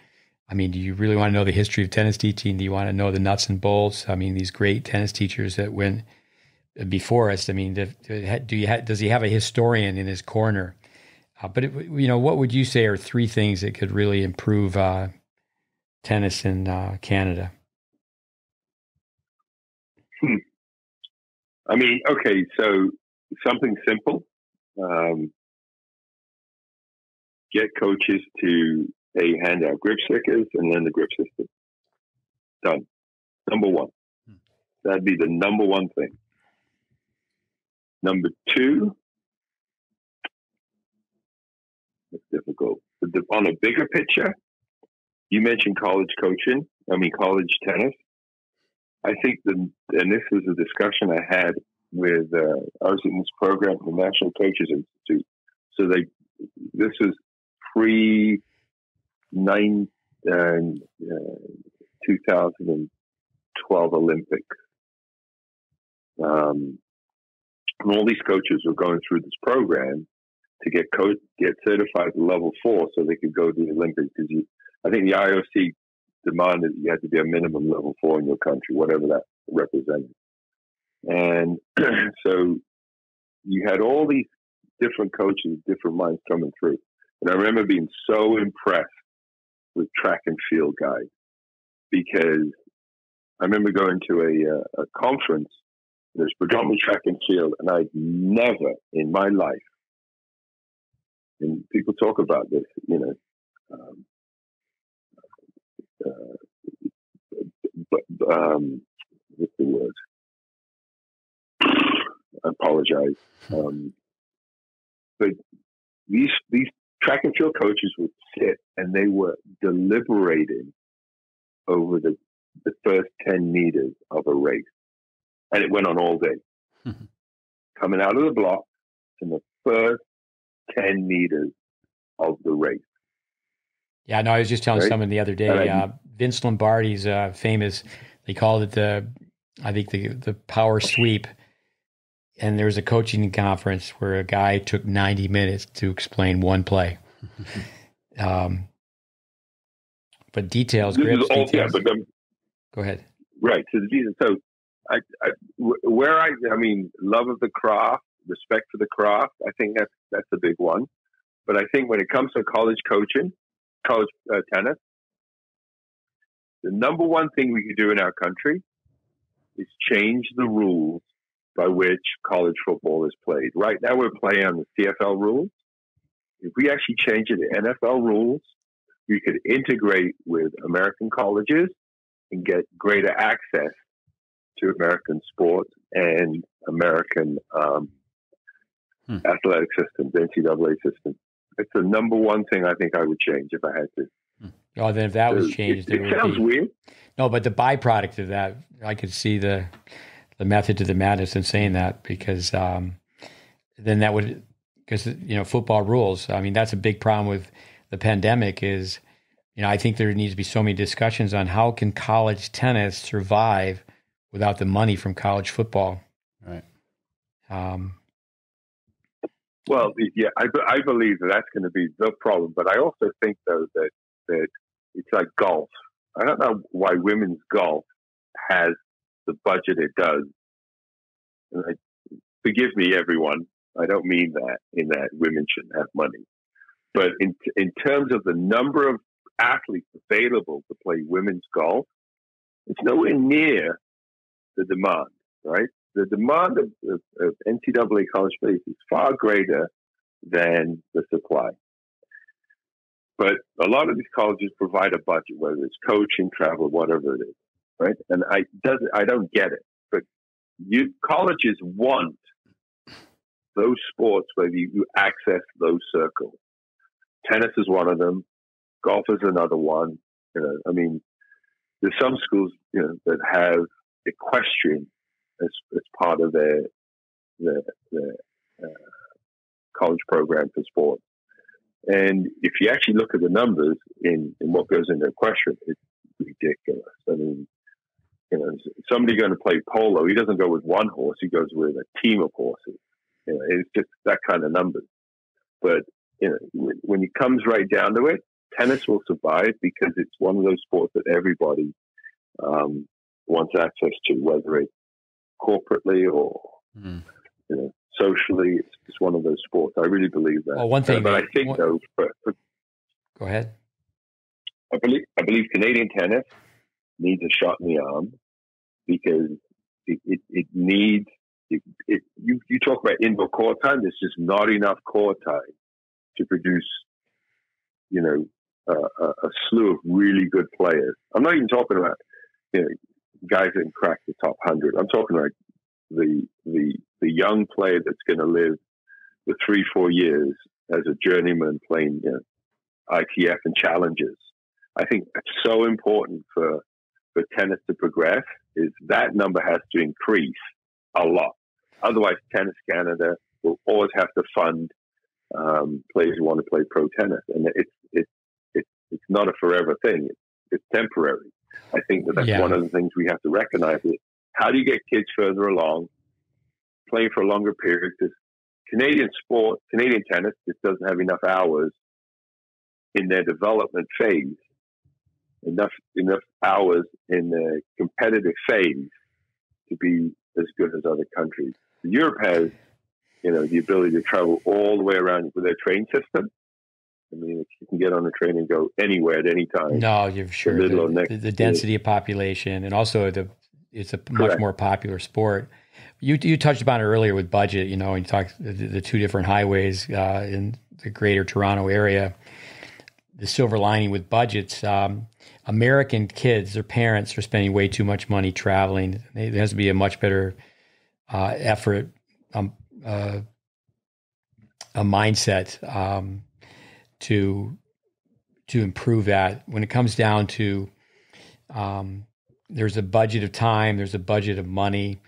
Do you really want to know the history of tennis teaching? Do you want to know the nuts and bolts? These great tennis teachers that went before us. Does he have a historian in his corner? But what would you say are three things that could really improve tennis in Canada? Okay, so something simple. Get coaches to hand out grip stickers and learn the grip system. Done. Number one. That'd be the number one thing. Number two, it's difficult. On a bigger picture, you mentioned college tennis. I think and this was a discussion I had with, I was in this program, the National Coaches Institute. So this was pre-2012 Olympics. And all these coaches were going through this program to get certified to level 4 so they could go to the Olympics. Because I think the IOC demanded you had to be a minimum level 4 in your country, whatever that represented. And so you had all these different coaches, different minds coming through. And I remember being so impressed with track and field guys, because I remember going to a conference. There's predominantly track and field, and I'd never in my life, and people talk about this, what's the word? I apologize. But these track and field coaches would sit and they were deliberating over the first 10 meters of a race. And it went on all day. Coming out of the block in the first 10 meters of the race. Yeah, no, I was just telling someone the other day, Vince Lombardi's famous, they called it the power sweep. And there was a coaching conference where a guy took 90 minutes to explain one play. But details, grips, details. Yeah, go ahead. Right. So love of the craft, respect for the craft, I think that's a big one. But I think when it comes to college coaching, college tennis, the number one thing we could do in our country is change the rules by which college football is played. Right now we're playing on the CFL rules. If we actually change it to NFL rules, we could integrate with American colleges and get greater access to American sports and American athletic systems, NCAA system. It's the number one thing I think I would change if I had to. Oh, then if that was changed, it sounds weird. No, but the byproduct of that, I could see the method to the madness in saying that, because then that would, because football rules. I mean, that's a big problem with the pandemic. Is I think there needs to be so many discussions on how can college tennis survive without the money from college football. Right. Well, yeah, I believe that's going to be the problem. But I also think, though, that it's like golf. I don't know why women's golf has the budget it does. And forgive me, everyone. I don't mean that in that women shouldn't have money. But in terms of the number of athletes available to play women's golf, it's nowhere near the demand, right? The demand of NCAA college players is far greater than the supply. But a lot of these colleges provide a budget, whether it's coaching, travel, whatever it is, right? And I don't get it. But colleges want those sports where you access those circles. Tennis is one of them. Golf is another one. There's some schools that have equestrian as part of their college program for sport. And if you actually look at the numbers in what goes into equestrian, it's ridiculous. I mean, somebody going to play polo, he doesn't go with one horse, he goes with a team of horses. It's just that kind of numbers. But when it comes right down to it, tennis will survive because it's one of those sports that everybody wants access to, whether it's corporately or socially. It's just one of those sports. I really believe that. Well, one thing, but I think though, go ahead. I believe Canadian tennis needs a shot in the arm because it needs. You talk about indoor court time. There's just not enough court time to produce, a slew of really good players. I'm not even talking about, guys that can crack the top 100. I'm talking like the young player that's going to live for 3-4 years as a journeyman playing, ITF and challenges. I think that's so important for tennis to progress, is that number has to increase a lot. Otherwise, Tennis Canada will always have to fund players who want to play pro tennis, and it's not a forever thing. It's temporary. I think that's one of the things we have to recognize. Is how do you get kids further along, playing for a longer period? Because Canadian tennis just doesn't have enough hours in their development phase, enough hours in the competitive phase to be as good as other countries. Europe has, the ability to travel all the way around with their train system. I mean, you can get on a train and go anywhere at any time. No, you're sure. The density of population, and also it's a much more popular sport. You touched upon it earlier with budget, and you talked the two different highways in the greater Toronto area. The silver lining with budgets, American kids, their parents are spending way too much money traveling. There has to be a much better effort, a mindset to improve that. When it comes down to there's a budget of time, there's a budget of money.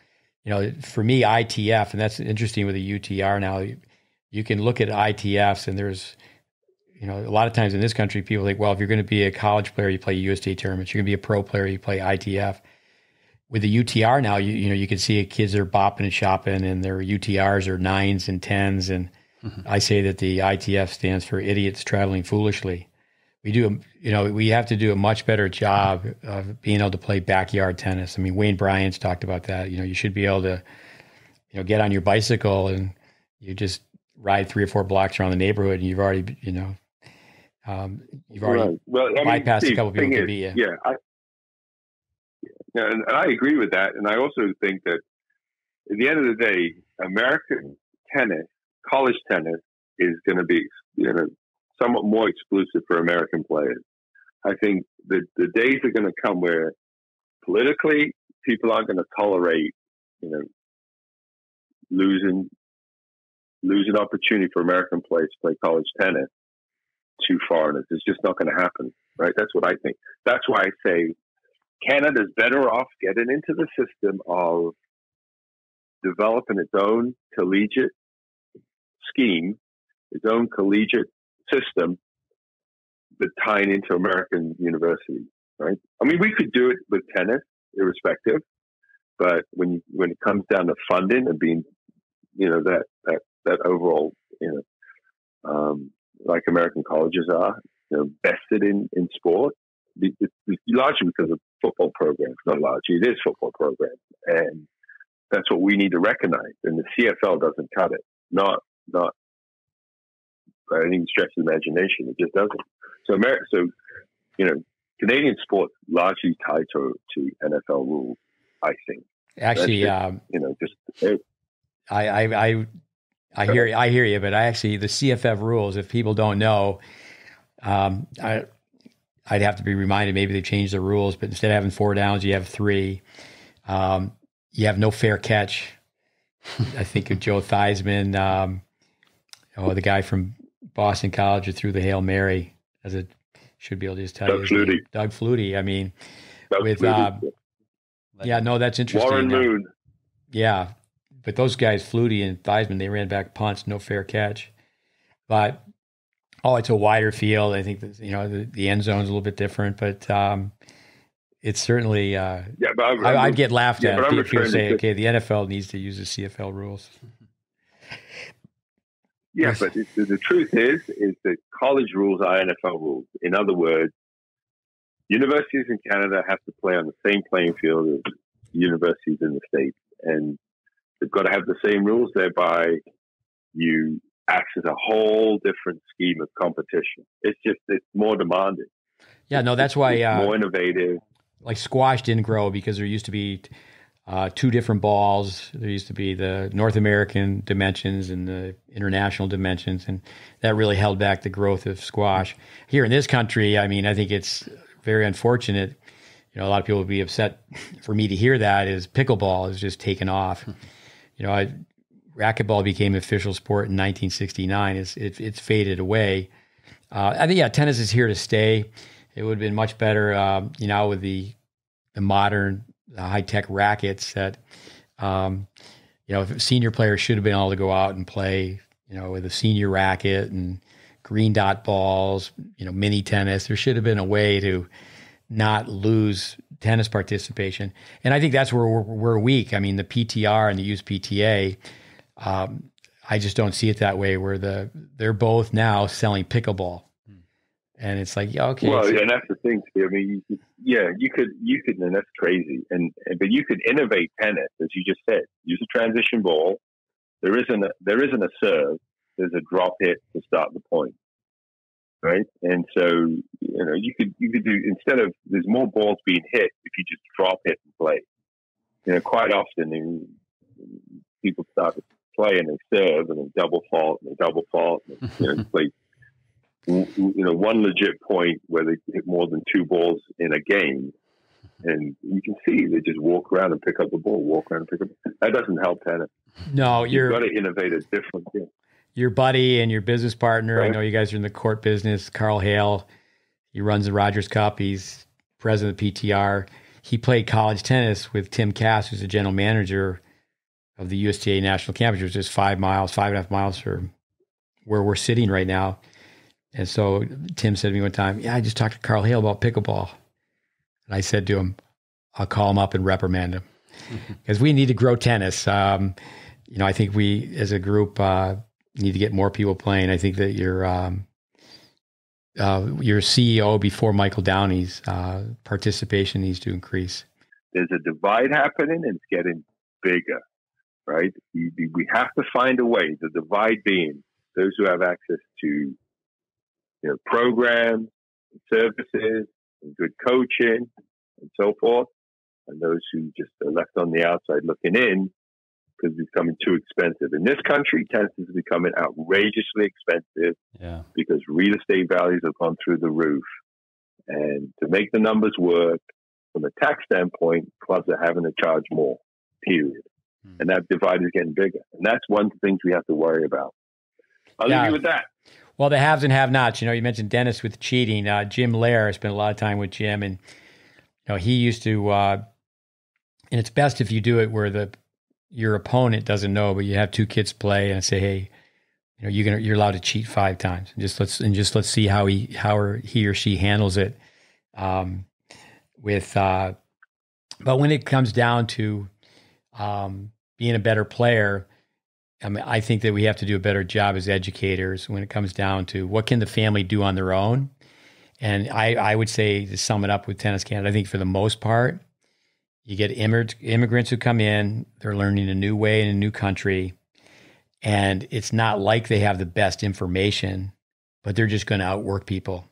For me, ITF, and that's interesting with the UTR now. You can look at ITFs, and there's a lot of times in this country, people think, well, if you're going to be a college player, you play USTA tournaments. You're going to be a pro player, you play ITF. With the UTR now, you can see kids are bopping and shopping, and their UTRs are 9s and 10s. And I say that the ITF stands for idiots traveling foolishly. We have to do a much better job of being able to play backyard tennis. I mean, Wayne Bryant's talked about that. You should be able to, get on your bicycle and you just ride 3 or 4 blocks around the neighborhood, and you've already, bypassed Steve, a couple people to beat you. And I agree with that. And I also think that at the end of the day, American tennis, college tennis, is going to be somewhat more exclusive for American players. I think the days are going to come where politically people aren't going to tolerate losing opportunity for American players to play college tennis to foreigners. It's just not going to happen, right? That's what I think. That's why I say Canada's better off getting into the system of developing its own collegiate scheme, its own collegiate system, but tying into American universities, right? I mean, we could do it with tennis, irrespective, but when it comes down to funding and being, that overall, like American colleges are, vested in sport, largely because of football programs, not largely, it is football programs, and that's what we need to recognize. And the CFL doesn't cut it, not by any stretch of the imagination. It just doesn't. So Canadian sports largely tied to NFL rules, I think. Actually, I hear you, but the CFF rules, if people don't know, I'd have to be reminded, maybe they changed the rules, but instead of having 4 downs, you have 3. You have no fair catch. I think of Joe Theismann, the guy from Boston College who threw the Hail Mary, as it should be able to just tell you. Doug Flutie. I mean, that's interesting. Warren Moon. Yeah. But those guys, Flutie and Theismann, they ran back punts, no fair catch. But, it's a wider field. I think that, the end zone's a little bit different, but it's certainly, I'd get laughed at if people say, okay, the NFL needs to use the CFL rules. Yeah, but the truth is that college rules are NFL rules. In other words, universities in Canada have to play on the same playing field as universities in the States. And they've got to have the same rules, thereby you access a whole different scheme of competition. It's more demanding. Yeah, no, that's why more innovative. Like squash didn't grow because there used to be 2 different balls. There used to be the North American dimensions and the international dimensions, and that really held back the growth of squash. Here in this country, I mean, I think it's very unfortunate. A lot of people would be upset for me to hear that, is pickleball is just taken off. Racquetball became an official sport in 1969. It's faded away. I think, tennis is here to stay. It would have been much better, with the modern high-tech rackets that, if senior players should have been able to go out and play, with a senior racket and green dot balls, mini tennis. There should have been a way to not lose tennis participation. And I think that's where we're weak. I mean, the PTR and the USPTA, I just don't see it that way, where they're both now selling pickleball. And it's like, yeah, okay. Well, and that's the thing. I mean, you could, and that's crazy. But you could innovate tennis, as you just said. Use a transition ball. There isn't a serve. There's a drop hit to start the point, right? And so, you could do, instead of, there's more balls being hit if you just drop hit and play. Quite often people start to play and they serve and they double fault and they play. One legit point where they hit more than 2 balls in a game, and you can see they just walk around and pick up the ball, That doesn't help tennis. No, you've got to innovate a different thing. Your buddy and your business partner, right? I know you guys are in the court business, Carl Hale, he runs the Rogers Cup. He's president of PTR. He played college tennis with Tim Cass, who's the general manager of the USTA National Campus, which is 5.5 miles from where we're sitting right now. And so Tim said to me one time, I just talked to Carl Hale about pickleball. And I said to him, I'll call him up and reprimand him. Because we need to grow tennis. I think we, as a group, need to get more people playing. I think that your CEO before Michael Downey's participation needs to increase. There's a divide happening, and it's getting bigger, right? We have to find a way, the divide being those who have access to programs, and services, and good coaching, and so forth, and those who just are left on the outside looking in because it's becoming too expensive. In this country, tennis is becoming outrageously expensive because real estate values have gone through the roof. And to make the numbers work, from a tax standpoint, clubs are having to charge more, period. And that divide is getting bigger. And that's one of the things we have to worry about. I'll leave you with that. Well, the haves and have-nots. You mentioned Denis with cheating. Jim Lair, I spent a lot of time with Jim, and he used to. And it's best if you do it where your opponent doesn't know, but you have 2 kids play and say, "Hey, you're allowed to cheat 5 times, and let's see how he or she handles it." But when it comes down to being a better player, I think that we have to do a better job as educators when it comes down to what can the family do on their own. And I would say, to sum it up with Tennis Canada, I think for the most part, you get immigrants who come in, they're learning a new way in a new country, and it's not like they have the best information, but they're just going to outwork people.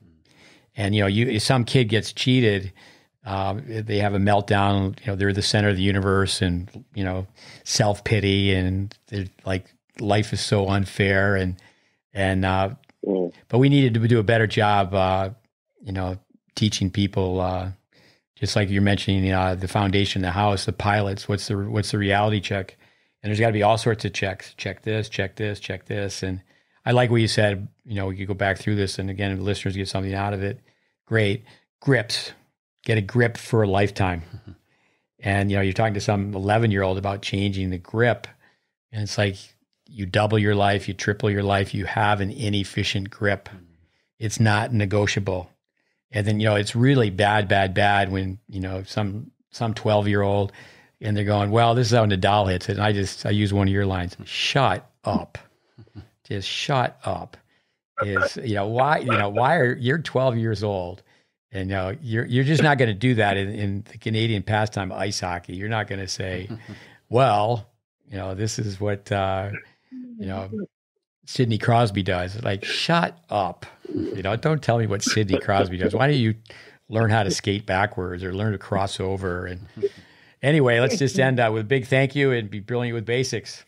And, if some kid gets cheated, they have a meltdown, they're the center of the universe, and, self-pity, and they're like, life is so unfair. But we needed to do a better job, teaching people, just like you're mentioning, the foundation, the house, the pilots, what's the reality check? And there's got to be all sorts of checks. Check this, check this, check this. And I like what you said, we could go back through this. And again, if the listeners get something out of it, great. Grips. Get a grip for a lifetime. And, you're talking to some 11-year-old about changing the grip. And it's like, you double your life, you triple your life, you have an inefficient grip. It's not negotiable. And then, it's really bad when, some 12-year-old and they're going, well, this is how Nadal hits it. And I use one of your lines, shut up. Just shut up. Why are you're 12 years old? And you're just not going to do that in the Canadian pastime ice hockey. You're not going to say, well, this is what, Sidney Crosby does. Like, shut up. Don't tell me what Sidney Crosby does. Why don't you learn how to skate backwards or learn to cross over? And anyway, let's just end with a big thank you and be brilliant with basics.